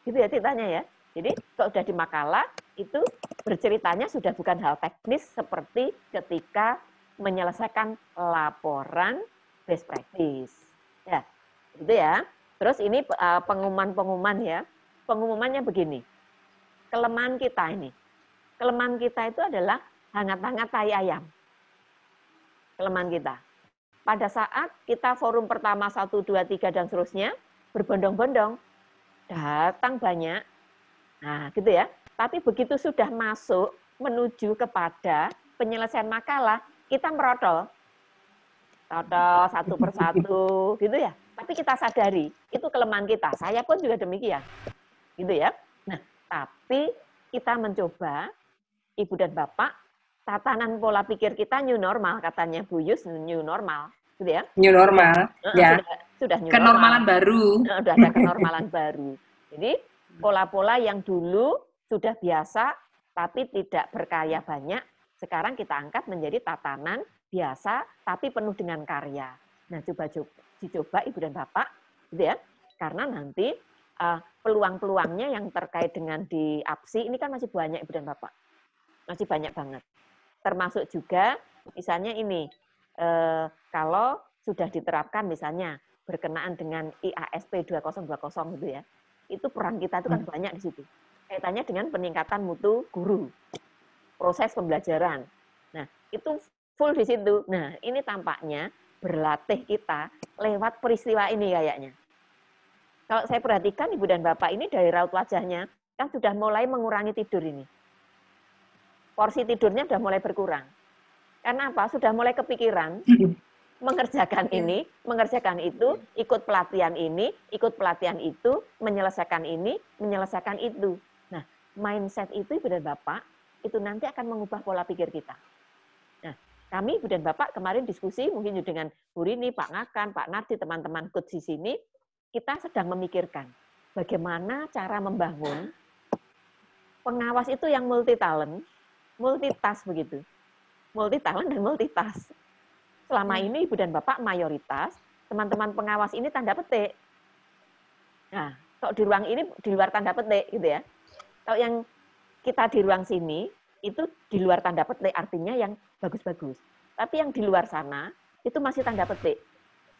Gitu ya ceritanya ya. Jadi kalau sudah di makalah, itu berceritanya sudah bukan hal teknis seperti ketika menyelesaikan laporan best practice. Ya, itu ya. Terus ini pengumuman-pengumuman ya. Pengumumannya begini. Kelemahan kita ini. Kelemahan kita itu adalah hangat-hangat tai ayam. Kelemahan kita. Pada saat kita forum pertama 1, 2, 3 dan seterusnya, berbondong-bondong, datang banyak. Nah, gitu ya. Tapi begitu sudah masuk menuju kepada penyelesaian makalah, kita merotol. Rotol satu persatu, gitu ya. Tapi kita sadari, itu kelemahan kita. Saya pun juga demikian. Gitu ya. Nah, tapi kita mencoba, Ibu dan Bapak, tatanan pola pikir kita new normal, katanya Bu Yus, new normal. Gitu ya. New normal, ya. Sudah new kenormalan normal. Baru. Sudah ada kenormalan baru. Jadi, pola-pola yang dulu sudah biasa, tapi tidak berkarya banyak, sekarang kita angkat menjadi tatanan biasa, tapi penuh dengan karya. Nah, dicoba Ibu dan Bapak, gitu ya. Karena nanti peluang-peluangnya yang terkait dengan di APSI, ini kan masih banyak Ibu dan Bapak. Masih banyak banget. Termasuk juga, misalnya ini, kalau sudah diterapkan misalnya, berkenaan dengan IASP 2020 gitu ya, itu peran kita itu kan banyak di situ. Kaitannya dengan peningkatan mutu guru, proses pembelajaran. Nah, itu full di situ. Nah, ini tampaknya berlatih kita lewat peristiwa ini kayaknya. Kalau saya perhatikan Ibu dan Bapak ini dari raut wajahnya, kan sudah mulai mengurangi tidur ini. Porsi tidurnya sudah mulai berkurang. Karena apa? Sudah mulai kepikiran mengerjakan ini, mengerjakan itu, ikut pelatihan ini, ikut pelatihan itu, menyelesaikan ini, menyelesaikan itu. Nah, mindset itu Ibu dan Bapak, itu nanti akan mengubah pola pikir kita. Nah, kami Ibu dan Bapak kemarin diskusi mungkin dengan Bu Rini, Pak Ngakan, Pak Nardi, teman-teman coach di sini, kita sedang memikirkan bagaimana cara membangun pengawas itu yang multi talent, multitask begitu. Multi talent dan multitask. Selama ini Ibu dan Bapak mayoritas, teman-teman pengawas ini tanda petik. Nah, kalau di ruang ini di luar tanda petik gitu ya. Kalau yang kita di ruang sini, itu di luar tanda petik, artinya yang bagus-bagus. Tapi yang di luar sana, itu masih tanda petik.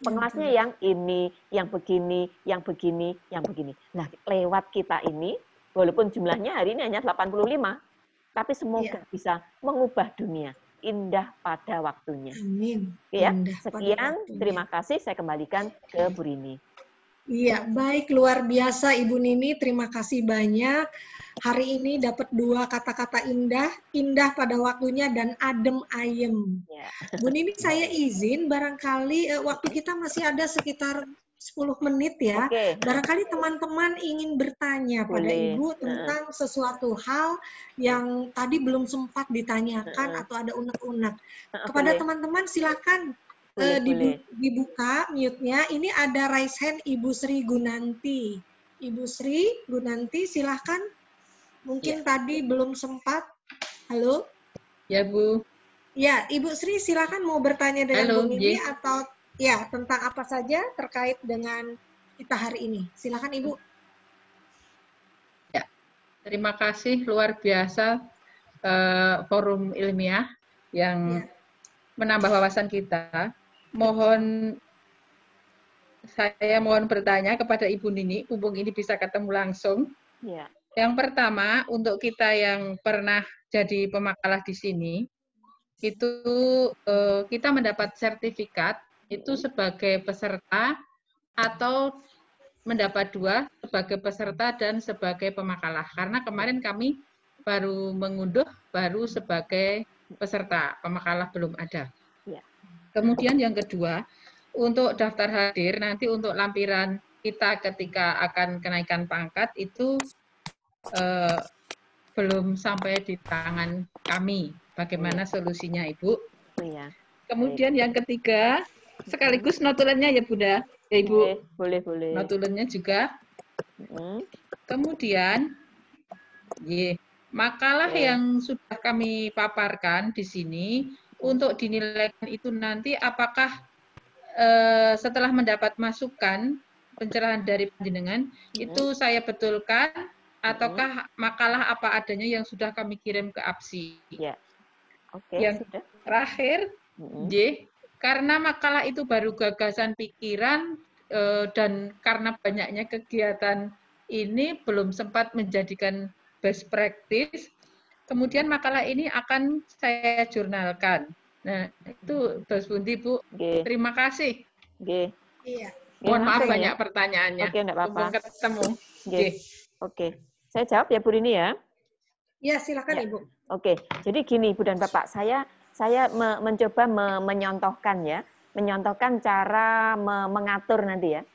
Pengawasnya yang ini, yang begini, yang begini, yang begini. Nah, lewat kita ini, walaupun jumlahnya hari ini hanya 85, tapi semoga bisa mengubah dunia. Indah pada waktunya. Amin. Ya, sekian, terima kasih. Saya kembalikan ke Bu Rini. Iya, baik, luar biasa Ibu Nini. Terima kasih banyak. Hari ini dapat 2 kata-kata indah, indah pada waktunya dan adem ayem. Ya. Bu Nini, saya izin barangkali waktu kita masih ada sekitar 10 menit ya. Oke. Barangkali teman-teman ingin bertanya pada Boleh. Ibu tentang sesuatu hal yang tadi belum sempat ditanyakan atau ada unek-unek. Kepada Boleh. teman-teman silakan Boleh. dibuka mute-nya. Ini ada raise hand Ibu Sri Gunanti. Ibu Sri Gunanti silahkan. Mungkin tadi belum sempat. Halo? Ya, Bu. Ya, Ibu Sri silakan mau bertanya dengan Halo, Bu Mimi Ji. atau ya tentang apa saja terkait dengan kita hari ini. Silakan Ibu. Ya, terima kasih luar biasa forum ilmiah yang menambah wawasan kita. Saya mohon bertanya kepada Ibu Nini, mumpung ini bisa ketemu langsung. Ya. Yang pertama, untuk kita yang pernah jadi pemakalah di sini, itu kita mendapat sertifikat itu sebagai peserta atau mendapat 2 sebagai peserta dan sebagai pemakalah. Karena kemarin kami baru mengunduh baru sebagai peserta, pemakalah belum ada. Ya. Kemudian yang kedua, untuk daftar hadir nanti untuk lampiran kita ketika akan kenaikan pangkat itu belum sampai di tangan kami. Bagaimana solusinya, Ibu? Iya. Kemudian yang ketiga, sekaligus notulennya ya, Bunda. Ya, Ibu. Boleh. Notulennya juga. Kemudian, makalah yang sudah kami paparkan di sini, untuk dinilaikan itu nanti apakah setelah mendapat masukan pencerahan dari panjenengan, itu saya betulkan, ataukah makalah apa adanya yang sudah kami kirim ke APSI. Ya. Oke, Yang sudah. terakhir, karena makalah itu baru gagasan pikiran dan karena banyaknya kegiatan ini belum sempat menjadikan best practice, kemudian makalah ini akan saya jurnalkan. Nah, itu Bos Bundi, Bu. Terima kasih. Iya. Mohon maaf langsung banyak ya. pertanyaannya. Oke, enggak apa-apa. Mumpung ketemu. Oke. Saya jawab ya, Bu Rini ya. Ya, silakan Ibu. Oke, jadi gini Bu dan Bapak, saya mencoba menyontohkan cara mengatur nanti ya.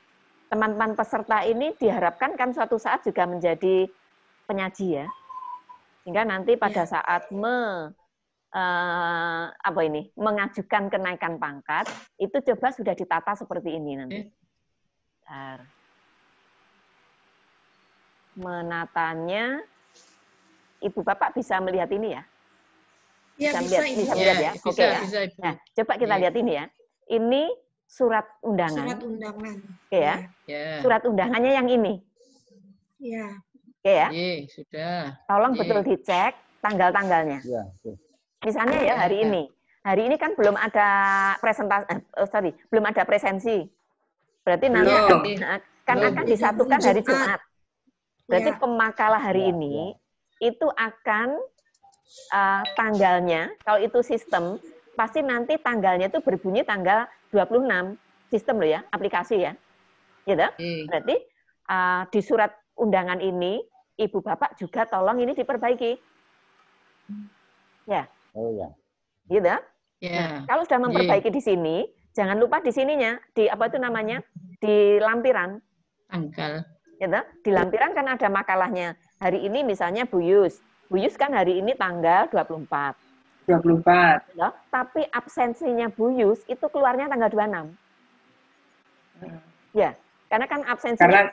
Teman-teman peserta ini diharapkan kan suatu saat juga menjadi penyaji ya. Sehingga nanti pada saat mengajukan kenaikan pangkat, itu coba sudah ditata seperti ini nanti. Bentar. Menatanya, Ibu Bapak bisa melihat ini ya? Ya, bisa melihat ya? Oke ya. Nah, coba kita lihat ini ya. Ini surat undangan. Surat undangan. Oke ya. Surat undangannya yang ini. Ya. Oke ya. Sudah. Tolong betul dicek tanggal-tanggalnya. Misalnya ya hari ini. Hari ini kan belum ada belum ada presensi. Berarti nanti akan disatukan hari Jumat. Berarti pemakalah hari ini itu akan tanggalnya, kalau itu sistem, pasti nanti tanggalnya itu berbunyi tanggal 26. Sistem loh ya, aplikasi ya. Gitu? Berarti di surat undangan ini, Ibu Bapak juga tolong ini diperbaiki. Ya. Oh ya. Gitu? Nah, kalau sudah memperbaiki di sini, jangan lupa di sininya, di apa itu namanya? Di lampiran. Tanggal. Gitu? Di lampiran kan ada makalahnya. Hari ini misalnya Bu Yus. Bu Yus kan hari ini tanggal 24. 24. Ya, tapi absensinya Bu Yus itu keluarnya tanggal 26. Ya, karena kan absensinya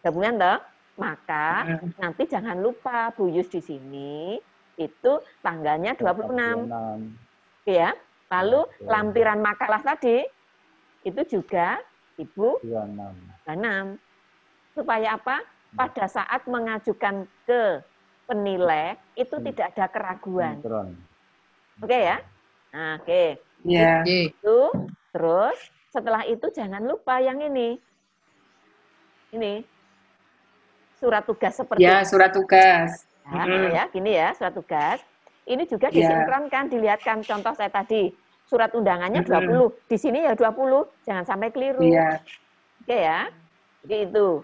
gabungan toh. Maka nanti jangan lupa Bu Yus di sini itu tanggalnya 26. Ya. Lalu lampiran makalah tadi itu juga Ibu 26. Supaya apa? Pada saat mengajukan ke penilai itu tidak ada keraguan. Oke ya? Nah, oke. Itu terus setelah itu jangan lupa yang ini. Ini surat tugas seperti surat tugas. Ya, gini ya, surat tugas. Ini juga disinkronkan, dilihatkan contoh saya tadi. Surat undangannya 20. Di sini ya 20, jangan sampai keliru. Oke ya. Jadi itu.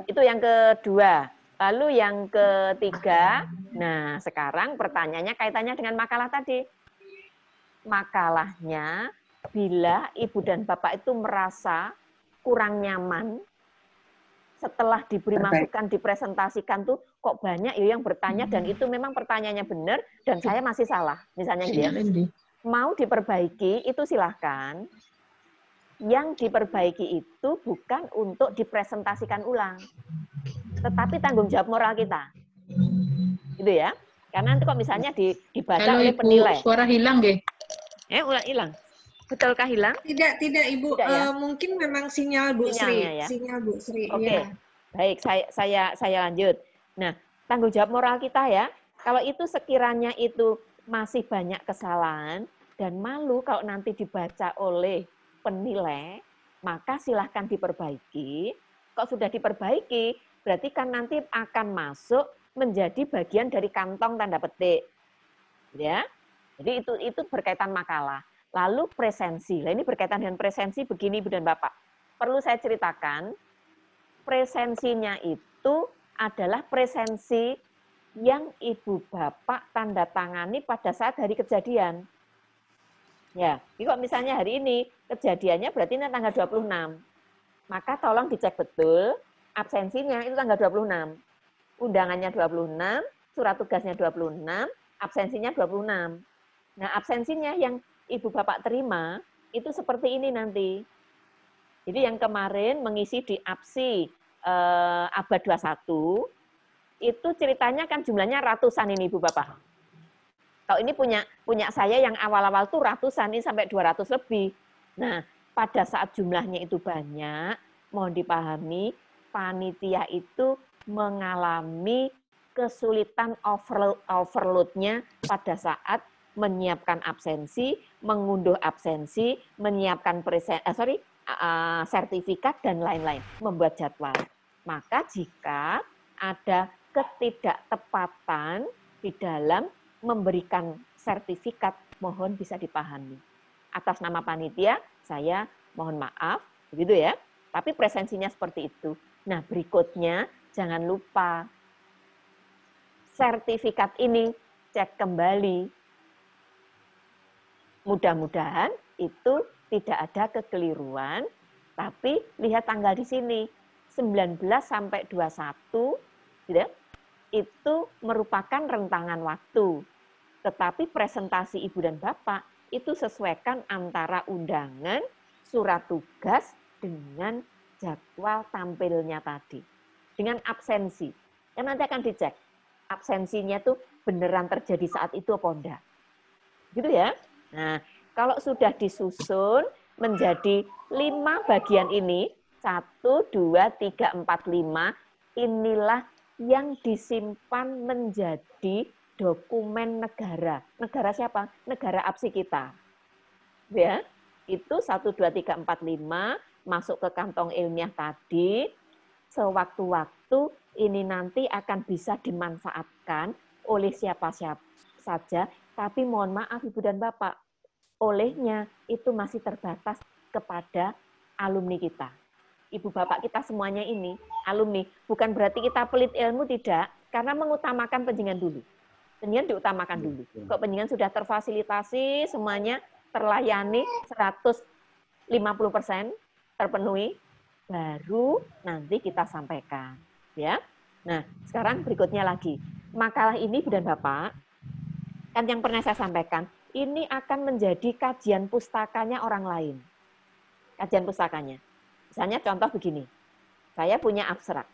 Itu yang kedua. Lalu yang ketiga, nah sekarang pertanyaannya kaitannya dengan makalah tadi. Makalahnya bila ibu dan bapak itu merasa kurang nyaman setelah diberi masukan, dipresentasikan tuh kok banyak ya yang bertanya dan itu memang pertanyaannya benar dan saya masih salah, misalnya gitu ya. Mau diperbaiki itu silahkan. Yang diperbaiki itu bukan untuk dipresentasikan ulang, tetapi tanggung jawab moral kita, gitu ya. Karena nanti kok misalnya dibaca Halo, oleh Ibu, penilai. Suara hilang, nggih? Udah hilang. Betulkah hilang? Tidak Ibu. Tidak, ya? Mungkin memang sinyal Bu Sinyalnya, Sri. ya? Sinyal Bu Sri. Oke, Ya. Baik. Saya lanjut. Nah, tanggung jawab moral kita ya. Kalau itu sekiranya itu masih banyak kesalahan dan malu kalau nanti dibaca oleh penilai, maka silahkan diperbaiki. Kok sudah diperbaiki, berarti kan nanti akan masuk menjadi bagian dari kantong tanda petik, ya. Jadi itu berkaitan makalah. Lalu presensi, nah ini berkaitan dengan presensi begini Ibu dan Bapak. Perlu saya ceritakan, presensinya itu adalah presensi yang Ibu Bapak tanda tangani pada saat hari kejadian. Ya, jadi kalau misalnya hari ini kejadiannya berarti ini tanggal 26. Maka tolong dicek betul absensinya itu tanggal 26. Undangannya 26, surat tugasnya 26, absensinya 26. Nah, absensinya yang Ibu Bapak terima itu seperti ini nanti. Jadi yang kemarin mengisi di APSI abad 21 itu ceritanya kan jumlahnya ratusan ini Ibu Bapak. Kalau ini punya saya yang awal-awal tuh ratusan, ini sampai 200 lebih. Nah, pada saat jumlahnya itu banyak, mohon dipahami, panitia itu mengalami kesulitan overload-nya pada saat menyiapkan absensi, mengunduh absensi, menyiapkan sertifikat, dan lain-lain, membuat jadwal. Maka jika ada ketidaktepatan di dalam memberikan sertifikat, mohon bisa dipahami. Atas nama panitia, saya mohon maaf, begitu ya. Tapi presensinya seperti itu. Nah, berikutnya jangan lupa sertifikat ini cek kembali. Mudah-mudahan itu tidak ada kekeliruan, tapi lihat tanggal di sini, 19 sampai 21, gitu ya. Itu merupakan rentangan waktu. Tetapi presentasi Ibu dan Bapak itu sesuaikan antara undangan, surat tugas, dengan jadwal tampilnya tadi. Dengan absensi. Yang nanti akan dicek. Absensinya tuh beneran terjadi saat itu apa enggak. Gitu ya. Nah, kalau sudah disusun menjadi 5 bagian ini, 1, 2, 3, 4, 5, inilah yang disimpan menjadi dokumen negara. Negara siapa? Negara APSI kita. Ya, itu 1, 2, 3, 4, 5 masuk ke kantong ilmiah tadi. Sewaktu-waktu ini nanti akan bisa dimanfaatkan oleh siapa-siapa saja. Tapi mohon maaf Ibu dan Bapak, olehnya itu masih terbatas kepada alumni kita. Ibu Bapak kita semuanya ini alumni. Bukan berarti kita pelit ilmu, tidak. Karena mengutamakan penjenengan dulu. Penjenengan diutamakan dulu. Kok penjenengan sudah terfasilitasi, semuanya terlayani 150% terpenuhi, baru nanti kita sampaikan. Ya. Nah, sekarang berikutnya lagi. Makalah ini, Ibu dan Bapak, kan yang pernah saya sampaikan, ini akan menjadi kajian pustakanya orang lain. Kajian pustakanya. Misalnya contoh begini, saya punya abstrak.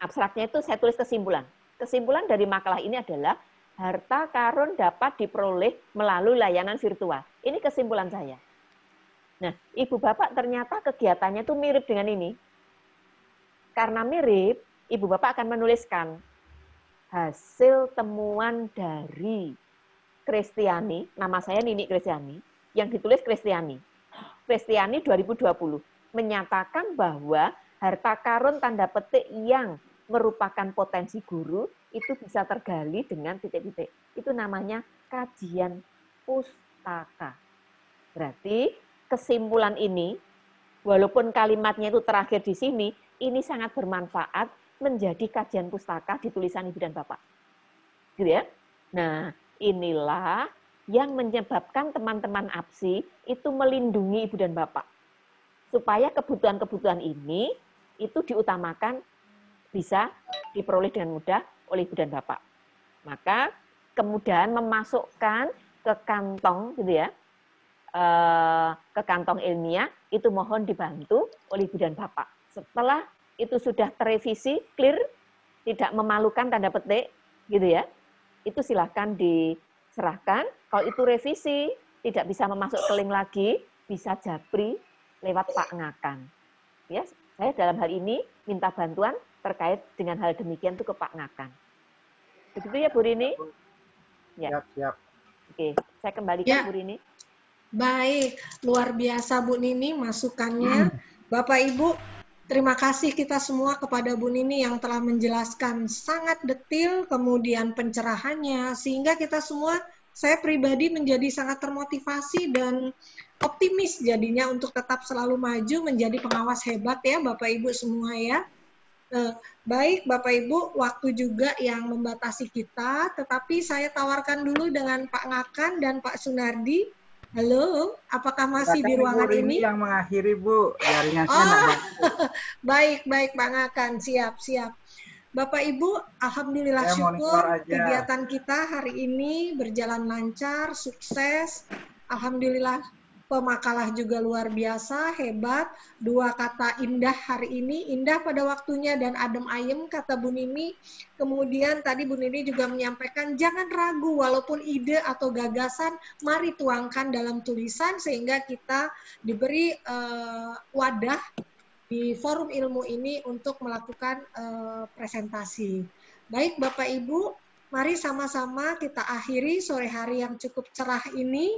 Abstraknya itu saya tulis kesimpulan. Kesimpulan dari makalah ini adalah harta karun dapat diperoleh melalui layanan virtual. Ini kesimpulan saya. Nah, Ibu Bapak ternyata kegiatannya itu mirip dengan ini. Karena mirip, Ibu Bapak akan menuliskan hasil temuan dari Kristiani, nama saya Nini Kristiani, yang ditulis Kristiani. Kristiani 2020. Menyatakan bahwa harta karun tanda petik yang merupakan potensi guru itu bisa tergali dengan titik-titik. Itu namanya kajian pustaka. Berarti kesimpulan ini, walaupun kalimatnya itu terakhir di sini, ini sangat bermanfaat menjadi kajian pustaka di tulisan Ibu dan Bapak. Gitu ya? Nah, inilah yang menyebabkan teman-teman APSI itu melindungi ibu dan bapak. Supaya kebutuhan-kebutuhan ini itu diutamakan bisa diperoleh dengan mudah oleh ibu dan bapak. Maka kemudahan memasukkan ke kantong gitu ya, ke kantong ilmiah itu mohon dibantu oleh ibu dan bapak. Setelah itu sudah terrevisi, clear, tidak memalukan tanda petik gitu ya, itu silahkan diserahkan. Kalau itu revisi, tidak bisa memasuk ke link lagi, bisa japri lewat Pak Ngakan. Ya, saya dalam hal ini minta bantuan terkait dengan hal demikian itu ke Pak Ngakan. Begitu ya Bu Rini? Ya. Siap, siap. Oke, saya kembalikan Bu Rini. Baik, luar biasa Bu Nini masukannya. Bapak Ibu, terima kasih kita semua kepada Bu Nini yang telah menjelaskan sangat detail, kemudian pencerahannya, sehingga kita semua, saya pribadi menjadi sangat termotivasi dan optimis jadinya untuk tetap selalu maju menjadi pengawas hebat ya Bapak Ibu semua ya. Baik Bapak Ibu, waktu juga yang membatasi kita, tetapi saya tawarkan dulu dengan Pak Ngakan dan Pak Sunardi. Halo, apakah masih di ruangan ini? Yang mengakhiri Bu, jaringan saya baik Pak Ngakan, siap. Bapak Ibu, alhamdulillah syukur kegiatan kita hari ini berjalan lancar, sukses. Alhamdulillah pemakalah juga luar biasa, hebat. 2 kata indah hari ini, indah pada waktunya dan adem ayem kata Bu Nini. Kemudian tadi Bu Nini juga menyampaikan jangan ragu walaupun ide atau gagasan mari tuangkan dalam tulisan sehingga kita diberi wadah di forum ilmu ini untuk melakukan presentasi. Baik Bapak Ibu, mari sama-sama kita akhiri sore hari yang cukup cerah ini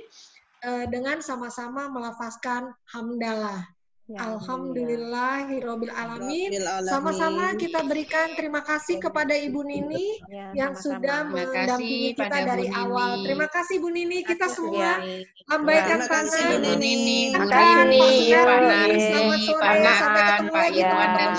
dengan sama-sama melafazkan hamdalah. Alhamdulillahirabbil alamin. Sama-sama kita berikan terima kasih kepada Ibu Nini yang sudah mendampingi kita dari awal. Terima kasih Bu Nini, kita semua lambaikan tangan. Bu Nini, Pak Nardi, Pak Iwan, dan